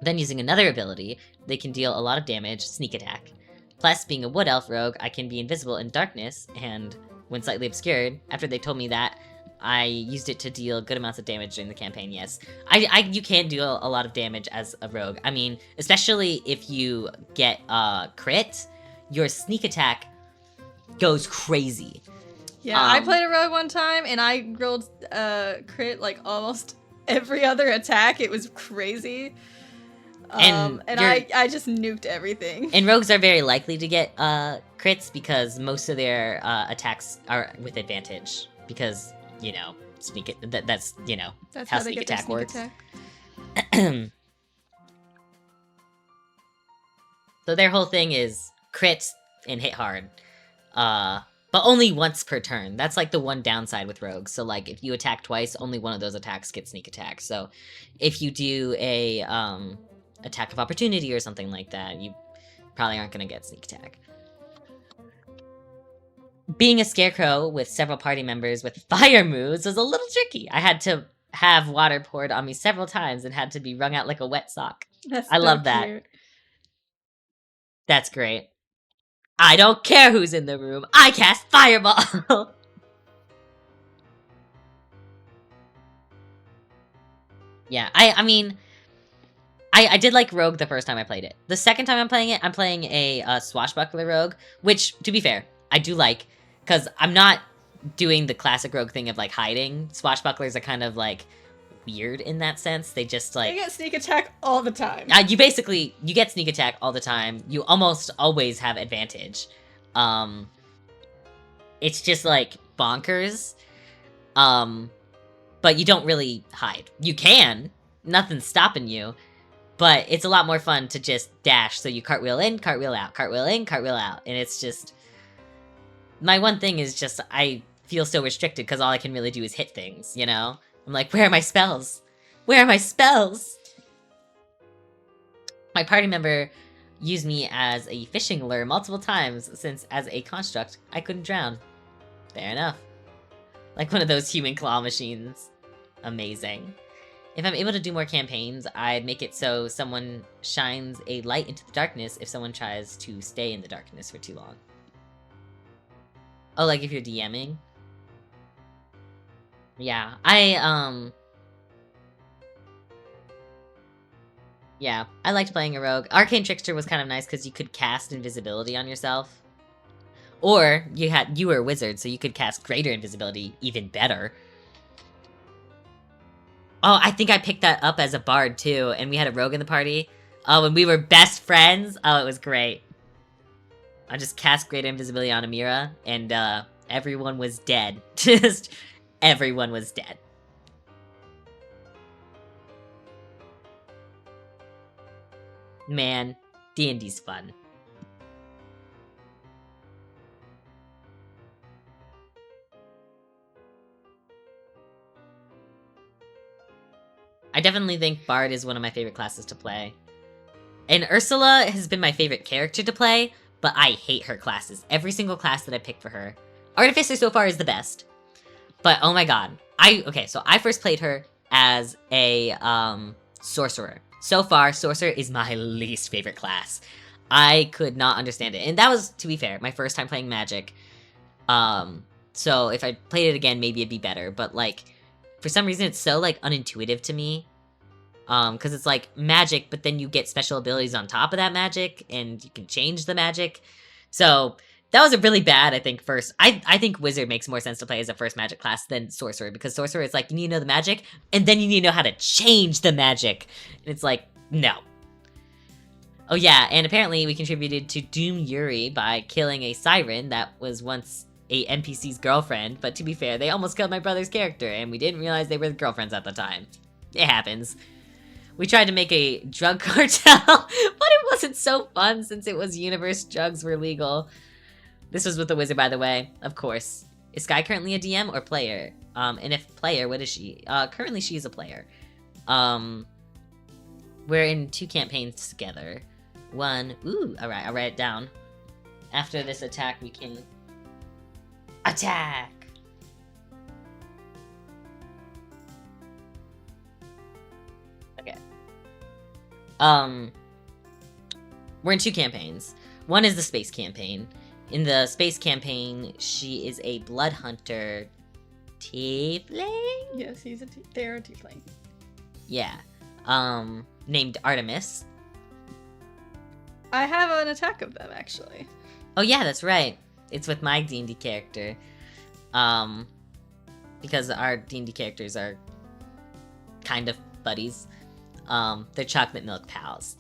using another ability, they can deal a lot of damage, sneak attack. Plus, being a wood elf rogue, I can be invisible in darkness, and when slightly obscured, after they told me that, I used it to deal good amounts of damage during the campaign, yes. You can do a lot of damage as a rogue. I mean, especially if you get crit, your sneak attack goes crazy. Yeah, I played a rogue one time, and I rolled crit like almost every other attack. It was crazy. And I just nuked everything. And rogues are very likely to get crits because most of their attacks are with advantage. Because... You know, that's you know, that's how sneak attack works. So their whole thing is crit and hit hard. But only once per turn. That's like the one downside with rogues. So like if you attack twice, only one of those attacks gets sneak attack. So if you do a attack of opportunity or something like that, you probably aren't gonna get sneak attack. Being a scarecrow with several party members with fire moves was a little tricky. I had to have water poured on me several times and had to be wrung out like a wet sock. That's I so love that. cute. That's great. I don't care who's in the room. I cast Fireball. Yeah, I mean, I did like Rogue the first time I played it. The second time I'm playing it, I'm playing a Swashbuckler Rogue, which, to be fair, I do like, because I'm not doing the classic Rogue thing of, like, hiding. Swashbucklers are kind of, like, weird in that sense. They just, like... They get sneak attack all the time. You get sneak attack all the time. You almost always have advantage. It's just, like, bonkers. But you don't really hide. You can. Nothing's stopping you. But it's a lot more fun to just dash. So you cartwheel in, cartwheel out, cartwheel in, cartwheel out. And it's just... My one thing is just, I feel so restricted because all I can really do is hit things, you know? I'm like, where are my spells? Where are my spells? My party member used me as a fishing lure multiple times since, as a construct, I couldn't drown. Fair enough. Like one of those human claw machines. Amazing. If I'm able to do more campaigns, I'd make it so someone shines a light into the darkness if someone tries to stay in the darkness for too long. Oh, like if you're DMing? Yeah, yeah, I liked playing a rogue. Arcane Trickster was kind of nice because you could cast invisibility on yourself. Or you were a wizard, so you could cast greater invisibility even better. Oh, I think I picked that up as a bard too, and we had a rogue in the party. Oh, and we were best friends. Oh, it was great. I just cast greater invisibility on Amira, and everyone was dead. Just everyone was dead. Man, D&D's fun. I definitely think Bard is one of my favorite classes to play. And Ursula has been my favorite character to play, but I hate her classes. Every single class that I picked for her. Artificer so far is the best. But oh my god. Okay, so I first played her as a sorcerer. So far, sorcerer is my least favorite class. I could not understand it. And that was, to be fair, my first time playing Magic. So if I played it again, maybe it'd be better. But like, for some reason, it's so like unintuitive to me. Because it's like magic, but then you get special abilities on top of that magic, and you can change the magic. So that was a really bad, I think, first. I think Wizard makes more sense to play as a first magic class than Sorcerer, because Sorcerer is like, you need to know the magic, and then you need to know how to change the magic. And it's like, no. Oh yeah, and apparently we contributed to Doom Yuri by killing a siren that was once a NPC's girlfriend, but to be fair, they almost killed my brother's character, and we didn't realize they were girlfriends at the time. It happens. We tried to make a drug cartel, but it wasn't so fun since it was universe drugs were legal. This was with the wizard, by the way, of course. Is Sky currently a DM or player? And if player, what is she? Currently she is a player. We're in 2 campaigns together. One, ooh, alright, I'll write it down. After this attack, we can attack! Okay. We're in 2 campaigns. One is the space campaign. In the space campaign, she is a blood hunter tiefling? Yes, they're a tiefling. Yeah. Named Artemis. I have an attack of them, actually. Oh yeah, that's right. It's with my D&D character. Because our D&D characters are kind of buddies. They're chocolate milk pals.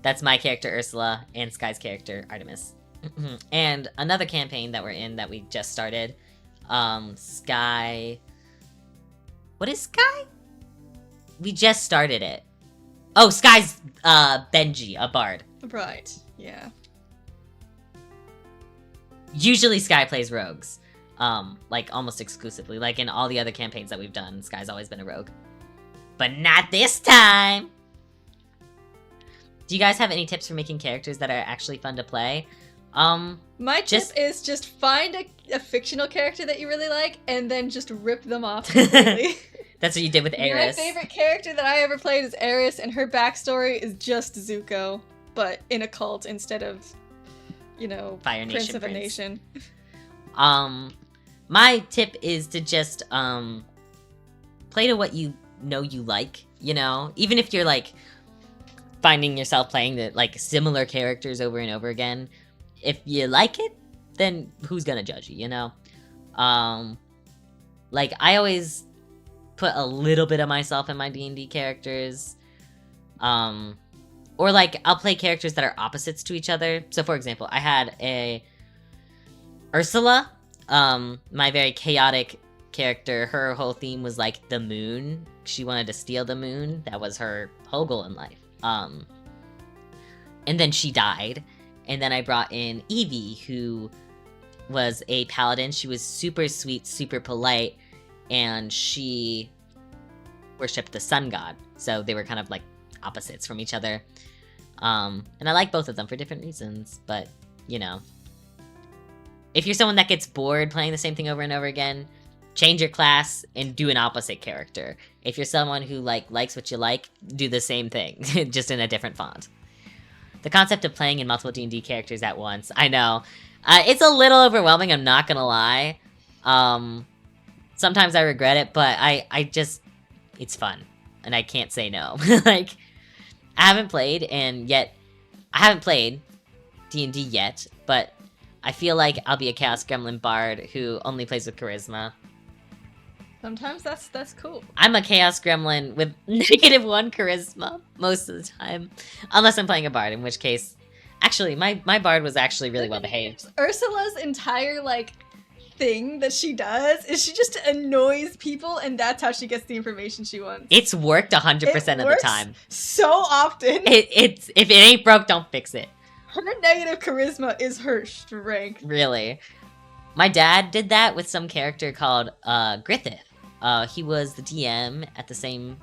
That's my character, Ursula, and Sky's character, Artemis. And another campaign that we're in that we just started, Sky... What is Sky? We just started it. Oh, Sky's, Benji, a bard. Right, yeah. Usually Sky plays rogues. Like, almost exclusively. Like, in all the other campaigns that we've done, Sky's always been a rogue. But not this time! Do you guys have any tips for making characters that are actually fun to play? My tip is just find a fictional character that you really like, and then just rip them off completely. That's what you did with Eris. My favorite character that I ever played is Eris, and her backstory is just Zuko. but in a cult instead of, Fire Prince Nation of a Prince. Nation. My tip is to just play to what you know you like, even if you're like finding yourself playing the like similar characters over and over again. If you like it, then who's gonna judge you, Like I always put a little bit of myself in my D&D characters. Or like I'll play characters that are opposites to each other. So for example, I had a Ursula, my very chaotic character. Her whole theme was like the moon. She wanted to steal the moon. That was her whole goal in life. And then she died. And then I brought in Evie, who was a paladin. She was super sweet, super polite, and she worshipped the sun god. So they were kind of like opposites from each other. And I like both of them for different reasons, but if you're someone that gets bored playing the same thing over and over again, change your class and do an opposite character. If you're someone who likes what you like, do the same thing, just in a different font. The concept of playing in multiple D&D characters at once, I know. It's a little overwhelming, I'm not gonna lie. Sometimes I regret it, but I just, it's fun. And I can't say no. Like, I haven't played D&D yet, but I feel like I'll be a Chaos Gremlin Bard who only plays with Charisma. Sometimes that's cool. I'm a Chaos Gremlin with -1 Charisma most of the time. Unless I'm playing a Bard, in which case... Actually, my Bard was actually really well behaved. Ursula's entire, thing that she does is she just annoys people, and that's how she gets the information she wants. It's worked 100% of the time. So often. If it ain't broke, don't fix it. Her negative charisma is her strength. Really. My dad did that with some character called Griffith. He was the DM at the same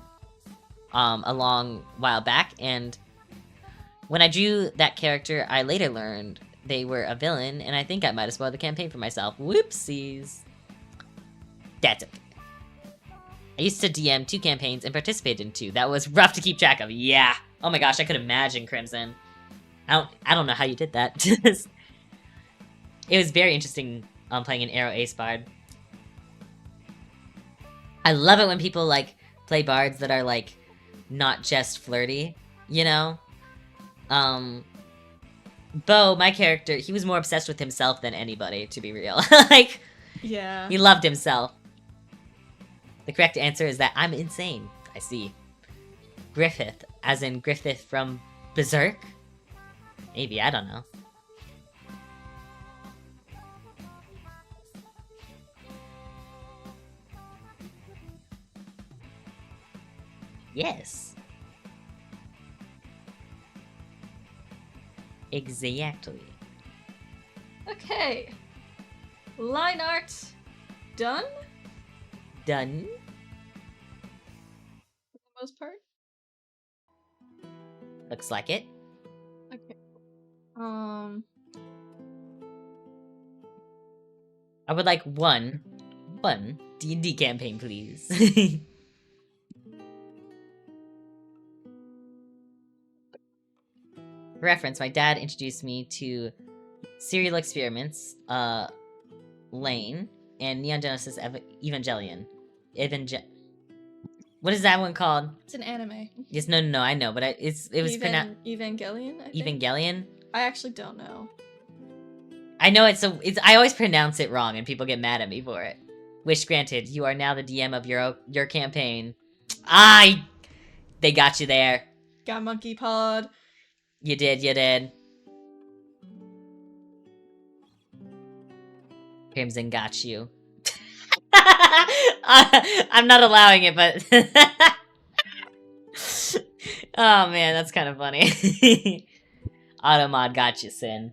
a long while back, and when I drew that character, I later learned they were a villain, and I think I might have spoiled the campaign for myself. Whoopsies. That's okay. I used to DM 2 campaigns and participated in 2. That was rough to keep track of. Yeah. Oh my gosh, I could imagine, Crimson. I don't know how you did that. It was very interesting playing an Arrow Ace Bard. I love it when people play bards that are not just flirty, Bo, my character, he was more obsessed with himself than anybody, to be real. Yeah. He loved himself. The correct answer is that I'm insane. I see. Griffith, as in Griffith from Berserk? Maybe, I don't know. Yes. Exactly. Okay. Line art done? Done? For the most part? Looks like it. Okay. I would like one D&D campaign, please. Reference, my dad introduced me to Serial Experiments, Lane, and Neon Genesis Evangelion. What is that one called? It's an anime. Yes, no, I know, but it was pronounced... Evangelion, I think? Evangelion? I actually don't know. I know I always pronounce it wrong and people get mad at me for it. Wish granted, you are now the DM of your campaign. They got you there. Got Monkey Pod. You did. Crimson got you. I'm not allowing it, but... Oh man, that's kind of funny. Automod got you, Sin.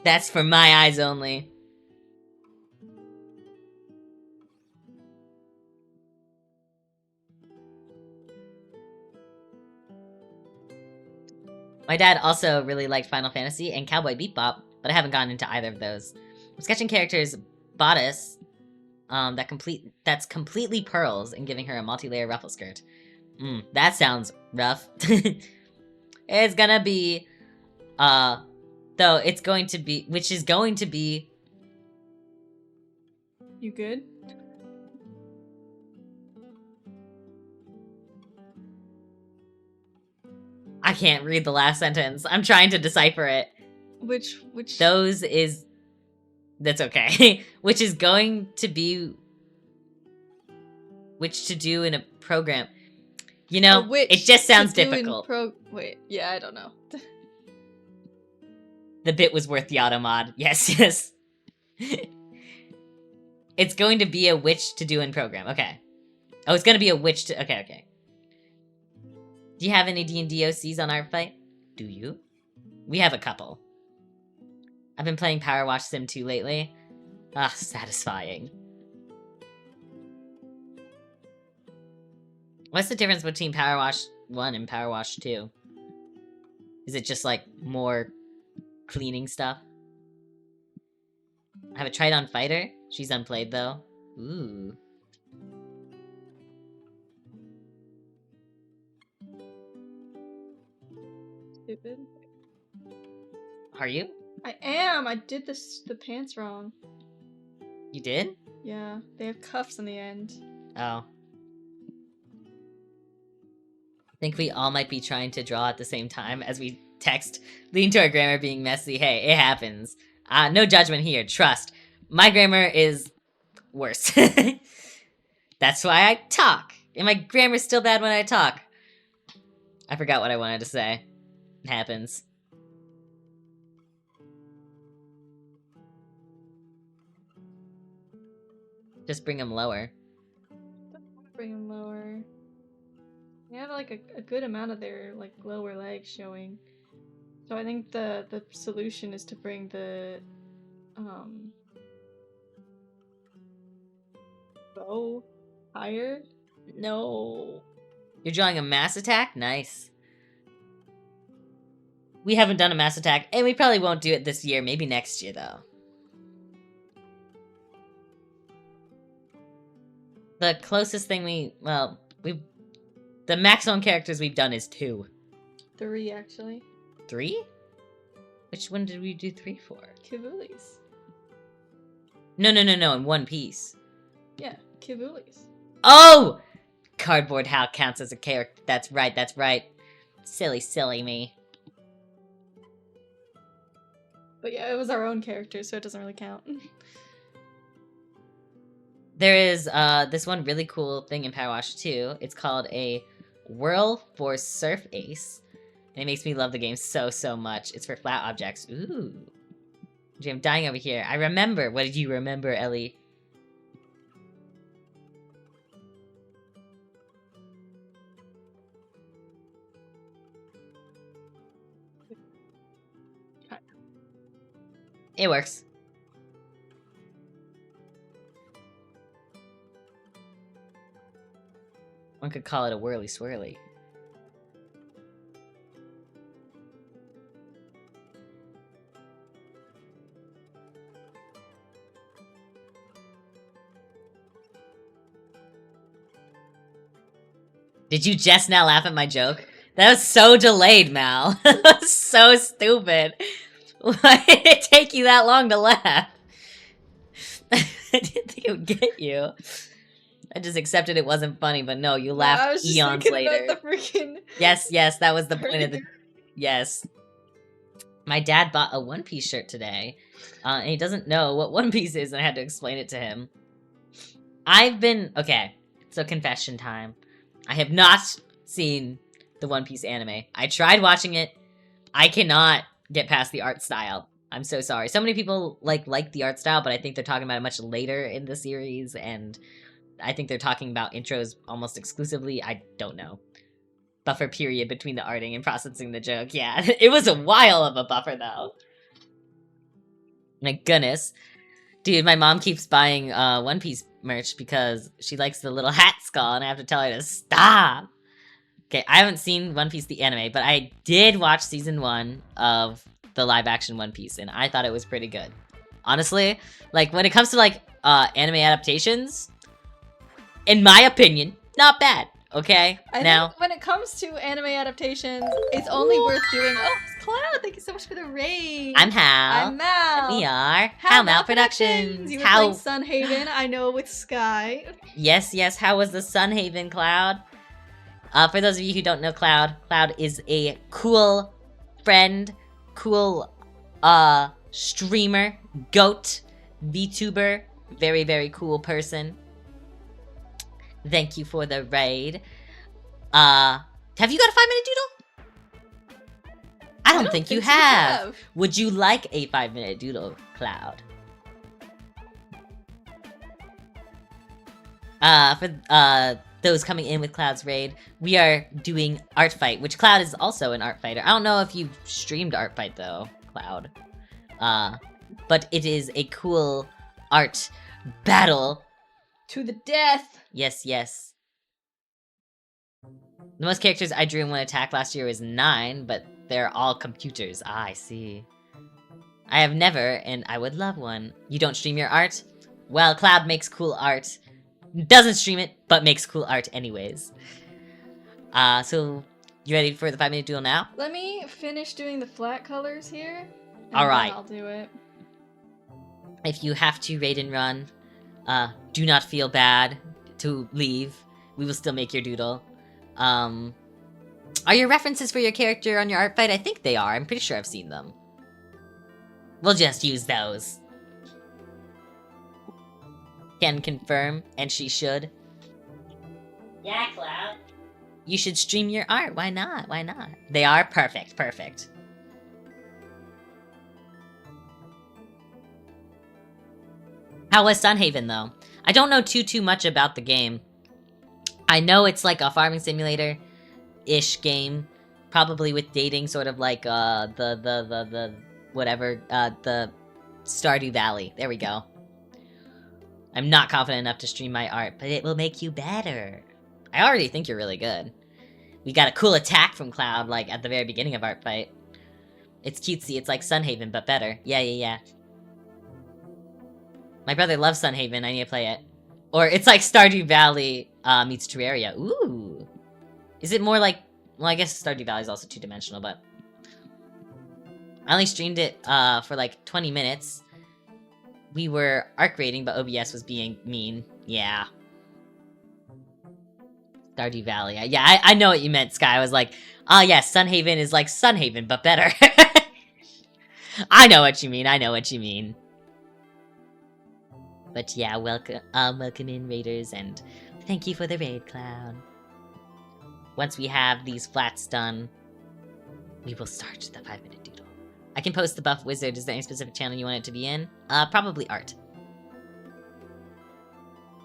That's for my eyes only. My dad also really liked Final Fantasy and Cowboy Bebop, but I haven't gotten into either of those. I'm sketching characters Bodice, that's completely pearls and giving her a multi-layer ruffle skirt. That sounds rough. It's gonna be, though it's going to be, which is going to be... You good? I can't read the last sentence. I'm trying to decipher it. Which? Those is... That's okay. Which is going to be... Which to do in a program. You know, it just sounds difficult. Wait, yeah, I don't know. The bit was worth the auto mod. Yes, yes. It's going to be a which to do in program. Okay. Oh, it's going to be a which to... Okay, okay. Do you have any D&D OCs on ArtFight? Do you? We have a couple. I've been playing Power Wash Sim 2 lately. Ah, satisfying. What's the difference between Power Wash 1 and Power Wash 2? Is it just, like, more cleaning stuff? I have a Tridon Fighter. She's unplayed, though. Ooh. Stupid. Are you? I am! I did the pants wrong. You did? Yeah, they have cuffs in the end. Oh. I think we all might be trying to draw at the same time as we text, leading to our grammar being messy. Hey, it happens. No judgment here, trust. My grammar is worse. That's why I talk. And my grammar's still bad when I talk. I forgot what I wanted to say. It happens. Just bring them lower. Bring them lower. They have like a good amount of their like lower legs showing. So I think the solution is to bring the bow higher. No. You're drawing a mass attack? Nice. We haven't done a mass attack, and we probably won't do it this year. Maybe next year, though. The closest thing the maximum characters we've done is 2. 3, actually. 3? Which one did we do 3 for? Kivulis. No, in One Piece. Yeah, Kivulis. Oh! Cardboard Hal counts as a character. That's right. Silly me. But yeah, it was our own character, so it doesn't really count. There is this one really cool thing in Power Wash 2. It's called a Whirl for Surf Ace. And it makes me love the game so much. It's for flat objects. Ooh. I'm dying over here. I remember. What did you remember, Ellie? It works. One could call it a whirly swirly. Did you just now laugh at my joke? That was so delayed, Mal. That was so stupid. Why did it take you that long to laugh? I didn't think it would get you. I just accepted it wasn't funny, but no, you laughed eons later. About the freaking... Yes, that was the point of the... Yes. My dad bought a One Piece shirt today, and he doesn't know what One Piece is, and I had to explain it to him. Okay, so confession time. I have not seen the One Piece anime. I tried watching it. I cannot get past the art style. I'm so sorry. So many people like the art style, but I think they're talking about it much later in the series, and I think they're talking about intros almost exclusively. I don't know. Buffer period between the arting and processing the joke. Yeah, it was a while of a buffer, though. My goodness. Dude, my mom keeps buying One Piece merch because she likes the little hat skull, and I have to tell her to stop. Okay, I haven't seen One Piece the anime, but I did watch season 1 of the live-action One Piece, and I thought it was pretty good. Honestly, like, when it comes to, like, anime adaptations, in my opinion, not bad. Okay, I now think when it comes to anime adaptations, it's only worth doing. Oh, it's Cloud! Thank you so much for the raid. I'm Hal. I'm Mal. And we are Mal Productions. You were playing Sunhaven, I know, with Sky. Yes. How was the Sunhaven, Cloud? For those of you who don't know Cloud, Cloud is a cool friend, cool streamer, goat, VTuber, very cool person. Thank you for the raid. Have you got a 5-minute doodle? I don't think you have. Would you like a 5-minute doodle, Cloud? For those coming in with Cloud's raid, we are doing Art Fight, which Cloud is also an art fighter. I don't know if you've streamed Art Fight though, Cloud. But it is a cool art battle. To the death! Yes. The most characters I drew in one attack last year was 9, but they're all computers. Ah, I see. I have never, and I would love one. You don't stream your art? Well, Cloud makes cool art. Doesn't stream it, but makes cool art anyways. So, you ready for the 5-minute duel now? Let me finish doing the flat colors here. Alright. I'll do it. If you have to raid and run, do not feel bad to leave. We will still make your doodle. Are your references for your character on your art fight? I think they are. I'm pretty sure I've seen them. We'll just use those. Can confirm, and she should. Yeah, Cloud. You should stream your art. Why not? They are perfect. How was Sunhaven, though? I don't know too much about the game. I know it's like a farming simulator-ish game. Probably with dating, sort of like, the Stardew Valley. There we go. I'm not confident enough to stream my art, but it will make you better. I already think you're really good. We got a cool attack from Cloud, like, at the very beginning of Art Fight. It's cutesy, it's like Sunhaven, but better. Yeah. My brother loves Sunhaven, I need to play it. Or it's like Stardew Valley meets Terraria. Ooh. Is it more like... Well, I guess Stardew Valley is also two-dimensional, but... I only streamed it for like 20 minutes. We were arc rating, but OBS was being mean. Yeah. Stardew Valley. Yeah, I know what you meant, Sky. I was like, oh yeah, Sunhaven is like Sunhaven, but better. I know what you mean. But yeah, welcome in, raiders, and thank you for the raid, Cloud. Once we have these flats done, we will start the 5-minute doodle. I can post the buff wizard. Is there any specific channel you want it to be in? Probably art.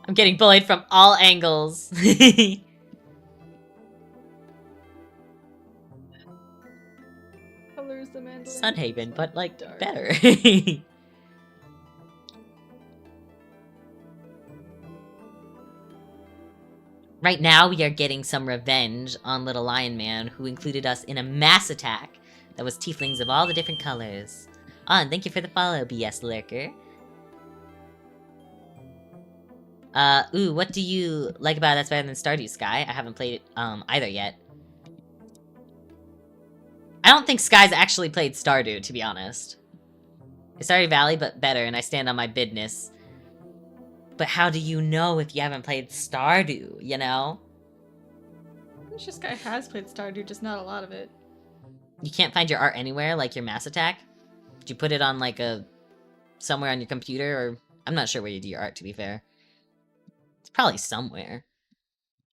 I'm getting bullied from all angles. Colors the mandolin. Sunhaven, but like dark. Better. Right now, we are getting some revenge on Little Lion Man, who included us in a mass attack that was tieflings of all the different colors. Oh, and thank you for the follow, BS Lurker. Ooh, what do you like about it that's better than Stardew Sky? I haven't played it, either yet. I don't think Sky's actually played Stardew, to be honest. It's Stardew Valley, but better, and I stand on my bidness. But how do you know if you haven't played Stardew, you know? I'm sure Sky has played Stardew, just not a lot of it. You can't find your art anywhere, like your Mass Attack? Did you put it on, like, somewhere on your computer, or... I'm not sure where you do your art, to be fair. It's probably somewhere.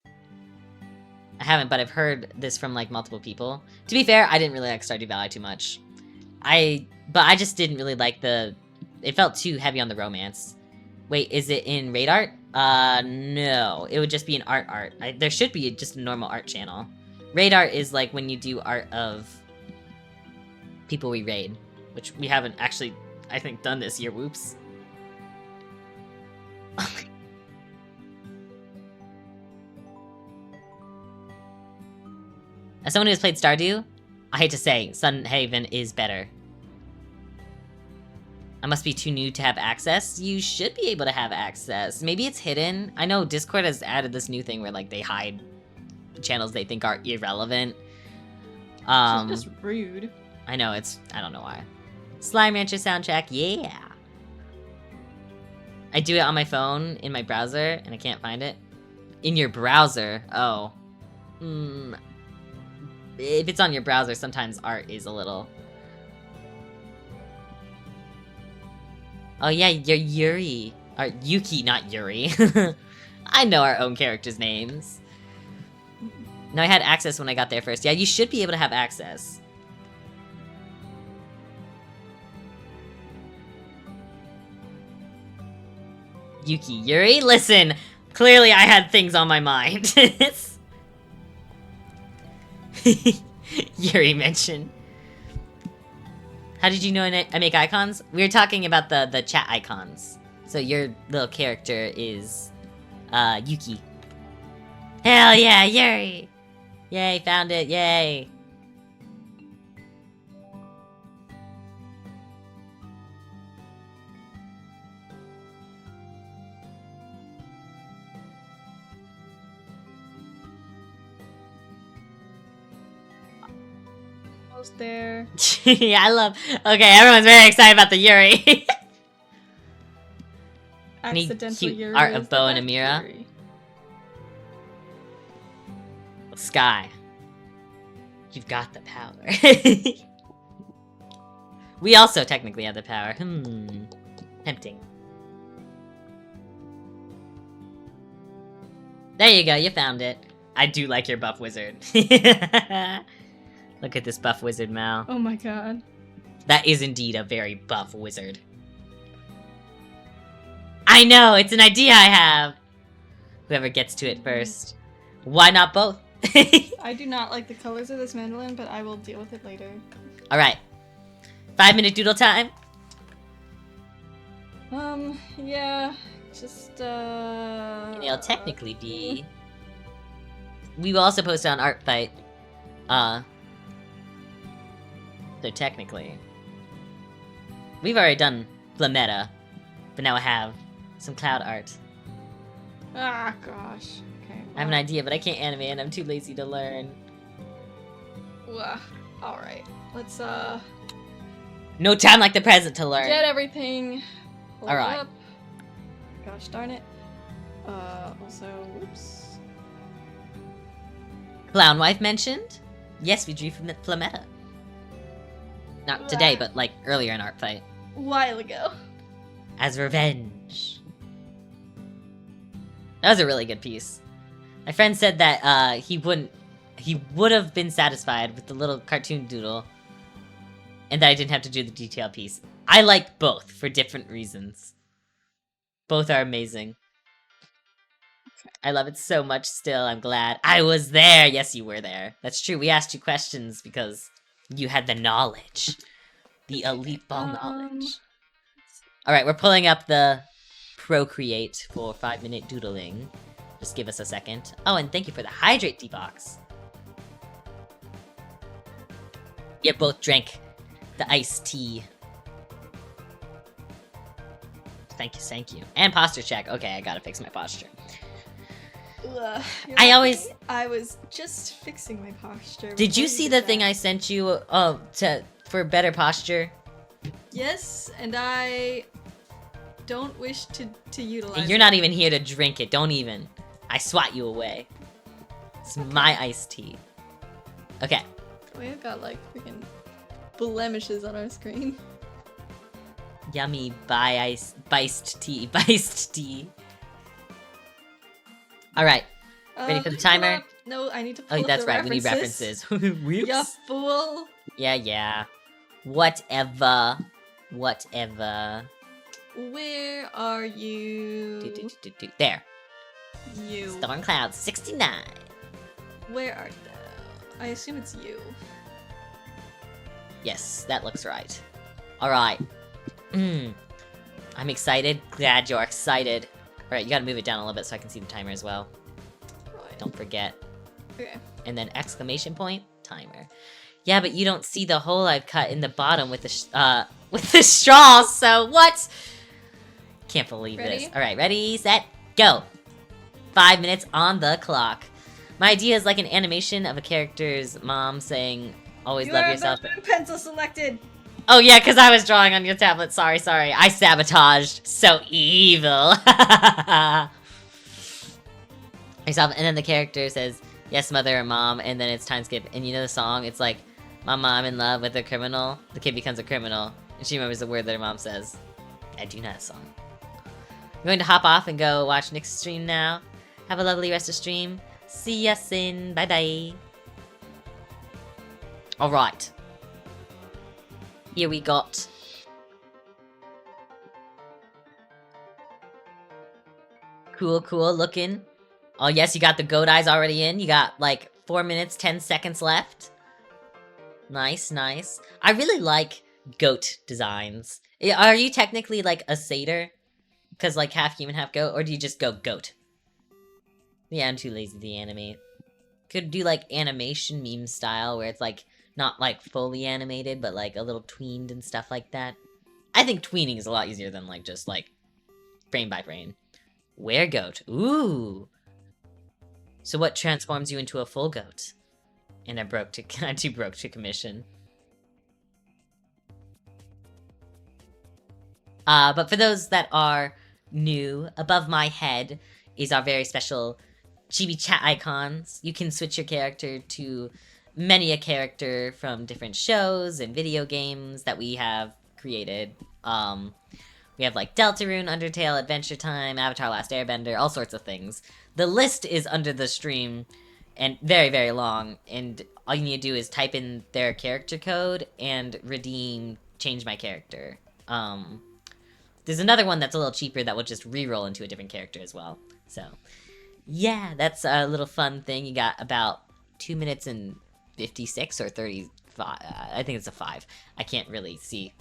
I haven't, but I've heard this from, like, multiple people. To be fair, I didn't really like Stardew Valley too much. But I just didn't really like the... It felt too heavy on the romance. Wait, is it in raid art? No. It would just be an art. There should be just a normal art channel. Raid art is, like, when you do art of people we raid. Which we haven't actually, I think, done this year. Whoops. As someone who has played Stardew, I hate to say, Sunhaven is better. I must be too new to have access. You should be able to have access. Maybe it's hidden. I know Discord has added this new thing where like they hide channels they think are irrelevant. It's just rude. I know, I don't know why. Slime Rancher soundtrack, yeah! I do it on my phone, in my browser, and I can't find it. In your browser? Oh. If it's on your browser, sometimes art is a little... Oh yeah, you're Yuri. Or Yuki, not Yuri. I know our own characters' names. No, I had access when I got there first. Yeah, you should be able to have access. Yuki, Yuri, listen! Clearly I had things on my mind. Yuri mentioned. How did you know I make icons? We were talking about the chat icons. So your little character is Yuki. Hell yeah, Yuri! Yay, found it, yay! Almost there. Yeah, I love... Okay, everyone's very excited about the Yuri. Any cute Yuri art is of the Bo and best Amira? Yuri. Sky. You've got the power. We also technically have the power. Tempting. There you go, you found it. I do like your buff wizard. Look at this buff wizard, Mal. Oh my god. That is indeed a very buff wizard. I know, it's an idea I have. Whoever gets to it first. Why not both? I do not like the colors of this mandolin, but I will deal with it later. Alright. 5-minute doodle time. Yeah. Just, It'll technically be... We will also post it on Art Fight. So technically... We've already done Flametta, but now I have some cloud art. Ah, gosh. Okay. I have an idea, but I can't animate and I'm too lazy to learn. Alright. Let's, No time like the present to learn. get everything. Alright. Up. Gosh darn it. Also, whoops. Clown Wife mentioned? Yes, we drew from Flametta. Not today, but like earlier in Art Fight. While ago. As revenge. That was a really good piece. My friend said that he would have been satisfied with the little cartoon doodle, and that I didn't have to do the detail piece. I like both for different reasons. Both are amazing. I love it so much still. I'm glad I was there. Yes, you were there. That's true. We asked you questions because you had the knowledge. The elite ball knowledge. Alright, we're pulling up the Procreate for 5-minute doodling. Just give us a second. Oh, and thank you for the Hydrate D-Box. You both drank the iced tea. Thank you. And posture check. Okay, I gotta fix my posture. I was just fixing my posture. Did you see the thing I sent you for better posture? Yes, and I don't wish to utilize And you're not even here to drink it. Don't even. I swat you away. It's my iced tea. Okay. We've got like freaking blemishes on our screen. Yummy biced tea. Biced tea. Alright. Ready for the timer? No, I need to pull Oh, up that's the right. We need references. Whoops. Ya fool. Yeah. Whatever. Where are you? There. You. Storm Cloud 69. Where art thou? I assume it's you. Yes, that looks right. Alright. I'm excited. Glad you're excited. Alright, you gotta move it down a little bit so I can see the timer as well. Right. Don't forget. Okay. And then exclamation point, timer. Yeah, but you don't see the hole I've cut in the bottom with the with the straw, so what? Can't believe Ready? this. Alright, ready, set, go. 5 minutes on the clock. My idea is like an animation of a character's mom saying, always love yourself. You pencil selected. Oh yeah, because I was drawing on your tablet. Sorry. I sabotaged. So evil. Yourself, and then the character says, yes, mother or mom, and then it's time skip. And you know the song? It's like, Mama, I'm in love with a criminal. The kid becomes a criminal. And she remembers the word that her mom says. I do know that song. I'm going to hop off and go watch Nick's stream now. Have a lovely rest of stream. See ya soon. Bye-bye. Alright. Here we got... Cool looking. Oh yes, you got the goat eyes already in. You got like 4 minutes, 10 seconds left. Nice. I really like goat designs. Are you technically like a satyr? Because like half human, half goat? Or do you just go goat? Yeah, I'm too lazy to animate. Could do like animation meme style where it's like not like fully animated, but like a little tweened and stuff like that. I think tweening is a lot easier than like just like frame by frame. Weregoat. Ooh. So what transforms you into a full goat? And I'm too broke to commission. But for those that are new, above my head is our very special chibi chat icons. You can switch your character to many a character from different shows and video games that we have created. We have like Deltarune, Undertale, Adventure Time, Avatar Last Airbender, all sorts of things. The list is under the stream, and very, very long, and all you need to do is type in their character code and redeem Change My Character. There's another one that's a little cheaper that will just re-roll into a different character as well. So, yeah, that's a little fun thing. You got about 2 minutes and 56 or 35. I think it's a 5. I can't really see.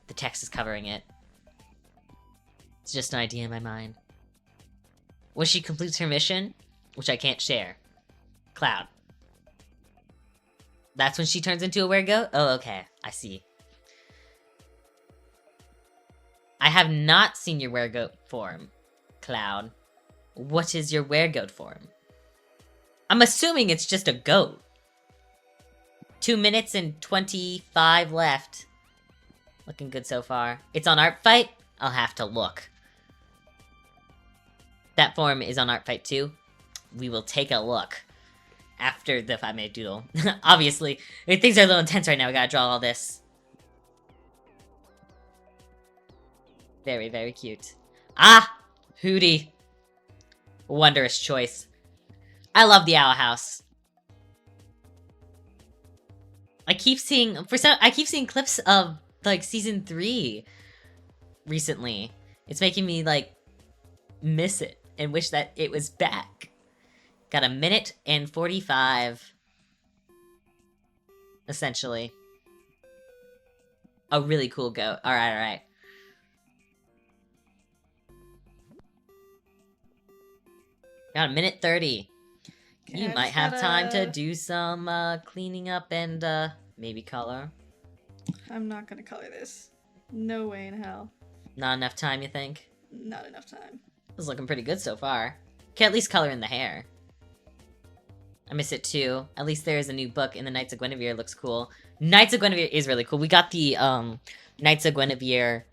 The text is covering it. It's just an idea in my mind. When she completes her mission, which I can't share. Cloud. That's when she turns into a weregoat? Oh, okay. I see. I have not seen your weregoat form, Cloud. What is your weregoat form? I'm assuming it's just a goat. 2 minutes and 25 left. Looking good so far. It's on Art Fight? I'll have to look. That form is on Art Fight too. We will take a look after the 5-minute doodle. Obviously, things are a little intense right now. We gotta draw all this. Very, very cute. Ah! Hootie. Wondrous choice. I love the Owl House. I keep seeing clips of like season 3 recently. It's making me like miss it and wish that it was back. Got 1 minute and 45. Essentially. A really cool goat. Alright. Got 1 minute 30. You might have time to do some cleaning up and maybe color. I'm not gonna color this. No way in hell. Not enough time, you think? Not enough time. This is looking pretty good so far. Can at least color in the hair. I miss it too. At least there is a new book in the Knights of Guinevere. Looks cool. Knights of Guinevere is really cool. We got the Knights of Guinevere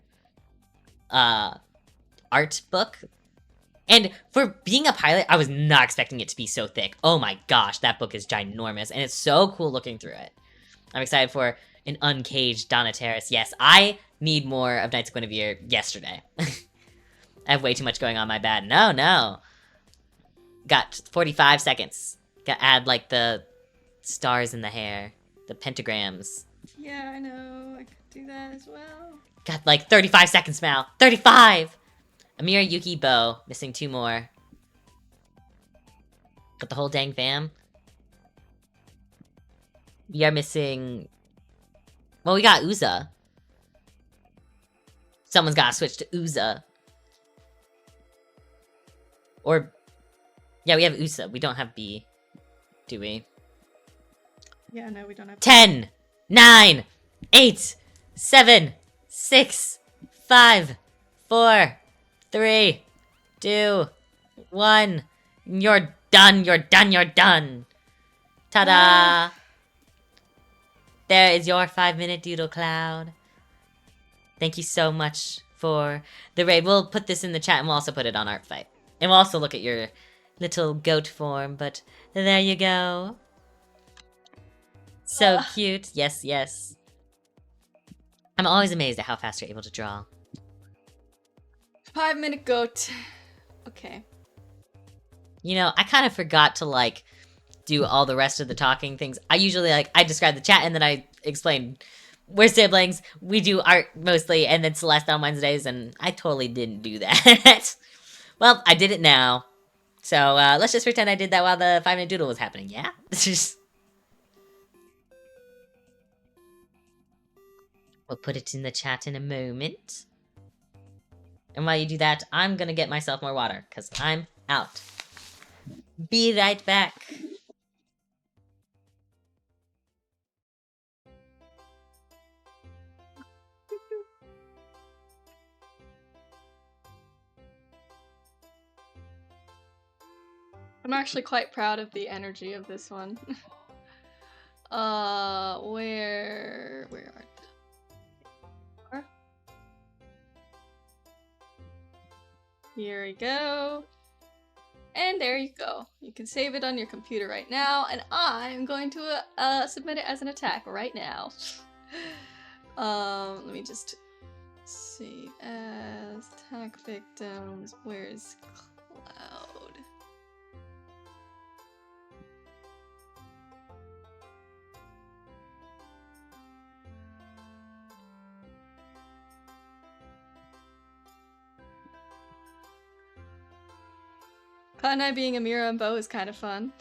art book. And for being a pilot, I was not expecting it to be so thick. Oh my gosh, that book is ginormous. And it's so cool looking through it. I'm excited for an uncaged Donna Terrace. Yes, I need more of Knights of Guinevere yesterday. I have way too much going on, my bad. No. Got 45 seconds. Gotta add, like, the stars in the hair. The pentagrams. Yeah, I know. I could do that as well. Got, like, 35 seconds, Mal. 35! Amira, Yuki, Bo. Missing 2 more. Got the whole dang fam. We are missing... Well, we got Uza. Someone's gotta switch to Uza. Or... Yeah, we have Uza. We don't have B. Do we? Yeah, no, we don't have 10! 9! 8! 7! 6, 5, 4, 3, 2, 1. You're done, you're done, you're done. Ta-da! There is your 5-minute doodle cloud. Thank you so much for the raid. We'll put this in the chat and we'll also put it on ArtFight. And we'll also look at your little goat form, but there you go. So cute. Yes, yes. I'm always amazed at how fast you're able to draw. 5-minute goat. Okay. You know, I kind of forgot to, like, do all the rest of the talking things. I usually, like, I describe the chat and then I explain we're siblings, we do art mostly, and then Celeste on Wednesdays, and I totally didn't do that. Well, I did it now. So, let's just pretend I did that while the 5-minute doodle was happening, yeah? We'll put it in the chat in a moment. And while you do that, I'm gonna get myself more water, because I'm out. Be right back. I'm actually quite proud of the energy of this one. Where are they? Here we go. And there you go. You can save it on your computer right now, and I'm going to submit it as an attack right now. Let me just save as attack victims. Where's Cloud? Cloud and I being Amira and Bo is kind of fun.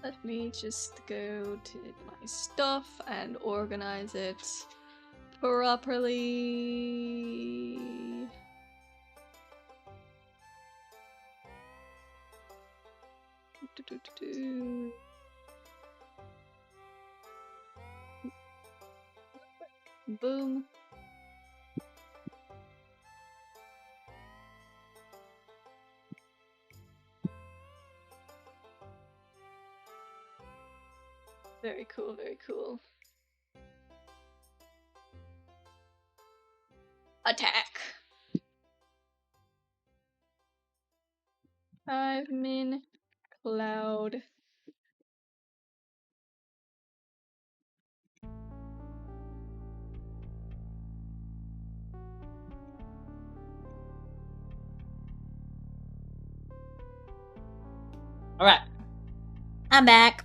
Let me just go to my stuff and organize it properly. Boom. Very cool, very cool. Attack! 5-min Cloud. Alright. I'm back.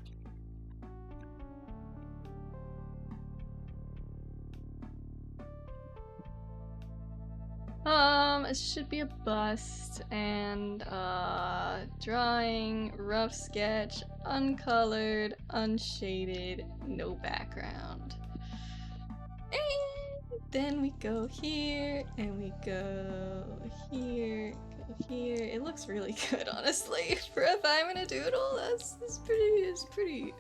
It should be a bust and drawing, rough sketch, uncolored, unshaded, no background. And then we go here and we go here, go here. It looks really good, honestly. For a 5-minute doodle, that's pretty.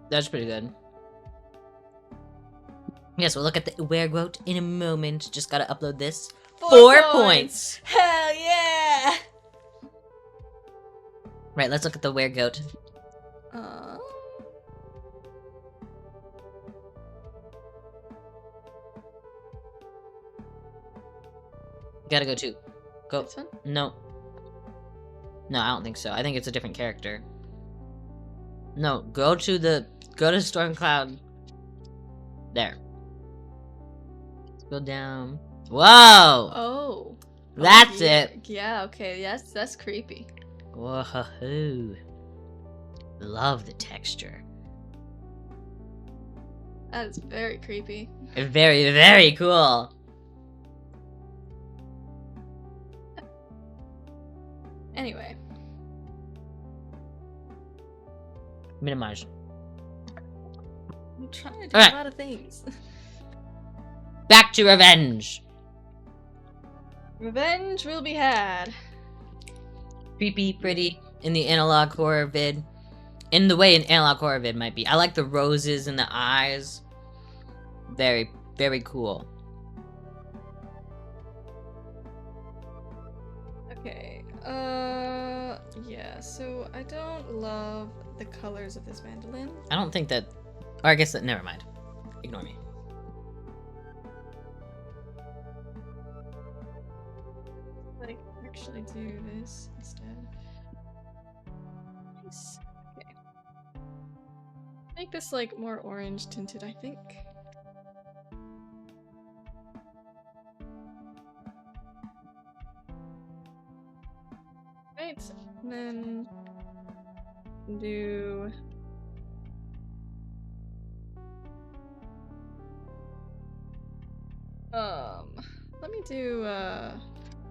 That's pretty good. Yes, we'll look at the weregoat in a moment. Just gotta upload this. 4 points! Hell yeah! Right, let's look at the weregoat. Gotta go to. Go. This one? No. No, I don't think so. I think it's a different character. No, go to Stormcloud. There. Go down. Whoa! Oh. That's yeah. it. Yeah, okay, that's creepy. Whoa. Love the texture. That is very creepy. Very, very cool. Anyway. Minimize. I'm trying to do Alright. a lot of things. Back to revenge! Revenge will be had. Creepy, pretty, in the analog horror vid. In the way an analog horror vid might be. I like the roses in the eyes. Very, very cool. Okay, yeah, so I don't love the colors of this mandolin. I don't think that... Or I guess that... Never mind. Ignore me. Like, actually do this instead. Nice. Okay. Make this, like, more orange tinted, I think. Right, and then do let me do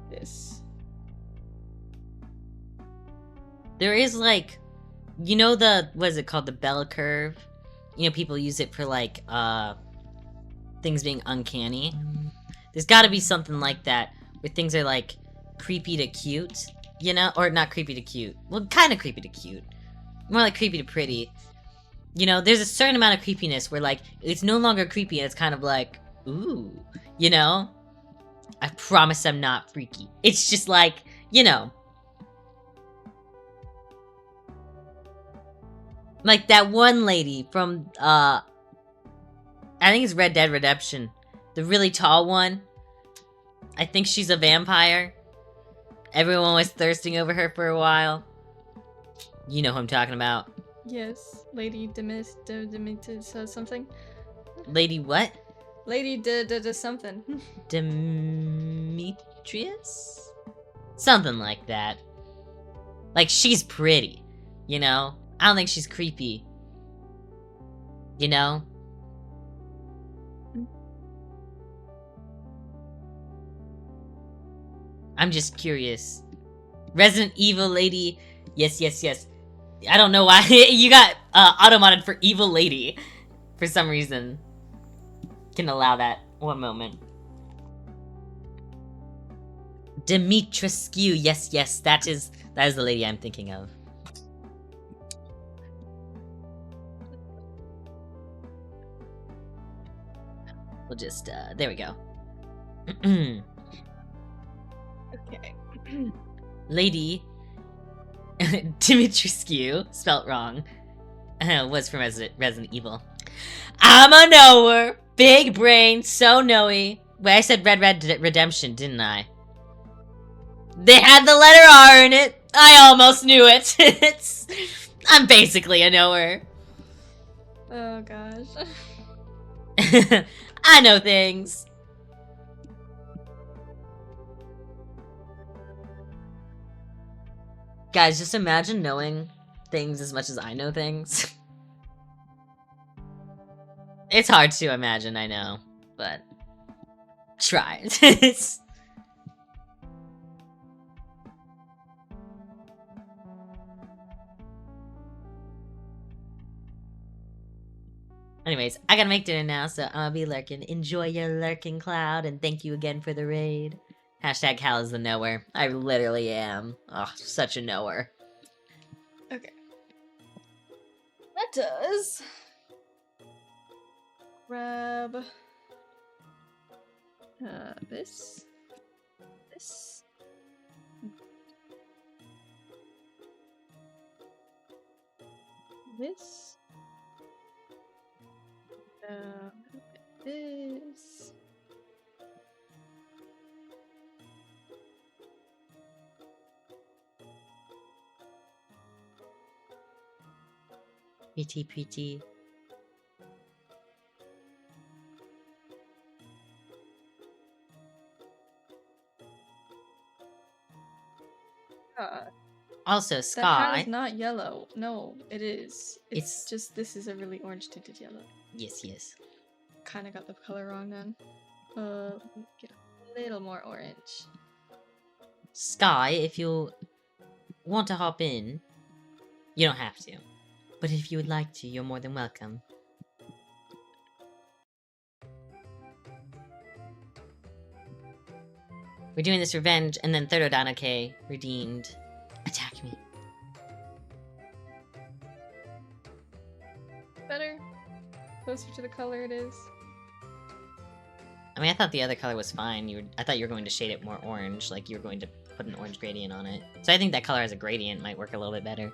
this. There is like, you know the, what is it called, the bell curve? You know, people use it for like, things being uncanny. There's gotta be something like that, where things are like, creepy to cute, you know? Or not creepy to cute. Well, kinda creepy to cute. More like creepy to pretty. You know, there's a certain amount of creepiness where like, it's no longer creepy and it's kind of like, ooh, you know? I promise I'm not freaky. It's just like, you know. Like that one lady from, I think it's Red Dead Redemption. The really tall one. I think she's a vampire. Everyone was thirsting over her for a while. You know who I'm talking about. Yes, Lady Demis something. Lady what? Lady something. Demetrius? Something like that. Like, she's pretty, you know? I don't think she's creepy. You know? I'm just curious. Resident Evil Lady. Yes, yes, yes. I don't know why. You got auto-modded for Evil Lady. For some reason. Can allow that. One moment. Dimitrescu. Yes, yes. That is the lady I'm thinking of. We'll just, there we go. Okay. Lady Dimitrescu, spelt wrong, was from Resident Evil. I'm a knower! Big brain, so knowy. Wait, I said Red Redemption, didn't I? They had the letter R in it! I almost knew it! I'm basically a knower. Oh gosh. I know things. Guys, just imagine knowing things as much as I know things. It's hard to imagine, I know, but try. Anyways, I gotta make dinner now, so I'm gonna be lurking. Enjoy your lurking, Cloud, and thank you again for the raid. Hashtag Hal is the knower. I literally am. Oh, such a knower. Okay. That does. Grab this. This. This. This. Pretty. Also, Sky. That hat is not yellow. No, it is. It's just, this is a really orange tinted yellow. Yes, yes. Kinda got the color wrong then. Get a little more orange. Sky, if you want to hop in, you don't have to. But if you would like to, you're more than welcome. We're doing this revenge, and then third Odanake redeemed. Attack me. Better. Closer to the color it is. I mean, I thought the other color was fine. I thought you were going to shade it more orange, like you were going to put an orange gradient on it. So I think that color as a gradient might work a little bit better.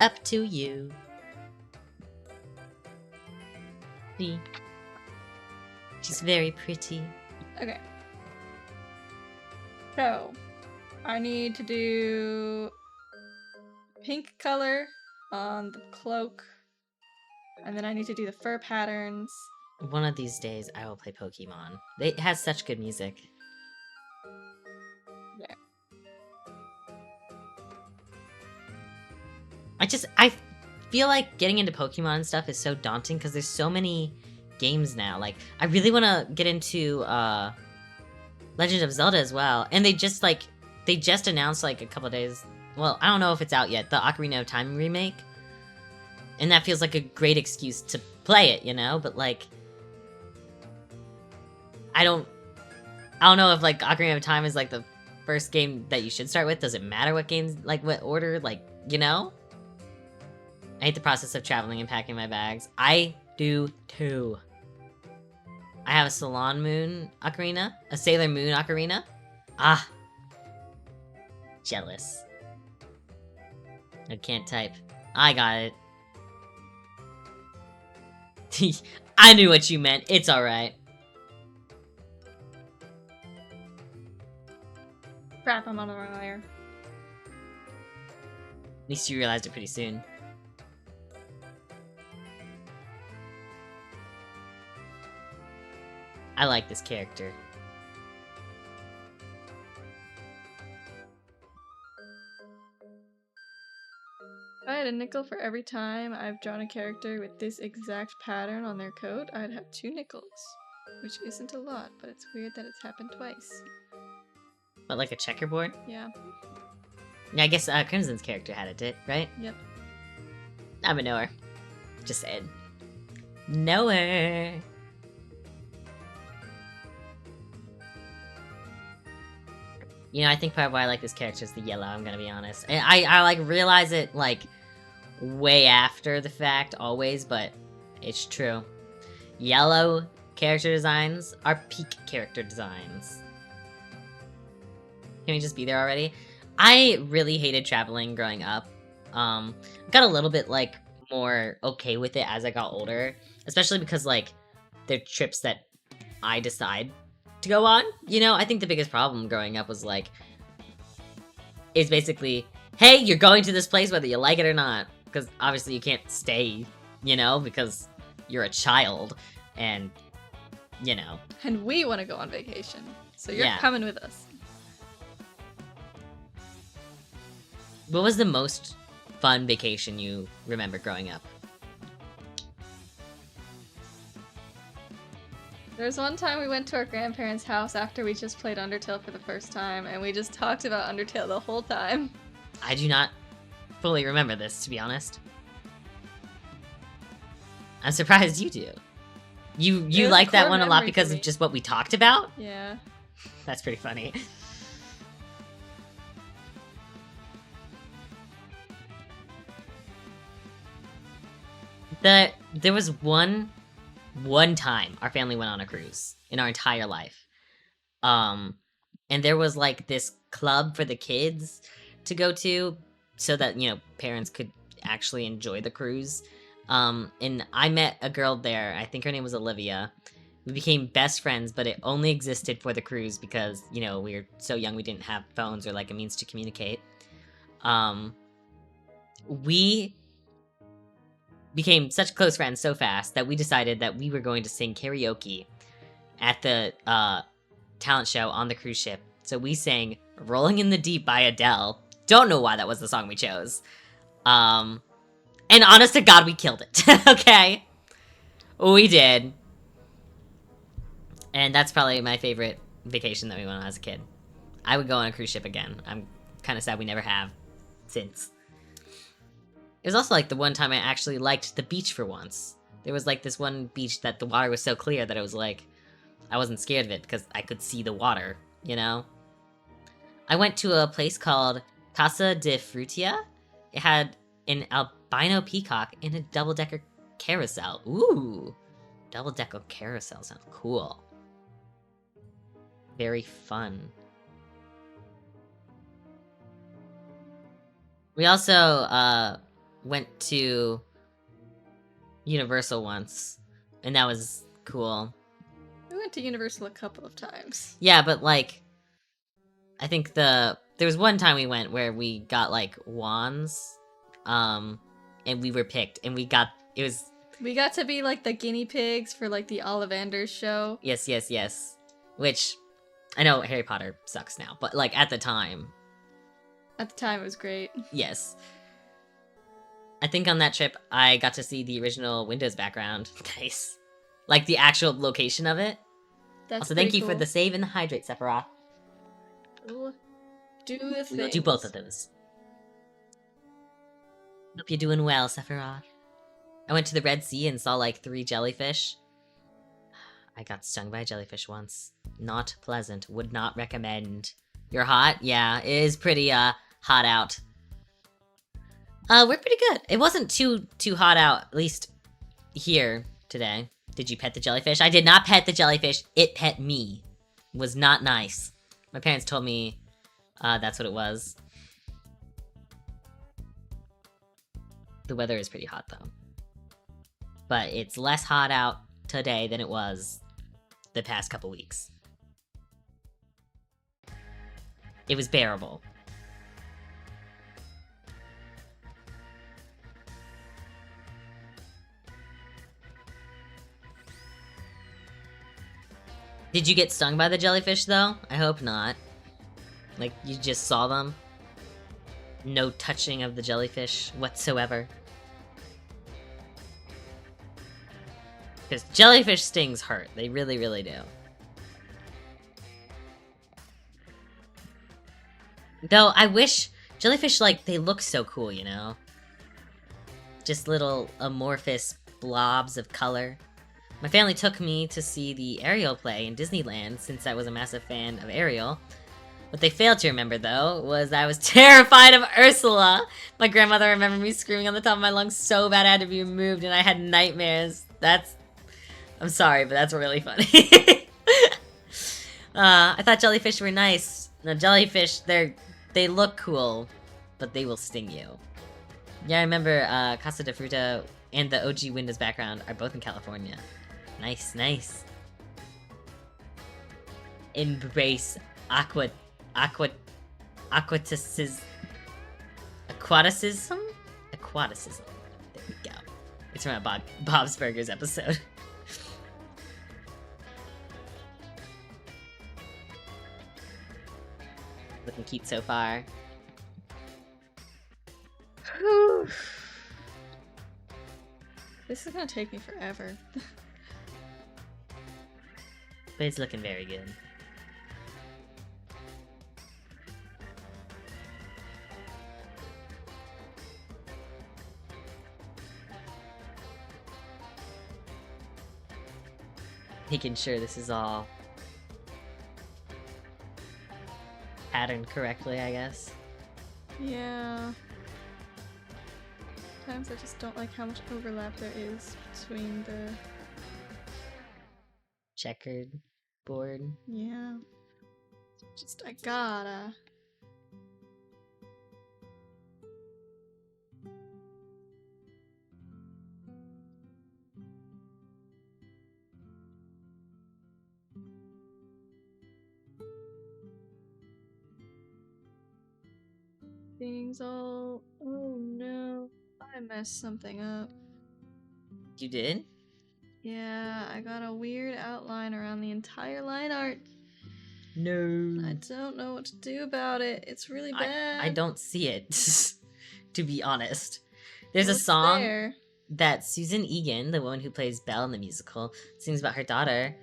Up to you. See? She's very pretty. Okay. So, I need to do pink color on the cloak. And then I need to do the fur patterns. One of these days, I will play Pokemon. It has such good music. There. I feel like getting into Pokemon and stuff is so daunting because there's so many games now. Like, I really want to get into Legend of Zelda as well. And they just announced like a couple of days. Well, I don't know if it's out yet. The Ocarina of Time remake. And that feels like a great excuse to play it, you know? But, like, I don't know if, like, Ocarina of Time is, like, the first game that you should start with. Does it matter what games, like, what order? Like, you know? I hate the process of traveling and packing my bags. I do, too. I have a Salon Moon Ocarina. A Sailor Moon Ocarina. Ah. Jealous. I can't type. I got it. I knew what you meant. It's alright. Crap, I'm on the wrong layer. At least you realized it pretty soon. I like this character. If I had a nickel for every time I've drawn a character with this exact pattern on their coat, I'd have 2 nickels. Which isn't a lot, but it's weird that it's happened twice. But like a checkerboard? Yeah. Yeah, I guess Crimson's character had it, right? Yep. I'm a knower. Just saying. Knower! You know, I think part of why I like this character is the yellow, I'm gonna be honest. And I like, realize it, like, way after the fact, always, but it's true. Yellow character designs are peak character designs. Can we just be there already? I really hated traveling growing up. Got a little bit, like, more okay with it as I got older. Especially because, like, they're trips that I decide to go on. You know, I think the biggest problem growing up was, like, it's basically, hey, you're going to this place whether you like it or not. Because obviously you can't stay, you know, because you're a child. And, you know. And we want to go on vacation. So you're Yeah. coming with us. What was the most fun vacation you remember growing up? There was one time we went to our grandparents' house after we just played Undertale for the first time, and we just talked about Undertale the whole time. I do not fully remember this, to be honest. I'm surprised you do. You was a like that core one a lot memory because for of me. just what we talked about? Yeah. That's pretty funny. There was one time our family went on a cruise in our entire life. And there was like this club for the kids to go to so that, you know, parents could actually enjoy the cruise. And I met a girl there. I think her name was Olivia. We became best friends, but it only existed for the cruise because, you know, we were so young we didn't have phones or like a means to communicate. We became such close friends so fast that we decided that we were going to sing karaoke at the talent show on the cruise ship. So we sang Rolling in the Deep by Adele. Don't know why that was the song we chose. And honest to God, we killed it. Okay? We did. And that's probably my favorite vacation that we went on as a kid. I would go on a cruise ship again. I'm kind of sad we never have since. It was also like the one time I actually liked the beach for once. There was like this one beach that the water was so clear that it was like, I wasn't scared of it because I could see the water, you know? I went to a place called Casa de Frutia. It had an albino peacock and a double-decker carousel. Ooh, double-decker carousel sounds cool. Very fun. We also went to Universal once, and that was cool. We went to Universal a couple of times. Yeah, but like, I think there was one time we went where we got like wands, and we were picked, and we got to be like the guinea pigs for like the Ollivanders show. Yes. Which, I know Harry Potter sucks now, but like at the time it was great. Yes. I think on that trip, I got to see the original Windows background. Nice. Like the actual location of it. That's also, thank you cool. for the save and the hydrate, Sephiroth. We'll do the thing. We'll do both of those. Hope you're doing well, Sephiroth. I went to the Red Sea and saw like 3 jellyfish. I got stung by a jellyfish once. Not pleasant. Would not recommend. You're hot? Yeah, it is pretty hot out. We're pretty good. It wasn't too hot out, at least here today. Did you pet the jellyfish? I did not pet the jellyfish. It pet me. It was not nice. My parents told me that's what it was. The weather is pretty hot though. But it's less hot out today than it was the past couple weeks. It was bearable. Did you get stung by the jellyfish, though? I hope not. Like, you just saw them? No touching of the jellyfish whatsoever? Because jellyfish stings hurt. They really, really do. Though, I wish... jellyfish, like, they look so cool, you know? Just little amorphous blobs of color. My family took me to see the Ariel play in Disneyland since I was a massive fan of Ariel. What they failed to remember, though, was I was terrified of Ursula. My grandmother remembered me screaming on the top of my lungs so bad I had to be removed and I had nightmares. I'm sorry, but that's really funny. I thought jellyfish were nice. No, jellyfish, they look cool, but they will sting you. Yeah, I remember Casa de Fruta and the OG Windows background are both in California. Nice, nice. Embrace aquaticism? Aquaticism. There we go. It's from a Bob's Burgers episode. Looking cute so far. This is gonna take me forever. But it's looking very good. Making sure this is all patterned correctly, I guess. Yeah. Sometimes I just don't like how much overlap there is between the checkered board. Yeah. Just I gotta. Things all... Oh no. I messed something up. You did? Yeah, I got a weird outline around the entire line art. No. I don't know what to do about it. It's really bad. I don't see it, to be honest. There's a song that Susan Egan, the woman who plays Belle in the musical, sings about her daughter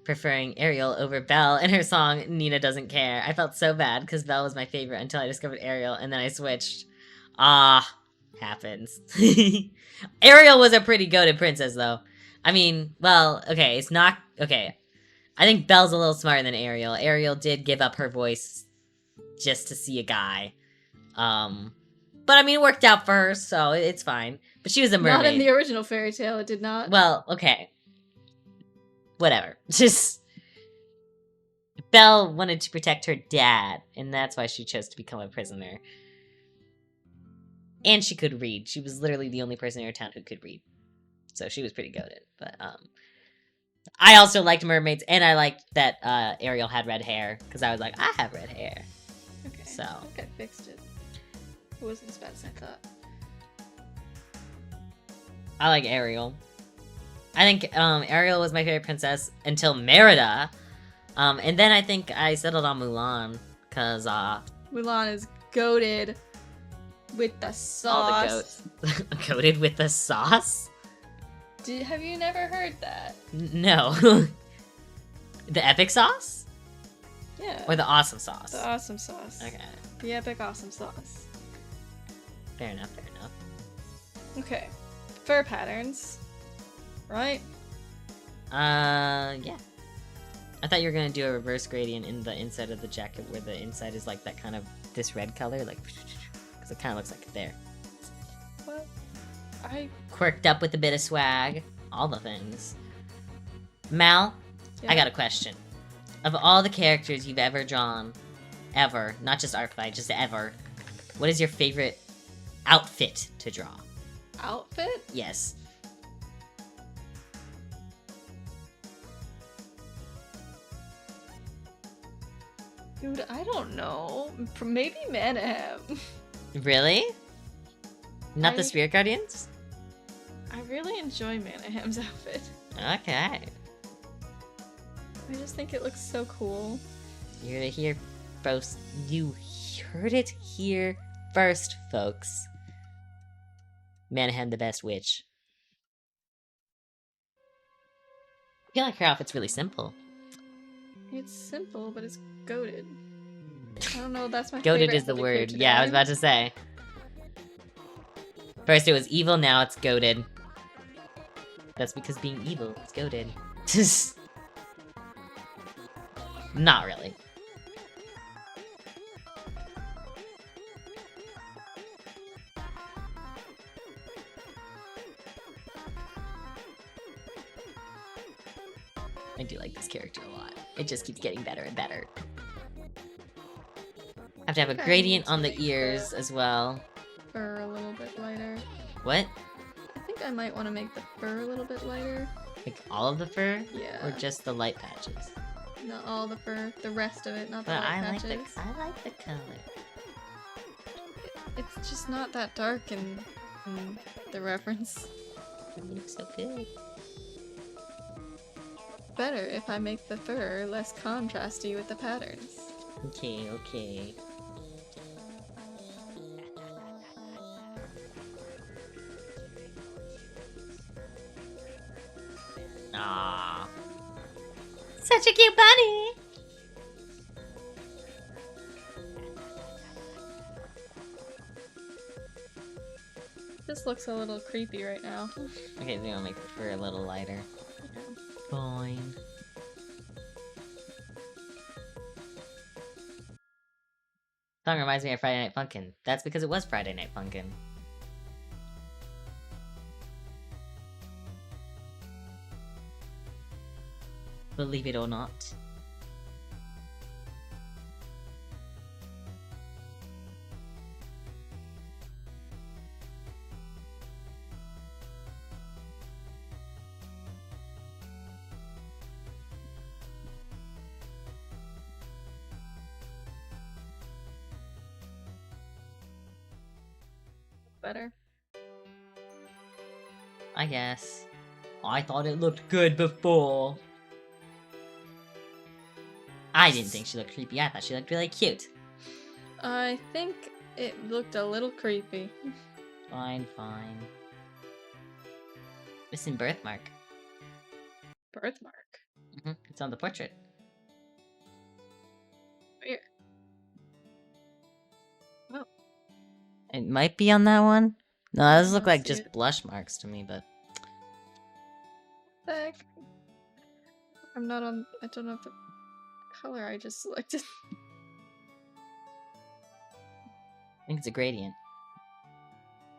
preferring Ariel over Belle in her song Nina Doesn't Care. I felt so bad because Belle was my favorite until I discovered Ariel, and then I switched. Happens. Ariel was a pretty goated princess, though. I mean, well, okay, it's not... Okay. I think Belle's a little smarter than Ariel. Ariel did give up her voice just to see a guy. But I mean, it worked out for her, so it's fine. But she was a mermaid. Not in the original fairy tale, it did not. Well, okay. Whatever. Just... Belle wanted to protect her dad, and that's why she chose to become a prisoner. And she could read. She was literally the only person in her town who could read. So she was pretty goated. But, I also liked mermaids, and I liked that, Ariel had red hair, because I was like, I have red hair. Okay. So. I think I fixed it. It wasn't as bad as I thought. I like Ariel. I think, Ariel was my favorite princess until Merida. And then I think I settled on Mulan, because, Mulan is goated with the sauce. all the goats. Coated with the sauce? Have you never heard that? No. The epic sauce? Yeah. Or the awesome sauce? The awesome sauce. Okay. The epic awesome sauce. Fair enough, fair enough. Okay. Fur patterns. Right? Yeah. I thought you were gonna do a reverse gradient in the inside of the jacket where the inside is like that kind of, this red color, like, because it kind of looks like it there. What? Quirked up with a bit of swag. All the things. Mal, Yeah. I got a question. Of all the characters you've ever drawn, ever, not just Arclight, just ever, what is your favorite outfit to draw? Outfit? Yes. Dude, I don't know. Maybe Manahem. Really? Not the I- Spirit Guardians? I really enjoy Manahem's outfit. Okay. I just think it looks so cool. You heard it here first. You heard it here first, folks. Manahem, the best witch. I feel like her outfit's really simple. It's simple, but it's goated. I don't know, that's my Goated favorite is the epic word. creature Yeah, I was about to say. First it was evil, now it's goated. That's because being evil is goated. Not really. I do like this character a lot. It just keeps getting better and better. I have to have a Okay, gradient let's on the make ears the- as well. Fur a little bit lighter. What? I think I might want to make the fur a little bit lighter. Like all of the fur? Yeah. Or just the light patches? Not all the fur, the rest of it, not the But light I like patches. I like the color. It's just not that dark in the reference. It looks so good. Better if I make the fur less contrasty with the patterns. Okay, okay. Aww. Such a cute bunny! This looks a little creepy right now. Okay, so I'll make the fur a little lighter. Fine. Song reminds me of Friday Night Funkin'. That's because it was Friday Night Funkin'. Believe it or not. Better. I guess. I thought it looked good before. I didn't think she looked creepy. I thought she looked really cute. I think it looked a little creepy. Fine, fine. Missing birthmark. Birthmark. It's on the portrait. Where? Oh. It might be on that one. No, those look don't like see just it. blush marks to me, but... Heck. I'm not on. I don't know the color I just selected. I think it's a gradient.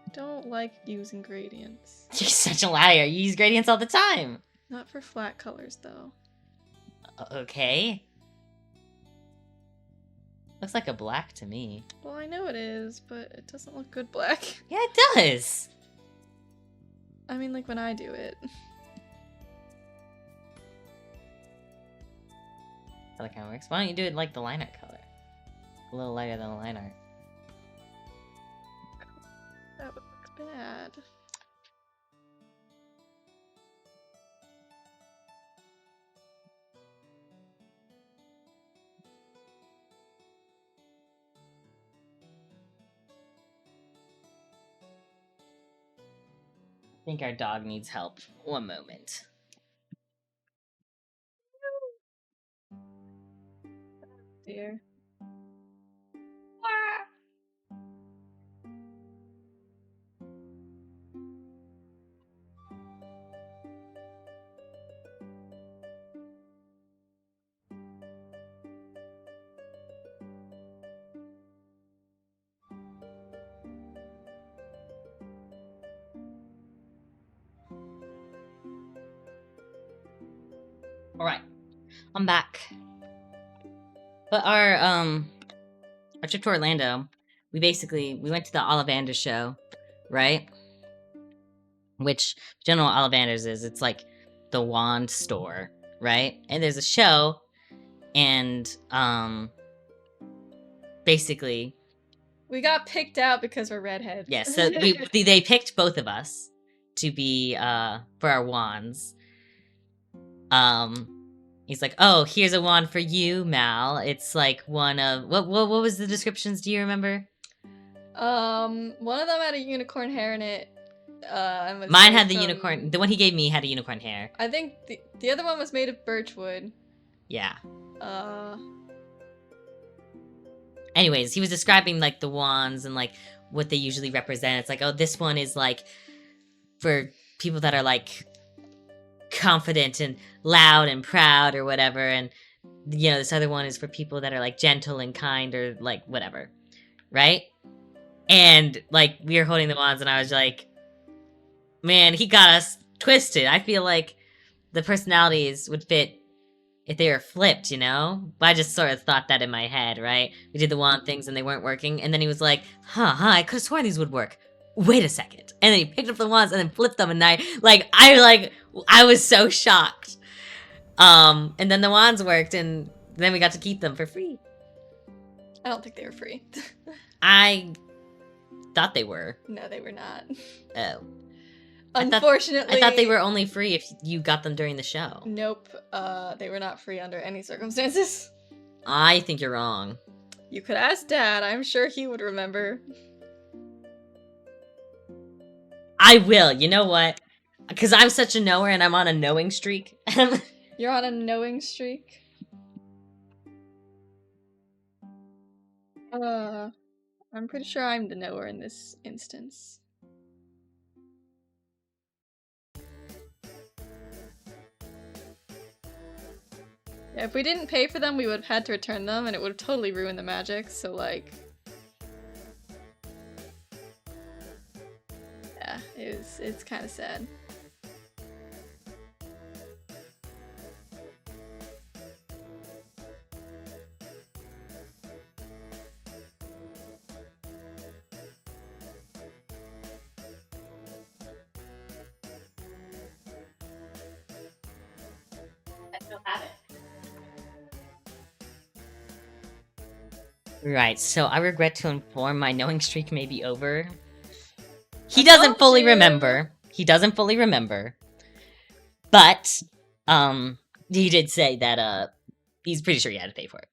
I don't like using gradients. You're such a liar. You use gradients all the time. Not for flat colors, though. Okay. Looks like a black to me. Well, I know it is, but it doesn't look good black. Yeah, it does. I mean, like when I do it. That kind of works. Why don't you do it like the line art color? A little lighter than the line art. That would look bad. I think our dog needs help. One moment. Dear. Alright. I'm back. But our trip to Orlando, we went to the Ollivander show, right? Which, if you don't know what Ollivander's is, it's like the wand store, right? And there's a show, and basically, We got picked out because we're redheads. yes. So they picked both of us to be for our wands. He's like, "Oh, here's a wand for you, Mal. It's like one of what was the descriptions? Do you remember?" One of them had a unicorn hair in it. And was Mine made had the from- unicorn. The one he gave me had a unicorn hair. I think the other one was made of birchwood. Yeah. Anyways, he was describing like the wands and like what they usually represent. It's like, oh, this one is like for people that are like confident and loud and proud or whatever, and you know, this other one is for people that are like gentle and kind or like whatever, right? And like we were holding the wands and I was like, man, he got us twisted. I feel like the personalities would fit if they were flipped, you know? But I just sort of thought that in my head, right? We did the wand things and they weren't working, and then he was like, I could have sworn these would work. Wait a second. And then he picked up the wands and then flipped them, and I was so shocked. And then the wands worked, and then we got to keep them for free. I don't think they were free. I thought they were. No, they were not. Oh. Unfortunately. I thought they were only free if you got them during the show. Nope. They were not free under any circumstances. I think you're wrong. You could ask Dad. I'm sure he would remember. I will. You know what? Because I'm such a knower and I'm on a knowing streak. You're on a knowing streak? I'm pretty sure I'm the knower in this instance. Yeah, if we didn't pay for them, we would have had to return them, and it would have totally ruined the magic, so like... Yeah, it's kind of sad. I still have it. Right, so I regret to inform my knowing streak may be over. He doesn't fully remember. He doesn't fully remember. But, he did say that, he's pretty sure he had to pay for it.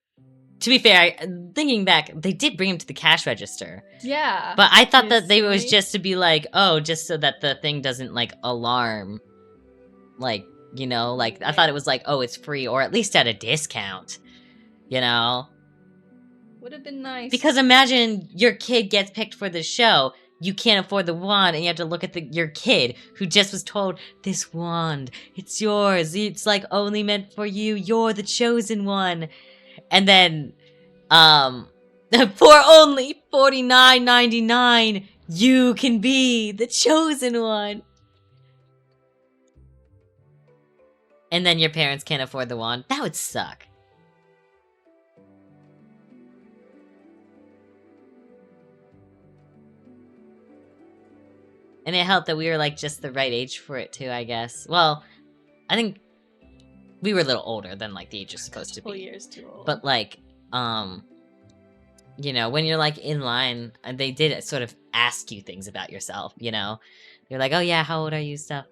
To be fair, thinking back, they did bring him to the cash register. Yeah. But I thought that they was right? just to be like, oh, just so that the thing doesn't, like, alarm. Like, you know, like, I thought it was like, oh, it's free, or at least at a discount. You know? Would have been nice. Because imagine your kid gets picked for the show. you can't afford the wand and you have to look at your kid who just was told, this wand, it's yours. It's like only meant for you. You're the chosen one. And then, for only $49.99, you can be the chosen one. And then your parents can't afford the wand. That would suck. And it helped that we were, like, just the right age for it, too, I guess. Well, I think we were a little older than, like, the age you're supposed to be. Years too old. But, like, you know, when you're, like, in line, and they did sort of ask you things about yourself, you know? They're like, oh, yeah, how old are you, stuff?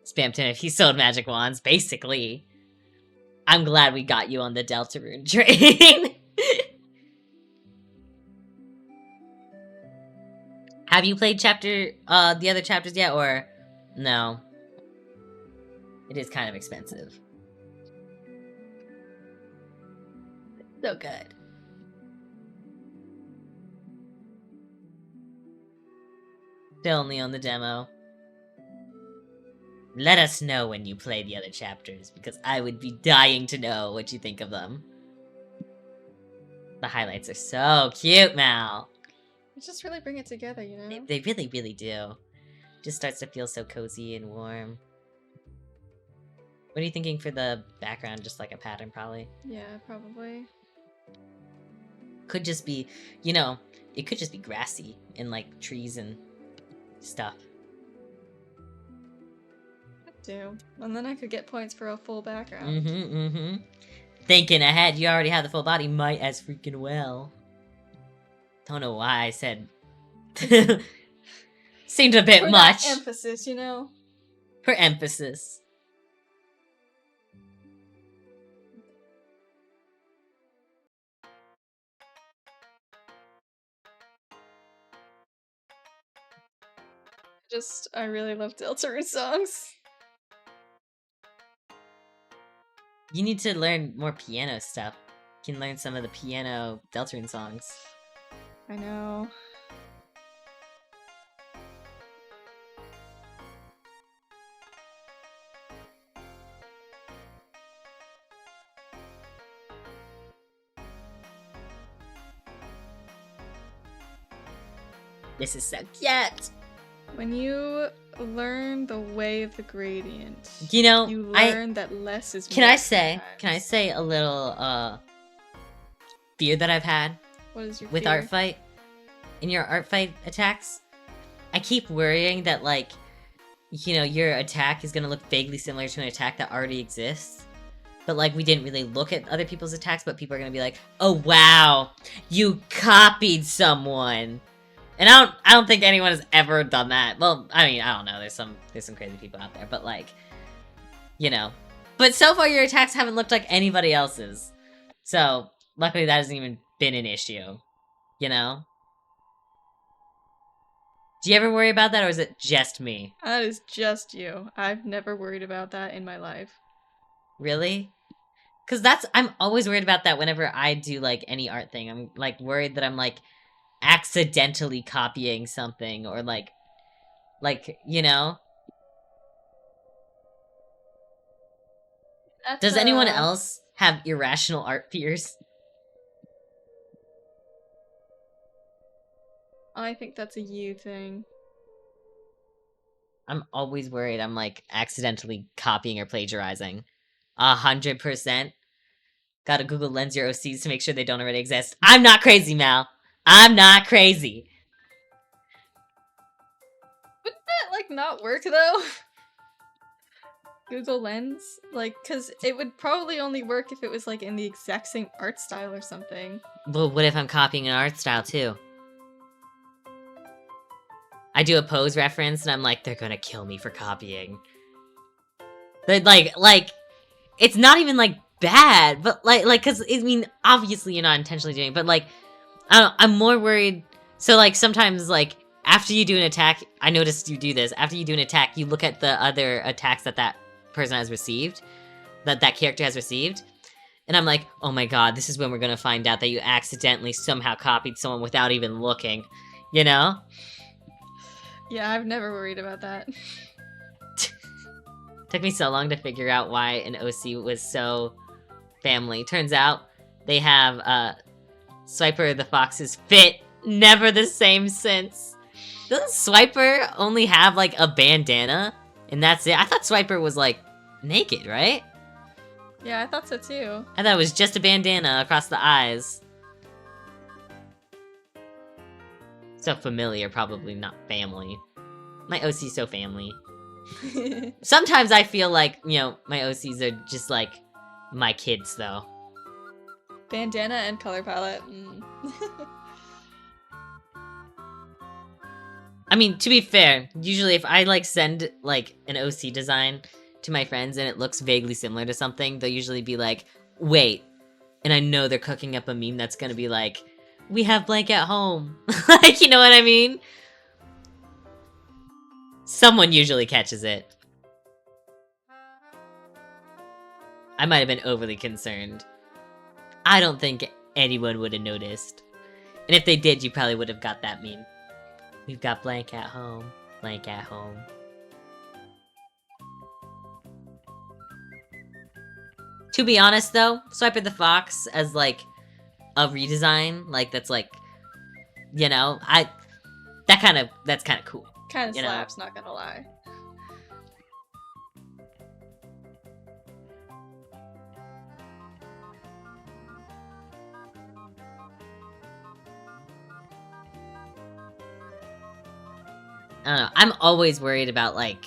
Spamton, if he sold magic wands, basically. I'm glad we got you on the Deltarune train. Have you played the other chapters yet, or no? It is kind of expensive. So good. Still only on the demo. Let us know when you play the other chapters, because I would be dying to know what you think of them. The highlights are so cute, Mal. Just really bring it together, you know? They really, really do. Just starts to feel so cozy and warm. What are you thinking for the background? Just like a pattern, probably? Yeah, probably. Could just be, you know, it could just be grassy and like trees and stuff. Could do. And then I could get points for a full background. Thinking ahead, you already have the full body, might as freaking well. Don't know why I said... Seemed a bit much. For emphasis, you know? For emphasis. I really love Deltarune songs. You need to learn more piano stuff. You can learn some of the piano Deltarune songs. I know. This is so cute. When you learn the way of the gradient, you know, you learn that less is more. Can I say a little fear that I've had? What is your with fear? art fight? In your art fight attacks? I keep worrying that, like, you know, your attack is gonna look vaguely similar to an attack that already exists. But, like, we didn't really look at other people's attacks, but people are gonna be like, oh wow, you copied someone. And I don't think anyone has ever done that. Well, I mean, I don't know. There's some crazy people out there, but like, you know. But so far, your attacks haven't looked like anybody else's. So luckily, that hasn't even been an issue. You know. Do you ever worry about that, or is it just me? That is just you. I've never worried about that in my life. Really? Because I'm always worried about that whenever I do like any art thing. I'm like worried that I'm like accidentally copying something, or like, you know? Does anyone else have irrational art fears? I think that's a you thing. I'm always worried I'm like accidentally copying or plagiarizing. 100%. Gotta Google Lens your OCs to make sure they don't already exist. I'm not crazy, Mal. I'm not crazy. Wouldn't that, like, not work, though? Google Lens? Like, because it would probably only work if it was, like, in the exact same art style or something. Well, what if I'm copying an art style, too? I do a pose reference, and I'm like, they're gonna kill me for copying. They're like, it's not even, like, bad, but, like, because, I mean, obviously you're not intentionally doing it, but, like, I'm more worried. So, like, sometimes, like, after you do an attack, I noticed you do this. After you do an attack, you look at the other attacks that person has received, that character has received. And I'm like, oh my god, this is when we're gonna find out that you accidentally somehow copied someone without even looking, you know? Yeah, I've never worried about that. Took me so long to figure out why an OC was so family. Turns out they have Swiper the Fox's fit, never the same since. Doesn't Swiper only have like a bandana? And that's it? I thought Swiper was like naked, right? Yeah, I thought so too. I thought it was just a bandana across the eyes. So familiar, probably not family. My OC's so family. Sometimes I feel like, you know, my OCs are just like my kids, though. Bandana and color palette. I mean, to be fair, usually if I like send like an OC design to my friends and it looks vaguely similar to something, they'll usually be like, wait. And I know they're cooking up a meme that's gonna be like, we have blank at home. Like, you know what I mean? Someone usually catches it. I might have been overly concerned. I don't think anyone would have noticed. And if they did, you probably would have got that meme. We've got blank at home. Blank at home. To be honest, though, Swiper the Fox as, like, a redesign, like, that's, like, you know, that's kind of cool. Kind of slaps, not gonna lie. I don't know. I'm always worried about, like,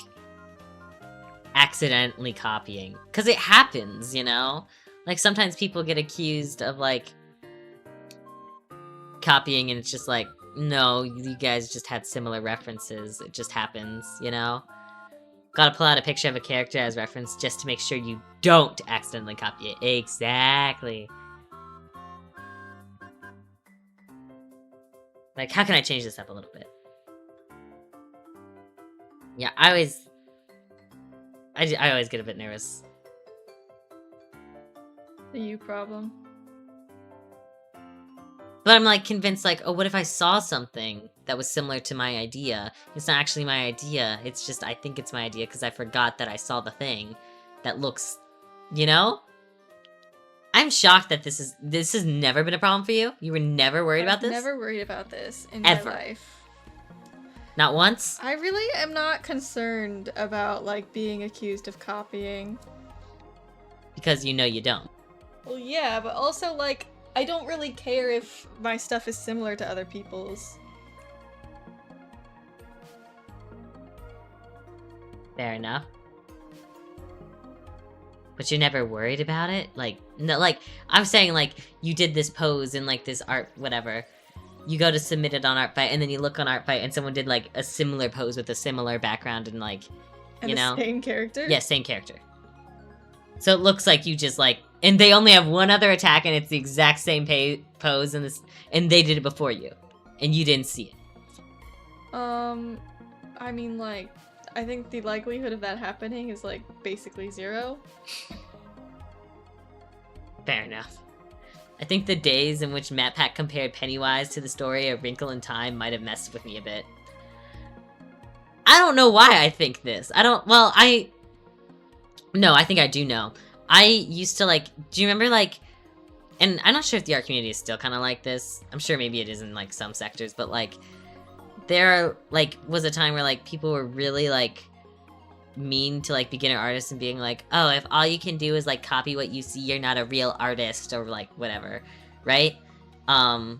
accidentally copying. Because it happens, you know? Like, sometimes people get accused of, like, copying, and it's just like, no, you guys just had similar references. It just happens, you know? Gotta pull out a picture of a character as reference just to make sure you don't accidentally copy it. Exactly. Like, how can I change this up a little bit? Yeah, I always get a bit nervous. The you problem. But I'm, like, convinced, like, oh, what if I saw something that was similar to my idea? It's not actually my idea. It's just, I think it's my idea because I forgot that I saw the thing that looks, you know? I'm shocked that this has never been a problem for you. You were never worried about this? Never worried about this in Ever. my life. Not once? I really am not concerned about, like, being accused of copying. Because you know you don't. Well, yeah, but also, like, I don't really care if my stuff is similar to other people's. Fair enough. But you're never worried about it? Like, no, like, I'm saying, like, you did this pose in, like, this art, whatever. You go to submit it on Artfight, and then you look on Artfight, and someone did, like, a similar pose with a similar background, and, like, And you the know? same character? Yeah, same character. So it looks like you just, like, and they only have one other attack, and it's the exact same pose, and they did it before you. And you didn't see it. I mean, like, I think the likelihood of that happening is, like, basically 0. Fair enough. I think the days in which MatPat compared Pennywise to the story of Wrinkle in Time might have messed with me a bit. I don't know why I think this. No, I think I do know. I used to, like, do you remember, like, and I'm not sure if the art community is still kind of like this. I'm sure maybe it is in, like, some sectors, but, like, there, like, was a time where, like, people were really, like, mean to, like, beginner artists and being like, oh, if all you can do is, like, copy what you see, you're not a real artist, or, like, whatever, right? And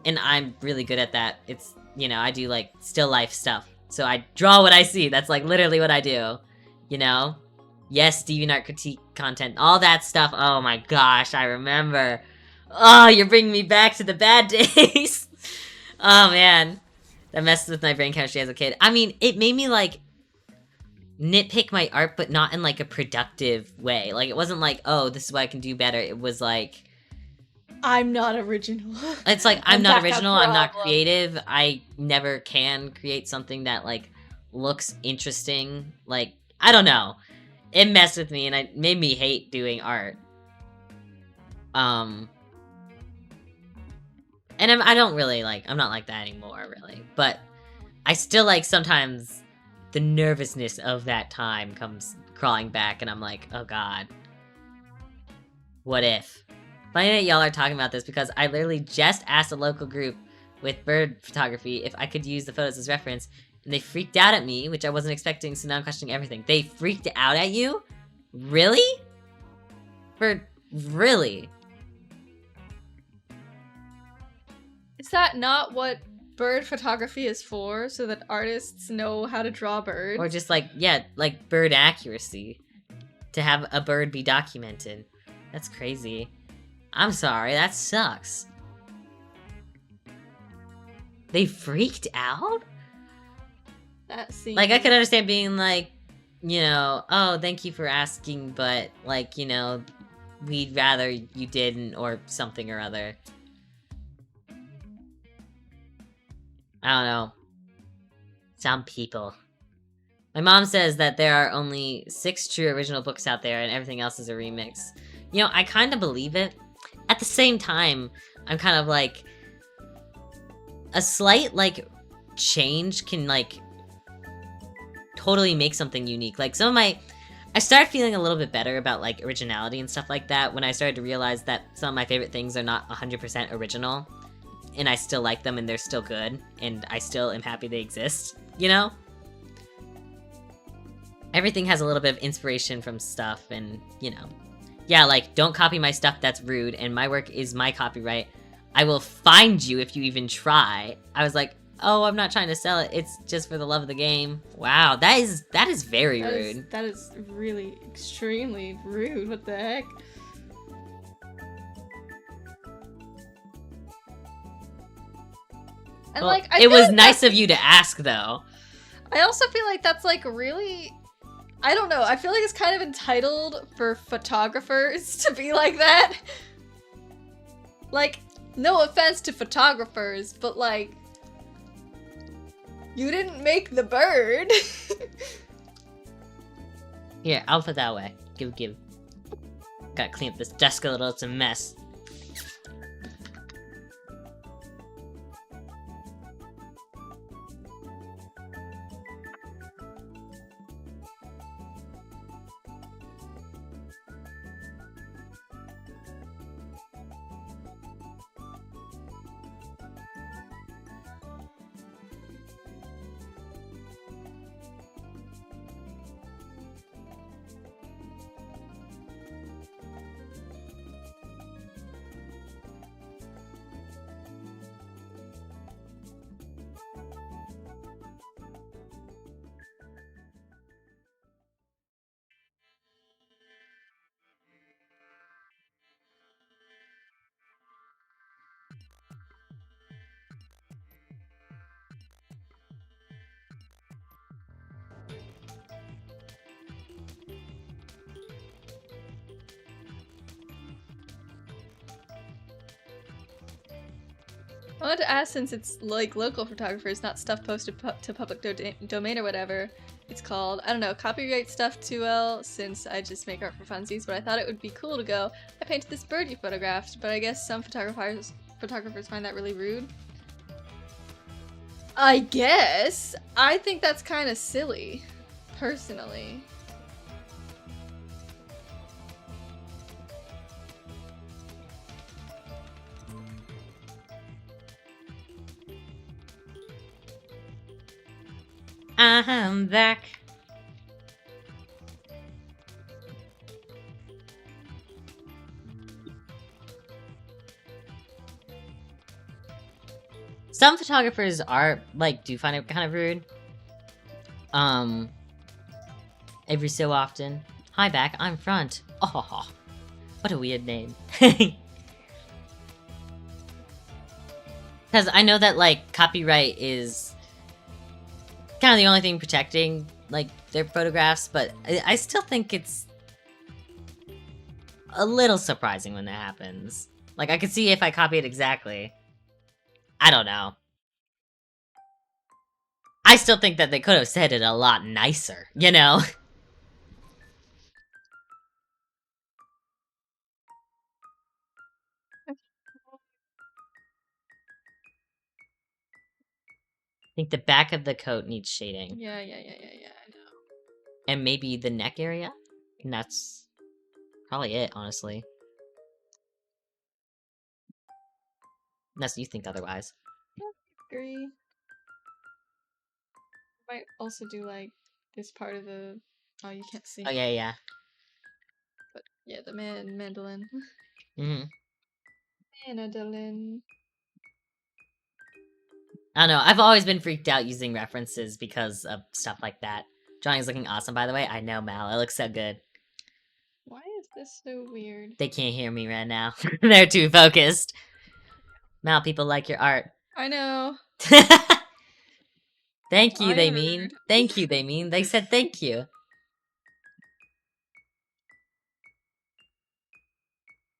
I'm really good at that. It's, you know, I do, like, still life stuff. So I draw what I see. That's, like, literally what I do, you know? Yes, DeviantArt critique content, all that stuff. Oh my gosh, I remember. Oh, you're bringing me back to the bad days. Oh man, that messed with my brain chemistry as a kid. I mean, it made me, like, nitpick my art, but not in, like, a productive way. Like, it wasn't like, oh, this is what I can do better. It was like, I'm not original. it's like, I'm not That's a original, I'm not problem. creative, I never can create something that, like, looks interesting. Like, I don't know. It messed with me, and it made me hate doing art. And I don't really, like, I'm not like that anymore, really. But I still, like, sometimes the nervousness of that time comes crawling back, and I'm like, oh god. What if? Funny that y'all are talking about this because I literally just asked a local group with bird photography if I could use the photos as reference, and they freaked out at me, which I wasn't expecting, so now I'm questioning everything. They freaked out at you? Really? Really? Is that not what bird photography is for? So that artists know how to draw birds? Or just like, yeah, like bird accuracy. To have a bird be documented. That's crazy. I'm sorry, that sucks. They freaked out? That seems... Like, I could understand being like, you know, oh, thank you for asking, but, like, you know, we'd rather you didn't, or something or other. I don't know. Some people. My mom says that there are only 6 true original books out there and everything else is a remix. You know, I kind of believe it. At the same time, I'm kind of like... A slight, like, change can, like, totally make something unique. Like, some of my... I started feeling a little bit better about, like, originality and stuff like that when I started to realize that some of my favorite things are not 100% original. And I still like them and they're still good. And I still am happy they exist, you know? Everything has a little bit of inspiration from stuff and, you know. Yeah, like, don't copy my stuff, that's rude, and my work is my copyright. I will find you if you even try. I was like, oh, I'm not trying to sell it, it's just for the love of the game. Wow, that is very rude. That is really extremely rude, what the heck? And Well, like, it was nice of you to ask, though. I also feel like that's like really... I don't know, I feel like it's kind of entitled for photographers to be like that. Like, no offense to photographers, but like... You didn't make the bird. Here, I'll put that away. Give. Gotta clean up this desk a little, it's a mess. I wanted to ask, since it's like local photographers, not stuff posted to public domain or whatever, it's called, I don't know, copyright stuff too well, since I just make art for funsies, but I thought it would be cool to go, I painted this bird you photographed, but I guess some photographers find that really rude. I guess! I think that's kind of silly, personally. I'm back. Some photographers are, like, do find it kind of rude. Every so often. Hi, back, I'm front. Oh, what a weird name. Because I know that, like, copyright is kind of the only thing protecting, like, their photographs, but I still think it's a little surprising when that happens. Like, I could see if I copy it exactly. I don't know. I still think that they could have said it a lot nicer, you know? think the back of the coat needs shading. Yeah, I know. And maybe the neck area? And that's probably it, honestly. Unless you think otherwise. Agree. Might also do like this part of the. Oh, you can't see. Oh, yeah. But yeah, the mandolin. Mm-hmm. Mandolin. I don't know, I've always been freaked out using references because of stuff like that. Drawing's looking awesome, by the way. I know, Mal. It looks so good. Why is this so weird? They can't hear me right now. They're too focused. Mal, people like your art. I know. Thank you, they I mean. heard. Thank you, they mean. They said thank you.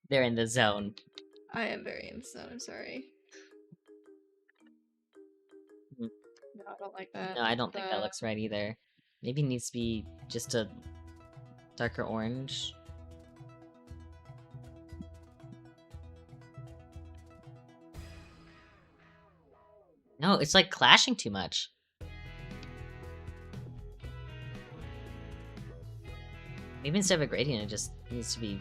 They're in the zone. I am very in the zone, I'm sorry. Mhm. No, I don't like that. No, I don't think that looks right either. Maybe it needs to be just a darker orange. No, it's like clashing too much. Maybe instead of a gradient, it just needs to be...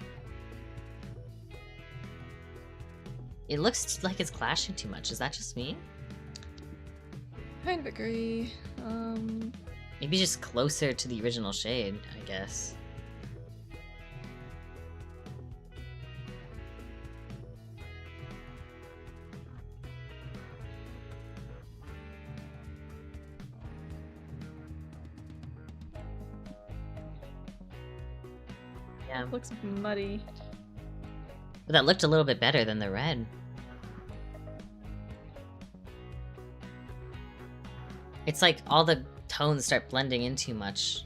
It looks like it's clashing too much. Is that just me? Kind of agree. Maybe just closer to the original shade, I guess. Yeah. Looks muddy. But that looked a little bit better than the red. It's like all the tones start blending in too much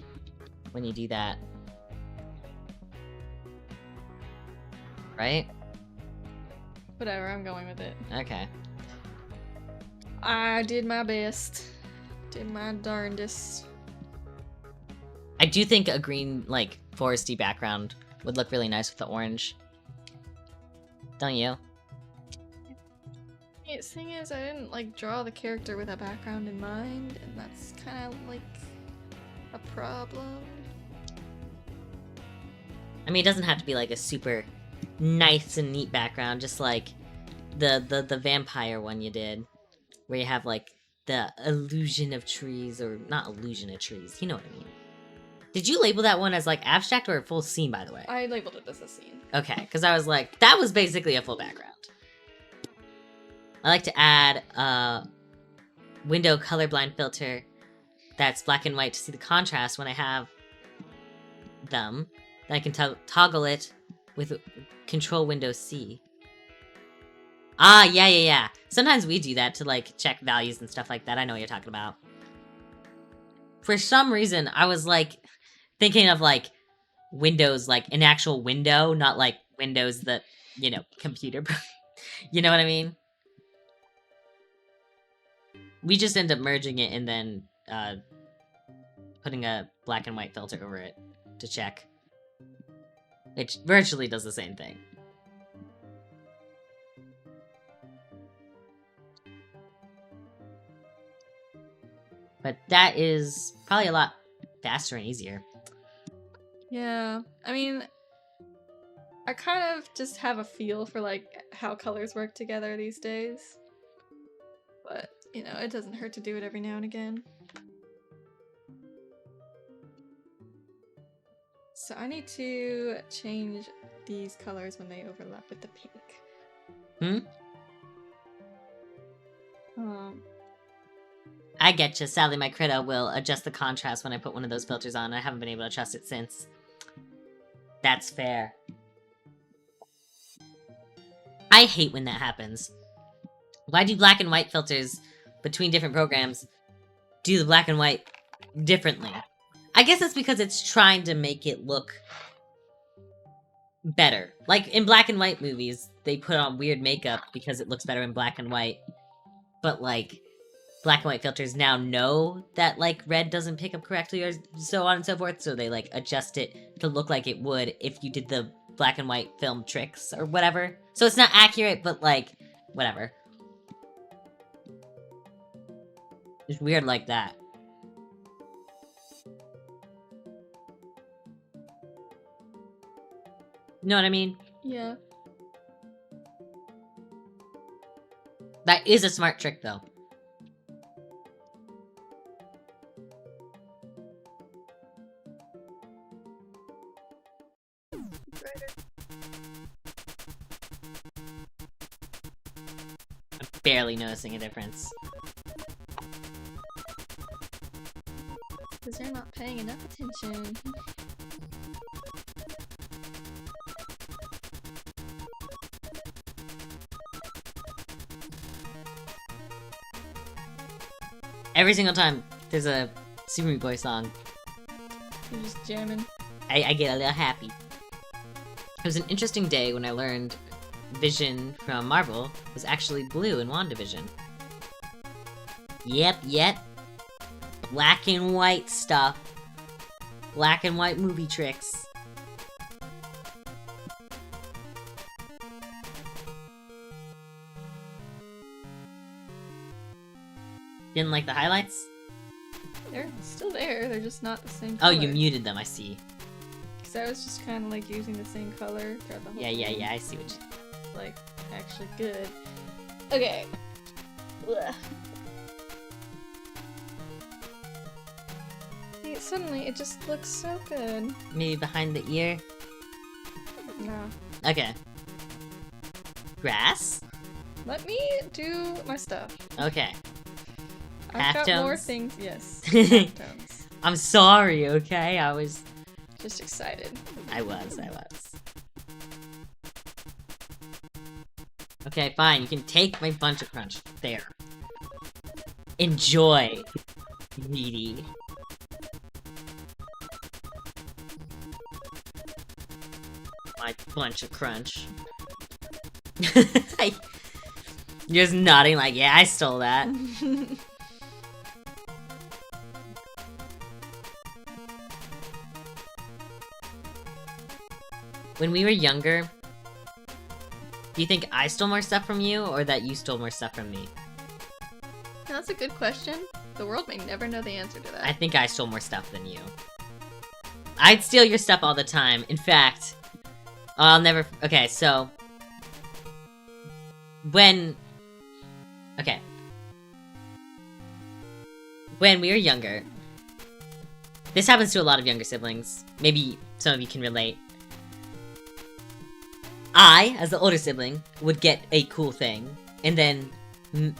when you do that. Right? Whatever, I'm going with it. Okay. I did my best. Did my darndest. I do think a green, like, foresty background would look really nice with the orange. Don't you? Yeah, the thing is, I didn't like draw the character with a background in mind, and that's kind of like a problem. I mean, it doesn't have to be like a super nice and neat background, just like the vampire one you did, where you have like the illusion of trees, or not illusion of trees, you know what I mean. Did you label that one as like abstract or a full scene, by the way? I labeled it as a scene. Okay, because I was like, that was basically a full background. I like to add a window colorblind filter that's black and white to see the contrast when I have them. Then I can toggle it with Control Window C. Ah, yeah. Sometimes we do that to like check values and stuff like that. I know what you're talking about. For some reason, I was like thinking of like Windows, like an actual window, not like Windows that, you know, computer. You know what I mean? We just end up merging it and then putting a black and white filter over it to check. Which virtually does the same thing. But that is probably a lot faster and easier. Yeah, I mean, I kind of just have a feel for like how colors work together these days. But, you know, it doesn't hurt to do it every now and again. So I need to change these colors when they overlap with the pink. I getcha. Sadly, my Krita will adjust the contrast when I put one of those filters on. I haven't been able to adjust it since. That's fair. I hate when that happens. Why do black and white filters between different programs do the black and white differently? I guess it's because it's trying to make it look better. Like in black and white movies, they put on weird makeup because it looks better in black and white. But like, black and white filters now know that like red doesn't pick up correctly or so on and so forth, so they like adjust it to look like it would if you did the black and white film tricks or whatever. So it's not accurate, but like, whatever. It's weird like that. You know what I mean? Yeah. That is a smart trick, though. I'm barely noticing a difference. Because they're not paying enough attention. Every single time there's a Super Meat Boy song, You're just jamming. I get a little happy. It was an interesting day when I learned Vision from Marvel was actually blue in WandaVision. Yep. Black and white stuff. Black and white movie tricks. Didn't like the highlights? They're still there, they're just not the same Oh, color. you muted them, I see. Because I was just kind of like using the same color throughout the whole thing. Yeah, I see what you... Like, actually good. Okay. Ugh. See, suddenly it just looks so good. Maybe behind the ear? No. Okay. Grass? Let me do my stuff. Okay. I've got more Halftones? things. Yes. Halftones. I'm sorry, okay? I was... Just excited. I was. Okay, fine. You can take my bunch of crunch. There. Enjoy. Needy. My bunch of crunch. You're just nodding like, yeah, I stole that. When we were younger, do you think I stole more stuff from you, or that you stole more stuff from me? That's a good question. The world may never know the answer to that. I think I stole more stuff than you. I'd steal your stuff all the time. In fact, I'll never... Okay, so... Okay. When we were younger... This happens to a lot of younger siblings. Maybe some of you can relate. I, as the older sibling, would get a cool thing, and then,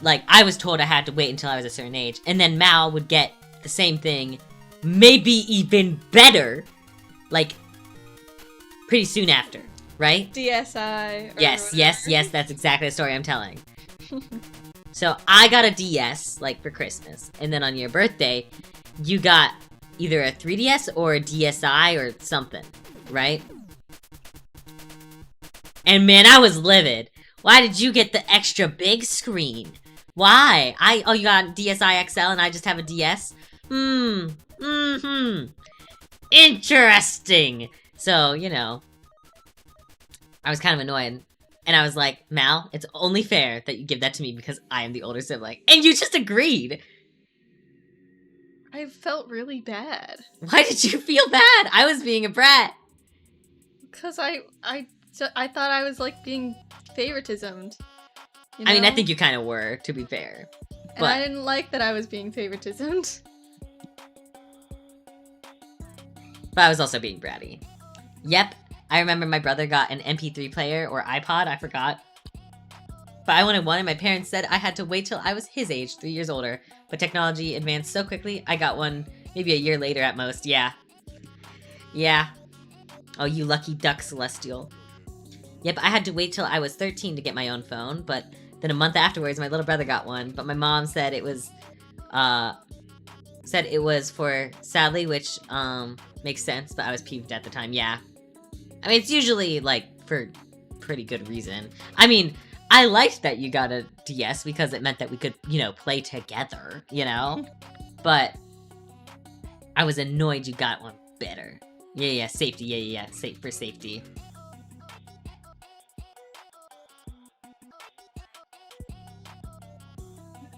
like, I was told I had to wait until I was a certain age, and then Mal would get the same thing, maybe even better, like, pretty soon after, right? DSI. Yes, that's exactly the story I'm telling. So, I got a DS, like, for Christmas, and then on your birthday, you got either a 3DS or a DSi or something, right? And man, I was livid. Why did you get the extra big screen? Why? Oh, you got DSi XL and I just have a DS? Interesting. So, you know, I was kind of annoyed. And I was like, Mal, it's only fair that you give that to me because I am the older sibling. And you just agreed. I felt really bad. Why did you feel bad? I was being a brat. Because I thought I was, like, being favoritismed. You I mean, I know? think you kind of were, to be fair. And I didn't like that I was being favoritismed. But I was also being bratty. Yep, I remember my brother got an MP3 player or iPod, I forgot. But I wanted one and my parents said I had to wait till I was his age, 3 years older. But technology advanced so quickly, I got one maybe a year later at most, yeah. Yeah. Oh, you lucky duck, Celestial. Yep, I had to wait till I was 13 to get my own phone, but then a month afterwards, my little brother got one, but my mom said it was for Sadly, which, makes sense, but I was peeved at the time, yeah. I mean, it's usually, like, for pretty good reason. I mean, I liked that you got a DS because it meant that we could, you know, play together, you know? But I was annoyed you got one better. Yeah, safety, yeah, safe for safety.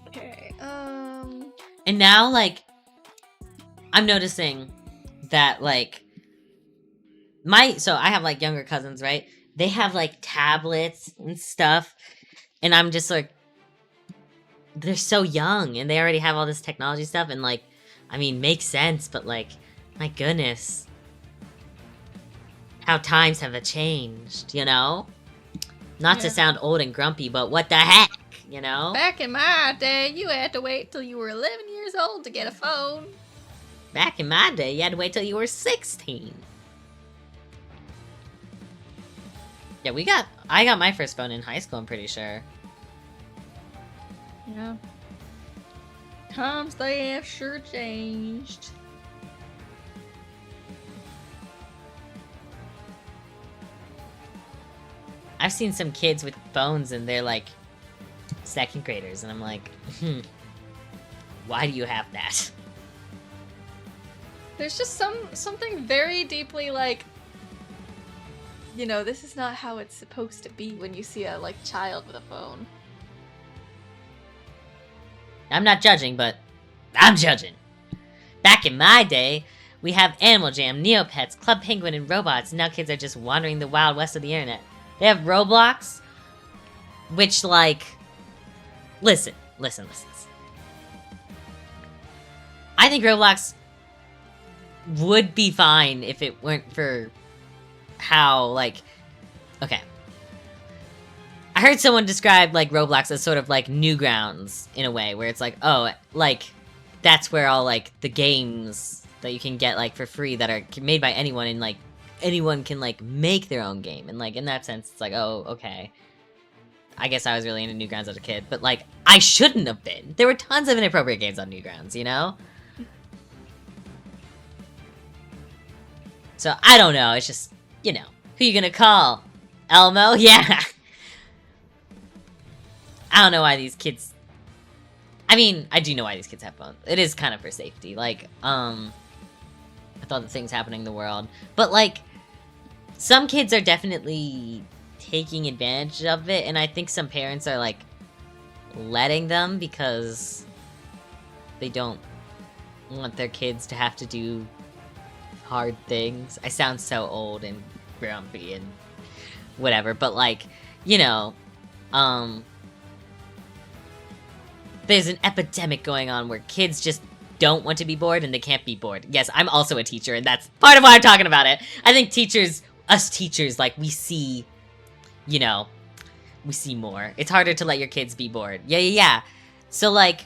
Okay, And now, like, I'm noticing that, like, so I have, like, younger cousins, right? They have, like, tablets and stuff, and I'm just, like, they're so young, and they already have all this technology stuff, and, like, I mean, makes sense, but, like, my goodness. How times have changed, you know? Not to sound old and grumpy, but what the heck, you know? Back in my day, you had to wait till you were 11 years old to get a phone. Back in my day, you had to wait till you were 16. Yeah, I got my first phone in high school, I'm pretty sure. Yeah. Times they have sure changed. I've seen some kids with phones and they're like second graders, and I'm like, why do you have that? There's just something very deeply like, you know, this is not how it's supposed to be when you see a like child with a phone. I'm not judging, but I'm judging. Back in my day, we have Animal Jam, Neopets, Club Penguin, and Robots, and now kids are just wandering the wild west of the internet. They have Roblox, which, like, listen. I think Roblox would be fine if it weren't for how, like, okay. I heard someone describe, like, Roblox as sort of, like, Newgrounds, in a way, where it's like, oh, like, that's where all, like, the games that you can get, like, for free that are made by anyone, and, like, anyone can, like, make their own game. And, like, in that sense, it's like, oh, okay. I guess I was really into Newgrounds as a kid, but, like, I shouldn't have been. There were tons of inappropriate games on Newgrounds, you know? So, I don't know. It's just, you know. Who you gonna call? Elmo? Yeah! I don't know why these kids... I mean, I do know why these kids have phones. It is kind of for safety. Like, with all the things happening in the world. But, like, some kids are definitely taking advantage of it, and I think some parents are, like, letting them because they don't want their kids to have to do hard things. I sound so old and grumpy and whatever, but, like, you know, there's an epidemic going on where kids just don't want to be bored and they can't be bored. Yes, I'm also a teacher, and that's part of why I'm talking about it. I think us teachers, like, we see, you know, we see more. It's harder to let your kids be bored. Yeah. So, like,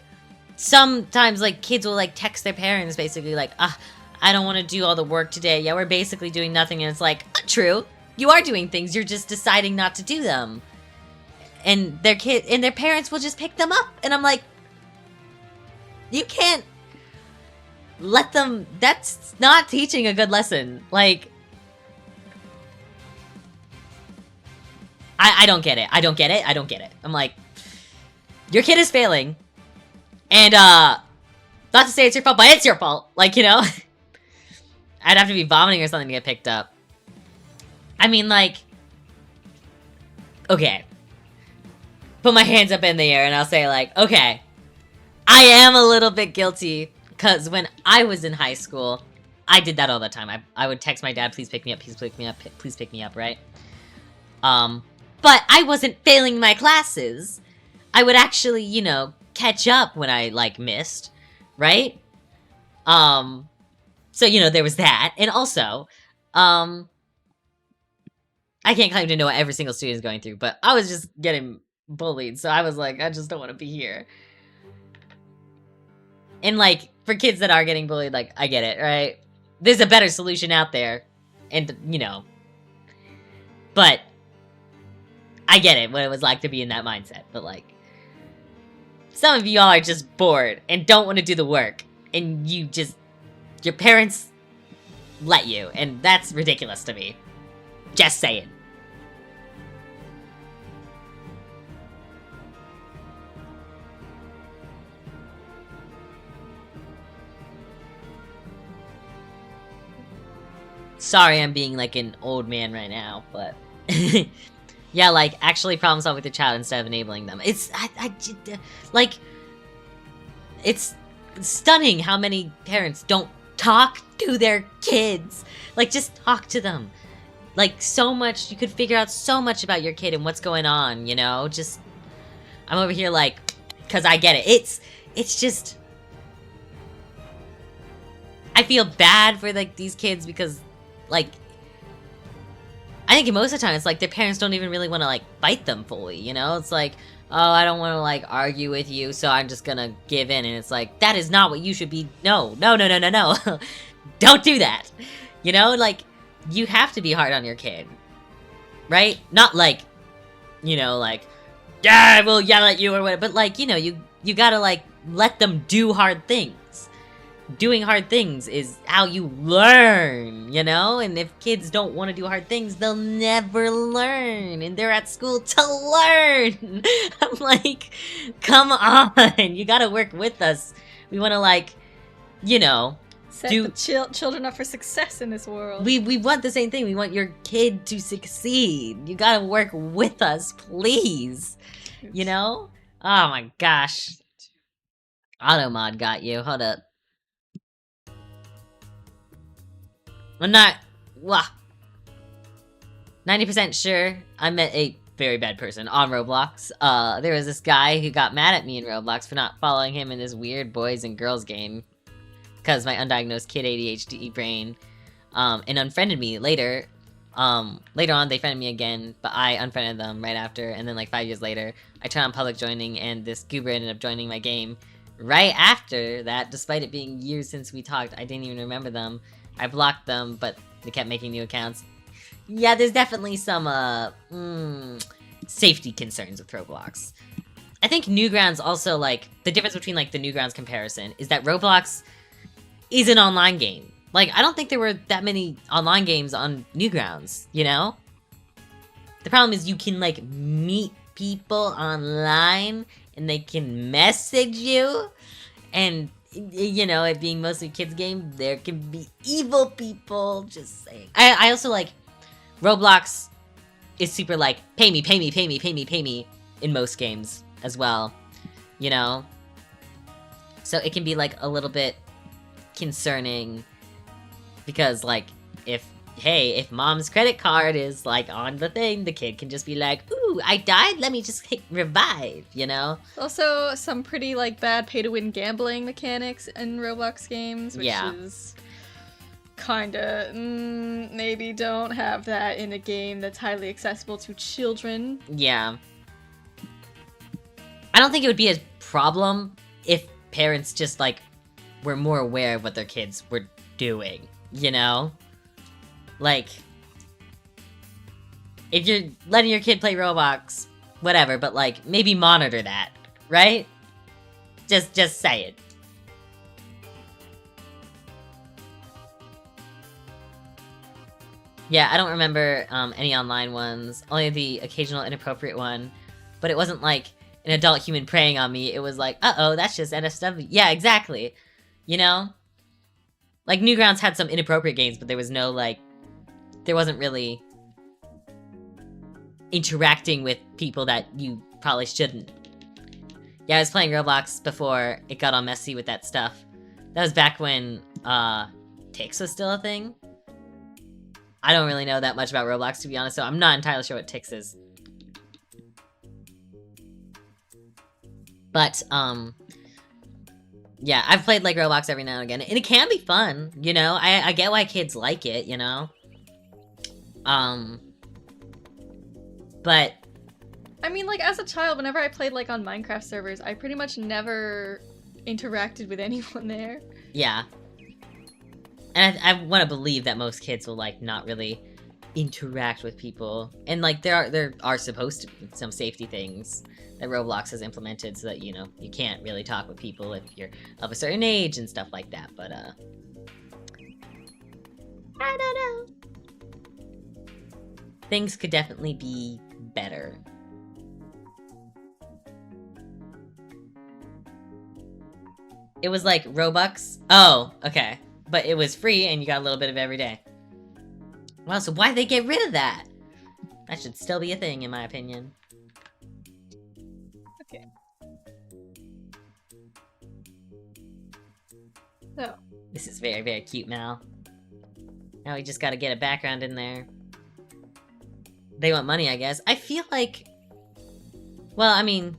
sometimes, like, kids will, like, text their parents basically like, I don't want to do all the work today. Yeah, we're basically doing nothing. And it's like, true. You are doing things. You're just deciding not to do them. And their parents will just pick them up. And I'm like, you can't let them. That's not teaching a good lesson. Like, I don't get it. I don't get it. I'm like, your kid is failing. And, not to say it's your fault, but it's your fault. Like, you know? I'd have to be vomiting or something to get picked up. I mean, like, okay. Put my hands up in the air and I'll say, like, okay, I am a little bit guilty, because when I was in high school, I did that all the time. I would text my dad, please pick me up, please pick me up, please pick me up, right? But I wasn't failing my classes. I would actually, you know, catch up when I, like, missed, right? So, you know, there was that. And also, I can't claim to know what every single student is going through, but I was just getting bullied, so I was like, I just don't want to be here. And, like, for kids that are getting bullied, like, I get it, right? There's a better solution out there, and, you know. But I get it, what it was like to be in that mindset, but, like, some of y'all are just bored and don't want to do the work, and your parents let you, and that's ridiculous to me. Just saying. Sorry I'm being, like, an old man right now, but... yeah, like, actually problem solve with your child instead of enabling them. It's... like... It's... stunning how many parents don't talk to their kids. Like, just talk to them. Like, so much, you could figure out so much about your kid and what's going on, you know? Just, I'm over here like, because I get it. It's just, I feel bad for, like, these kids because, like, I think most of the time it's like their parents don't even really want to, like, fight them fully, you know? It's like, oh, I don't want to, like, argue with you, so I'm just gonna give in. And it's like, that is not what you should be. No. Don't do that. You know, like, you have to be hard on your kid. Right? Not like, you know, like, yeah, I will yell at you or whatever. But, like, you know, you gotta, like, let them do hard things. Doing hard things is how you learn, you know? And if kids don't want to do hard things, they'll never learn. And they're at school to learn. I'm like, come on. You gotta work with us. We want to, like, you know, set the children up for success in this world. We want the same thing. We want your kid to succeed. You gotta work with us, please. You know? Oh my gosh. Automod got you. Hold up. I'm not, 90% sure I met a very bad person on Roblox. There was this guy who got mad at me in Roblox for not following him in this weird boys and girls game. Because my undiagnosed kid ADHD brain, and unfriended me later. Later on, they friended me again, but I unfriended them right after. And then, like, 5 years later, I turned on public joining, and this goober ended up joining my game. Right after that, despite it being years since we talked, I didn't even remember them. I blocked them, but they kept making new accounts. Yeah, there's definitely some, safety concerns with Roblox. I think Newgrounds also, like, the difference between, like, the Newgrounds comparison is that Roblox is an online game. Like, I don't think there were that many online games on Newgrounds, you know? The problem is you can, like, meet people online, and they can message you, and, you know, it being mostly kids game, there can be evil people, just saying. I also, like, Roblox is super, like, pay me in most games as well, you know? So it can be, like, a little bit concerning because, like, if mom's credit card is, like, on the thing, the kid can just be like, ooh, I died, let me just hit revive, you know? Also, some pretty, like, bad pay-to-win gambling mechanics in Roblox games, which is kinda, maybe don't have that in a game that's highly accessible to children. Yeah. I don't think it would be a problem if parents just, like, were more aware of what their kids were doing, you know? Like, if you're letting your kid play Roblox, whatever, but, like, maybe monitor that, right? Just say it. Yeah, I don't remember any online ones, only the occasional inappropriate one, but it wasn't like an adult human preying on me, it was like, uh-oh, that's just NSW. Yeah, exactly. You know? Like, Newgrounds had some inappropriate games, but there was no, like, there wasn't really interacting with people that you probably shouldn't. Yeah, I was playing Roblox before it got all messy with that stuff. That was back when, Tix was still a thing. I don't really know that much about Roblox, to be honest, so I'm not entirely sure what Tix is. But, yeah, I've played, like, Roblox every now and again, and it can be fun, you know? I get why kids like it, you know? But... I mean, like, as a child, whenever I played, like, on Minecraft servers, I pretty much never interacted with anyone there. Yeah. And I want to believe that most kids will, like, not really interact with people. And, like, there are supposed to be some safety things that Roblox has implemented so that, you know, you can't really talk with people if you're of a certain age and stuff like that, but, I don't know. Things could definitely be better. It was like Robux. Oh, okay. But it was free and you got a little bit of every day. Wow, so why'd they get rid of that? That should still be a thing, in my opinion. Okay. No. This is very, very cute, Mal. Now we just gotta get a background in there. They want money, I guess. I feel like... Well, I mean...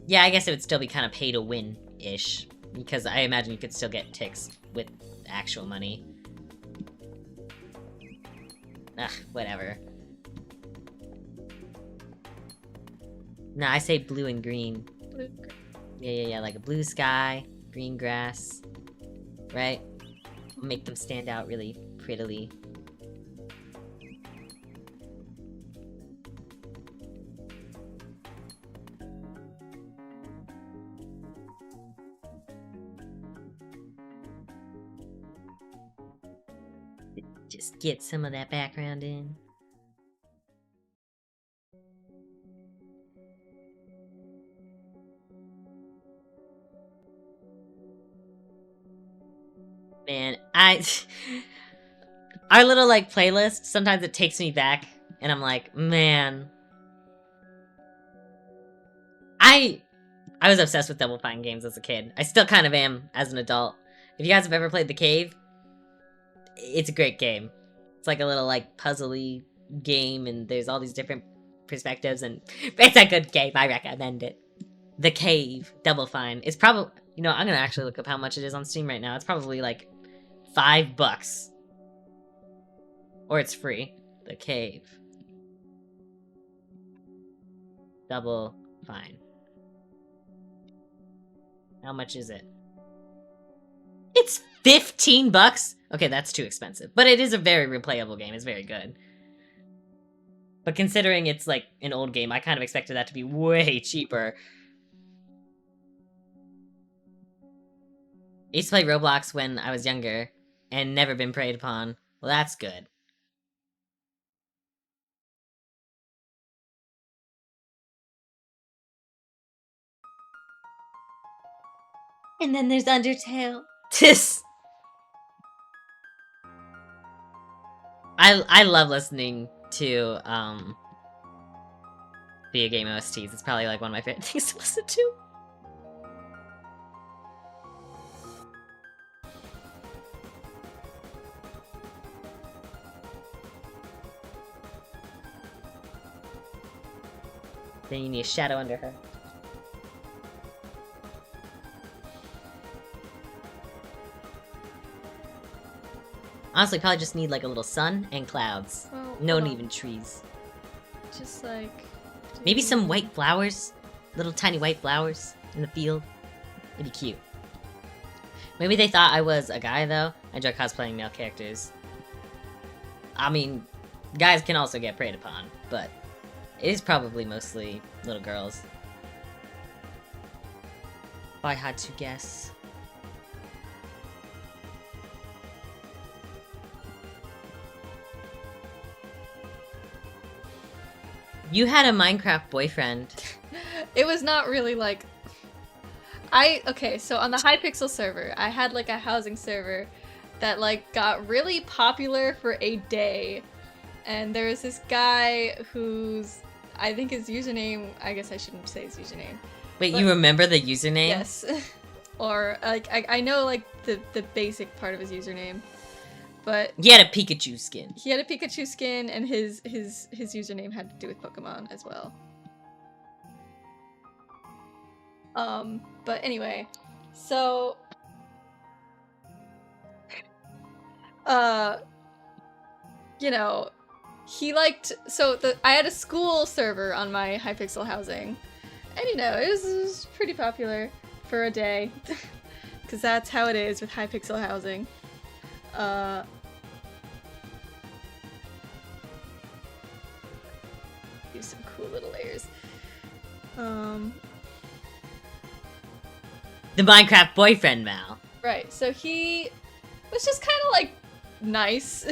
Yeah, I guess it would still be kind of pay to win-ish. Because I imagine you could still get ticks with actual money. Ugh, whatever. Nah, I say blue and green. Blue. Yeah, like a blue sky, green grass. Right? Make them stand out really prettily. Just get some of that background in. Man, our little, like, playlist, sometimes it takes me back, and I'm like, man. I was obsessed with Double Fine games as a kid. I still kind of am as an adult. If you guys have ever played The Cave, it's a great game. It's like a little, like, puzzly game, and there's all these different perspectives, and it's a good game. I recommend it. The Cave, Double Fine. It's probably, you know, I'm gonna actually look up how much it is on Steam right now. It's probably like $5. Or it's free. The Cave. Double Fine. How much is it? It's $15? Okay, that's too expensive. But it is a very replayable game. It's very good. But considering it's like an old game, I kind of expected that to be way cheaper. I used to play Roblox when I was younger, and never been preyed upon. Well, that's good. And then there's Undertale. I love listening to video game OSTs. It's probably like one of my favorite things to listen to. Then you need a shadow under her. Honestly, probably just need like a little sun and clouds. Well, No hold on. even trees. Just like... Maybe some white flowers? Little tiny white flowers in the field. It'd be cute. Maybe they thought I was a guy though. I enjoy cosplaying male characters. I mean, guys can also get preyed upon, but it is probably mostly little girls. If I had to guess. You had a Minecraft boyfriend. It was not really like... Okay, so on the Hypixel server, I had like a housing server that like got really popular for a day. And there was this guy whose, I think his username, I guess I shouldn't say his username. Wait, But- you remember the username? Yes. Or like, I know like the basic part of his username. But He had a Pikachu skin. he had a Pikachu skin, and his username had to do with Pokemon as well. But anyway, so you know, he liked, I had a school server on my Hypixel housing, and you know, it was pretty popular for a day, because that's how it is with Hypixel housing. Do some cool little layers. The Minecraft boyfriend, Mal. Right, so he was just kind of like nice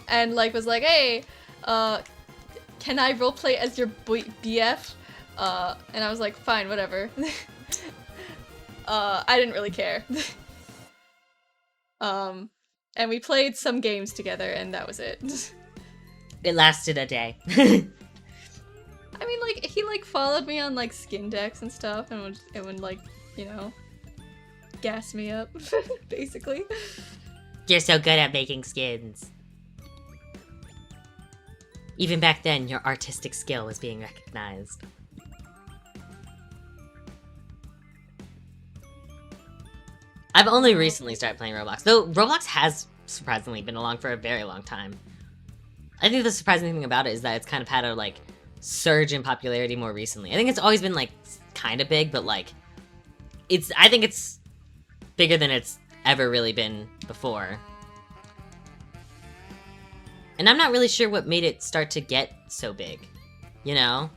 and like was like, hey, can I roleplay as your BF? And I was like, fine, whatever. I didn't really care. And we played some games together, and that was it. It lasted a day. I mean, like, he like followed me on like skin decks and stuff, and would like, you know, gas me up, basically. You're so good at making skins. Even back then, your artistic skill was being recognized. I've only recently started playing Roblox, though Roblox has surprisingly been along for a very long time. I think the surprising thing about it is that it's kind of had a, like, surge in popularity more recently. I think it's always been, like, kind of big, but, like, I think it's bigger than it's ever really been before. And I'm not really sure what made it start to get so big, you know?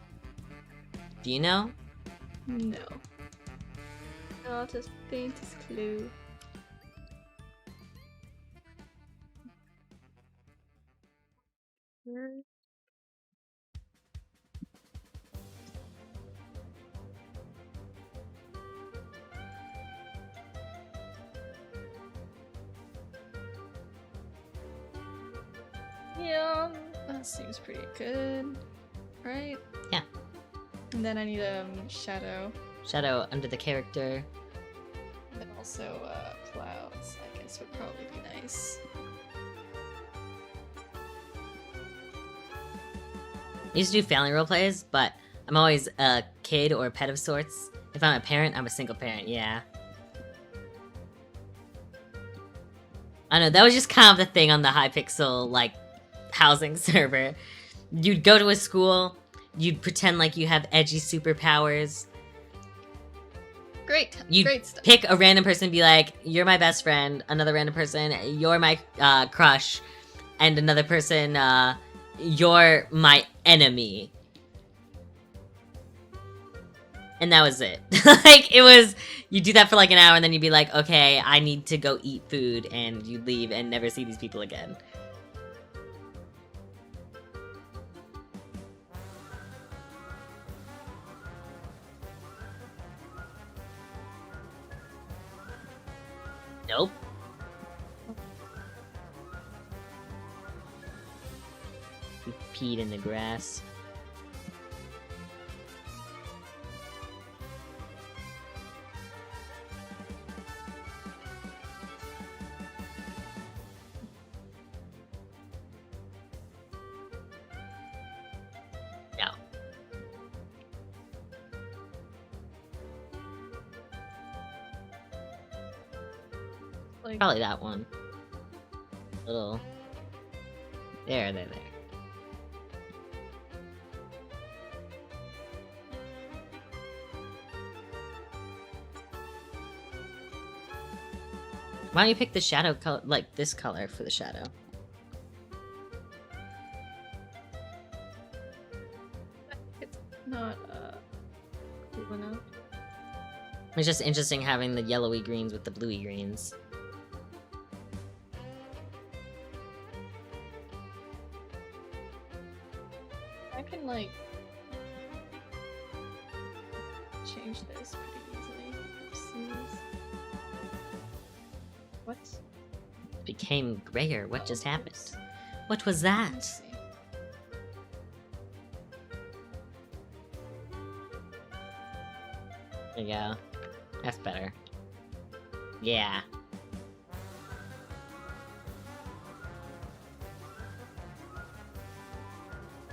Do you know? No. Not as faintest clue. Yeah, that seems pretty good, right? Yeah. And then I need shadow. Shadow under the character. And then also clouds, I guess would probably be nice. I used to do family role plays, but I'm always a kid or a pet of sorts. If I'm a parent, I'm a single parent, yeah. I know, that was just kind of the thing on the Hypixel, like, housing server. You'd go to a school, you'd pretend like you have edgy superpowers. Great, You'd great stuff. pick a random person and be like, you're my best friend, another random person, you're my crush, and another person, you're my enemy. And that was it. Like, it was, you do that for like an hour and then you'd be like, okay, I need to go eat food, and you'd leave and never see these people again. Nope. You peed in the grass. No. Like, Probably that one. Little. There. Why don't you pick the shadow color, like this color for the shadow? it's not cool enough. It's just interesting having the yellowy greens with the bluey greens. I can like change this pretty easily. Oopsies. What? It became grayer. What just happened? Oops. What was that? Let's see. There you go. That's better. Yeah.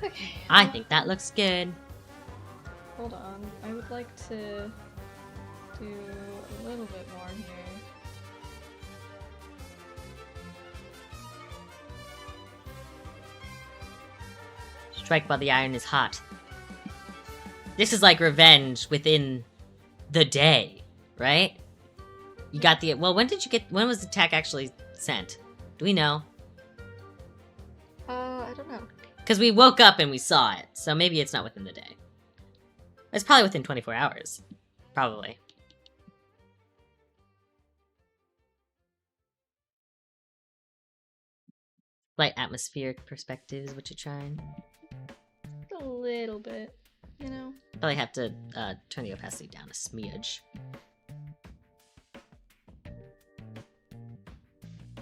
Okay. I think that looks good. Hold on. I would like to do a little bit more here. Strike while the iron is hot. This is like revenge within the day, right? You got the... Well, when was the attack actually sent? Do we know? I don't know. Because we woke up and we saw it, so maybe it's not within the day. It's probably within 24 hours. Probably. Light atmospheric perspective is what you're trying. A little bit, you know? Probably have to turn the opacity down a smidge.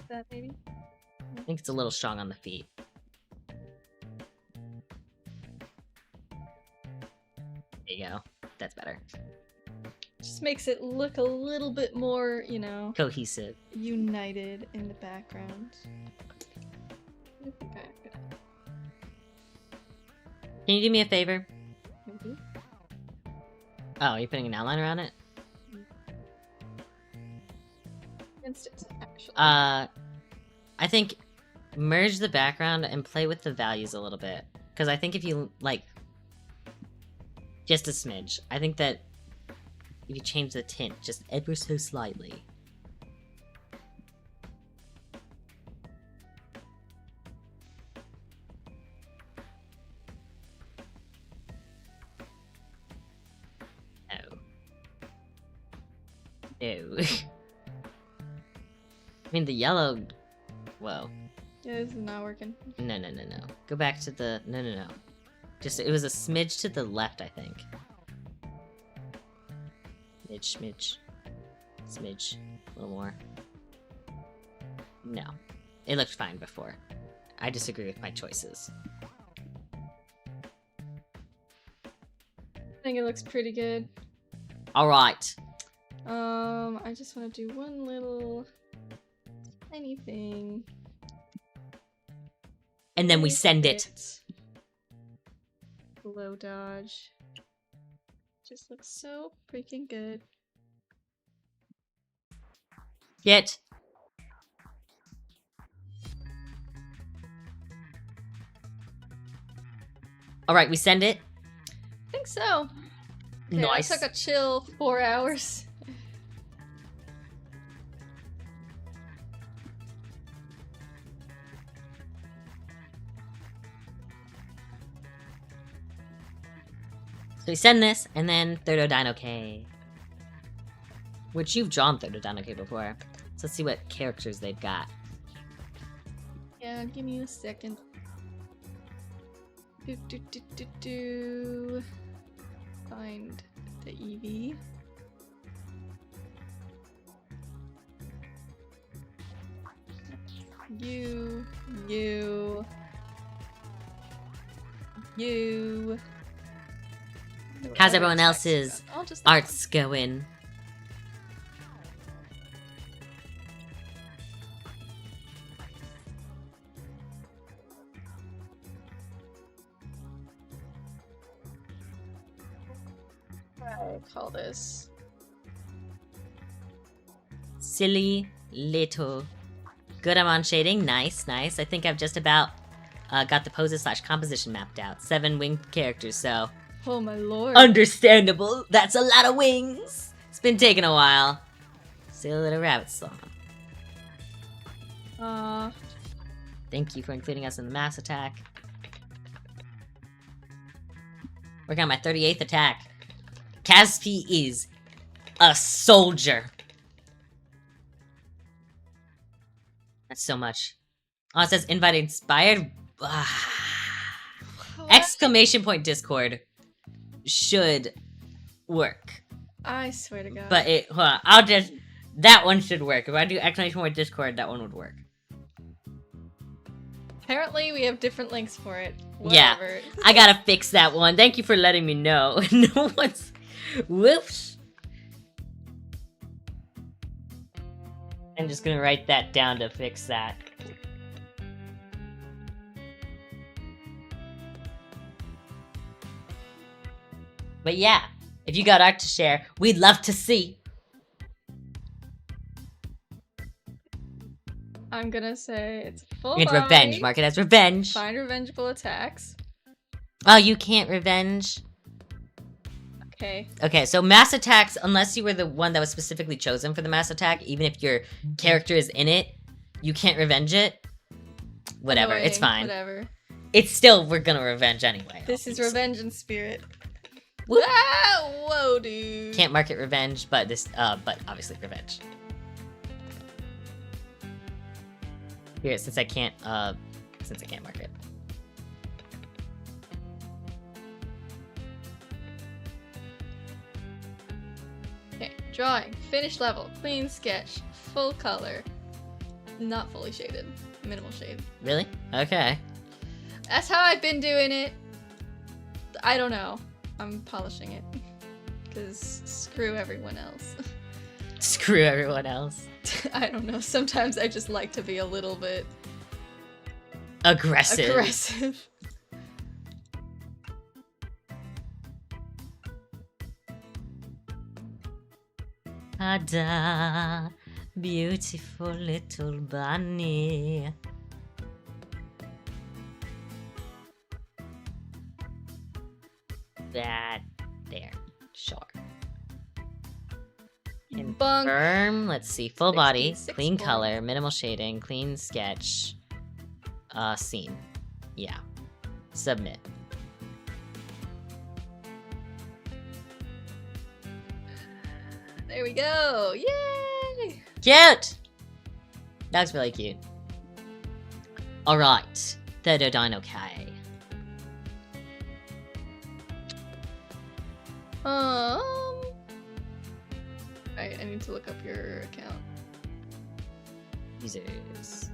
That maybe? I think it's a little strong on the feet. There you go. That's better. Just makes it look a little bit more, you know, Cohesive. united in the background. Okay. Can you do me a favor? Maybe. Oh, you're putting an outline around it? Against it, actually. I think merge the background and play with the values a little bit. Because I think if you, like, just a smidge. I think that if you change the tint just ever so slightly. No. No. I mean, the yellow... Whoa. Yeah, this is not working. No. Go back to the... No. Just, it was a smidge to the left, I think. Smidge. A little more. No. It looked fine before. I disagree with my choices. I think it looks pretty good. Alright. I just want to do one little tiny thing. And then we send it. Glow dodge. Just looks so freaking good. Get. Alright, we send it. I think so. Okay, Nice. That took a chill 4 hours. So we send this, and then Thirdodino-K. Which you've drawn Thirdodino-K before. So let's see what characters they've got. Yeah, give me a second. Do. Find the Eevee. You. How's everyone else's I'll just arts going? call this Silly little. Good, I'm on shading. Nice. I think I've just about got the poses / composition mapped out. 7 winged characters, so... Oh my lord. Understandable. That's a lot of wings. It's been taking a while. Silly little rabbit song. Thank you for including us in the mass attack. Working on my 38th attack. Caspi is a soldier. That's so much. Oh, it says invite inspired. Exclamation point Discord should work. I swear to God. But it, I'll just, that one should work. If I do exclamation point Discord, that one would work. Apparently, we have different links for it. Yeah, Whatever. I gotta fix that one. Thank you for letting me know. No one's, whoops. I'm just gonna write that down to fix that. But yeah, if you got art to share, we'd love to see. I'm gonna say it's full It's revenge. body, Mark it as revenge. Find revengeable attacks. Oh, you can't revenge. Okay. Okay, so mass attacks, unless you were the one that was specifically chosen for the mass attack, even if your character is in it, you can't revenge it. Whatever, Annoying, it's fine. Whatever. It's still, we're gonna revenge anyway. This is revenge in spirit. Whoop. Ah, whoa, dude. Can't mark it revenge, but this, but obviously revenge. Here, since I can't mark it. Okay, drawing. Finished level. Clean sketch. Full color. Not fully shaded. Minimal shade. Really? Okay. That's how I've been doing it. I don't know. I'm polishing it. Because screw everyone else. Screw everyone else. I don't know. Sometimes I just like to be a little bit aggressive. Aggressive. Ada, beautiful little bunny. That there, sure. Bunk. Confirm. Let's see. Full body, 66 clean points. color, minimal shading, clean sketch. Scene. Yeah. Submit. There we go. Yay! Cute! That's really cute. Alright. Third okay. Alright, I need to look up your account. Users.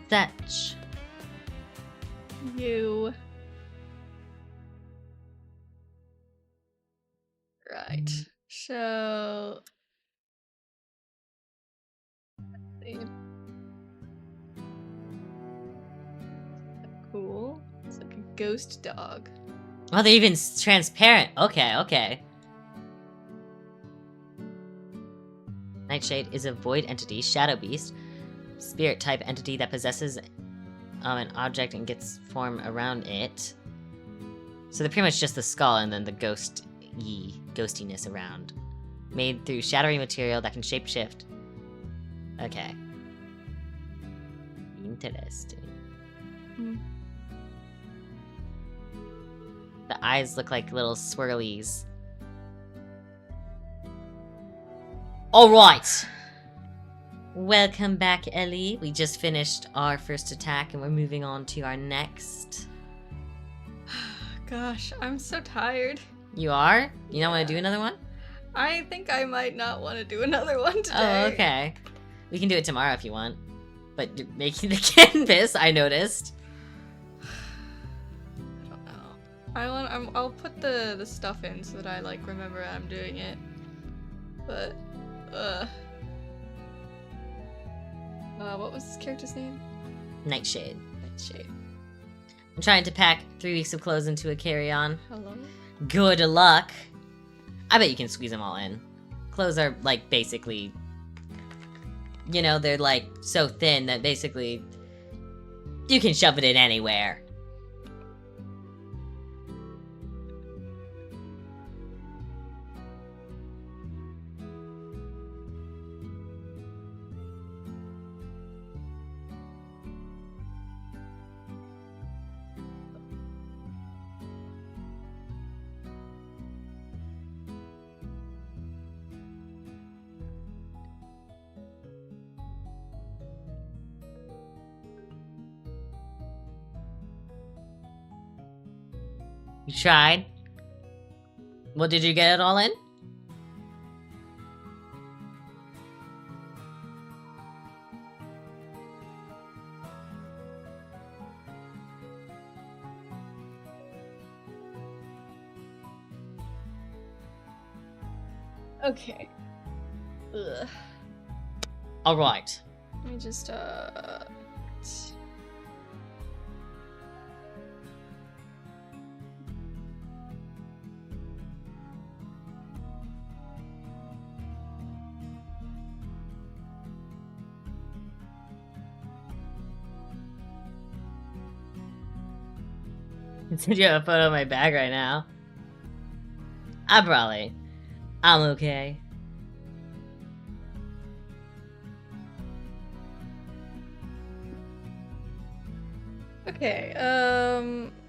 Fetch. You. Right. So. Let's see. Cool. It's like a ghost dog. Oh, they're even transparent. Okay, okay. Nightshade is a void entity, shadow beast, spirit type entity that possesses an object and gets form around it. So they're pretty much just the skull and then the ghostiness around. Made through shadowy material that can shapeshift. Okay. Interesting. Hmm. The eyes look like little swirlies. Alright! Welcome back, Ellie. We just finished our first attack and we're moving on to our next. Gosh, I'm so tired. You are? You don't want to do another one? I think I might not want to do another one today. Oh, okay. We can do it tomorrow if you want. But you're making the canvas, I noticed. I don't know. I'll put the stuff in so that I like remember I'm doing it. But what was this character's name? Nightshade. Nightshade. I'm trying to pack 3 weeks of clothes into a carry-on. Hello? Good luck. I bet you can squeeze them all in. Clothes are, like, basically... You know, they're, like, so thin that basically... You can shove it in anywhere. You tried? Well, did you get it all in? Okay. Ugh. Alright. Let me just Since you have a photo of my bag right now. I'm okay. Okay,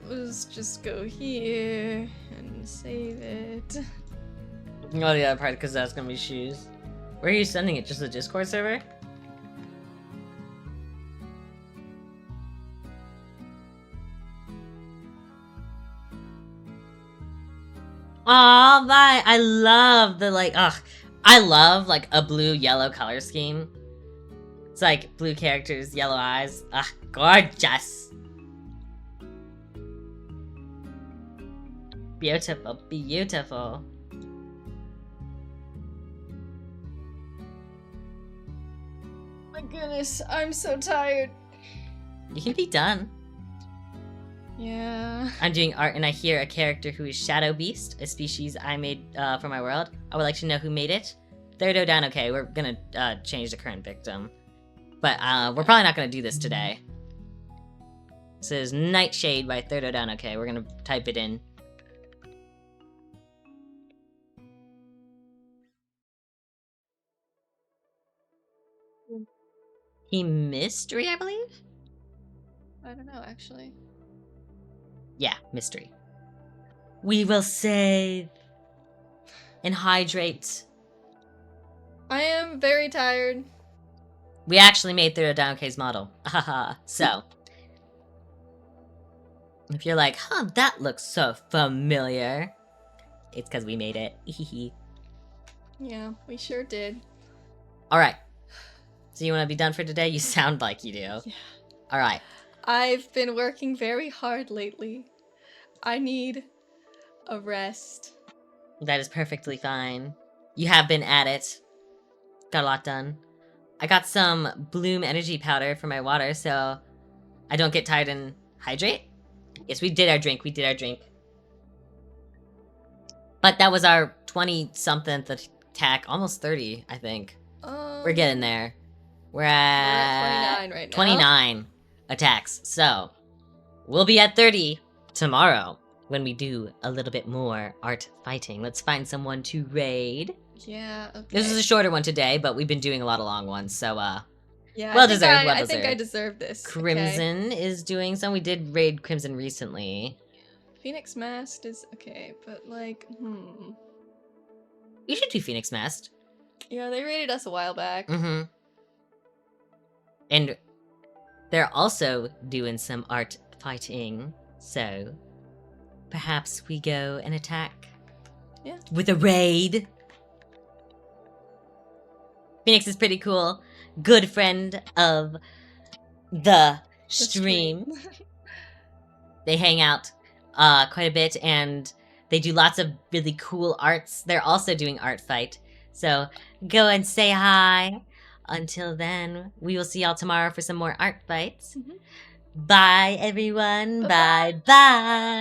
let's just go here and save it. Oh, the other part, because that's gonna be shoes. Where are you sending it? Just the Discord server? Aw, I love the, like, I love, like, a blue-yellow color scheme. It's like blue characters, yellow eyes. Ah, gorgeous. Beautiful, beautiful. My goodness, I'm so tired. You can be done. Yeah. I'm doing art and I hear a character who is Shadow Beast, a species I made for my world. I would like to know who made it. Thirdo down, okay, we're gonna change the current victim. But we're probably not gonna do this today. This is Nightshade by Thirdo down, okay, we're gonna type it in. He mystery, I believe? I don't know, actually. Yeah, mystery. We will save and hydrate. I am very tired. We actually made Thirdo down, okay's model. Haha. So, if you're like, huh, that looks so familiar, it's because we made it. Yeah, we sure did. Alright. So you want to be done for today? You sound like you do. Yeah. Alright. I've been working very hard lately. I need a rest. That is perfectly fine. You have been at it. Got a lot done. I got some Bloom energy powder for my water, so I don't get tired and hydrate. Yes, we did our drink. We did our drink. But that was our 20-something attack. Almost 30, I think. We're getting there. We're at 29 right now. 29 attacks. So, we'll be at 30 tomorrow when we do a little bit more art fighting. Let's find someone to raid. Yeah, okay. This is a shorter one today, but we've been doing a lot of long ones, so, yeah, well deserved, well I deserved. think I deserve this. Crimson is doing some. We did raid Crimson recently. Phoenix Masked is okay, but like, You should do Phoenix Masked. Yeah, they raided us a while back. Mm-hmm. And they're also doing some art fighting, so perhaps we go and attack. Yeah. With a raid. Phoenix is pretty cool. Good friend of the stream. They hang out quite a bit, and they do lots of really cool arts. They're also doing art fight. So go and say hi. Until then, we will see y'all tomorrow for some more art fights. Bye, everyone. Bye-bye. Bye.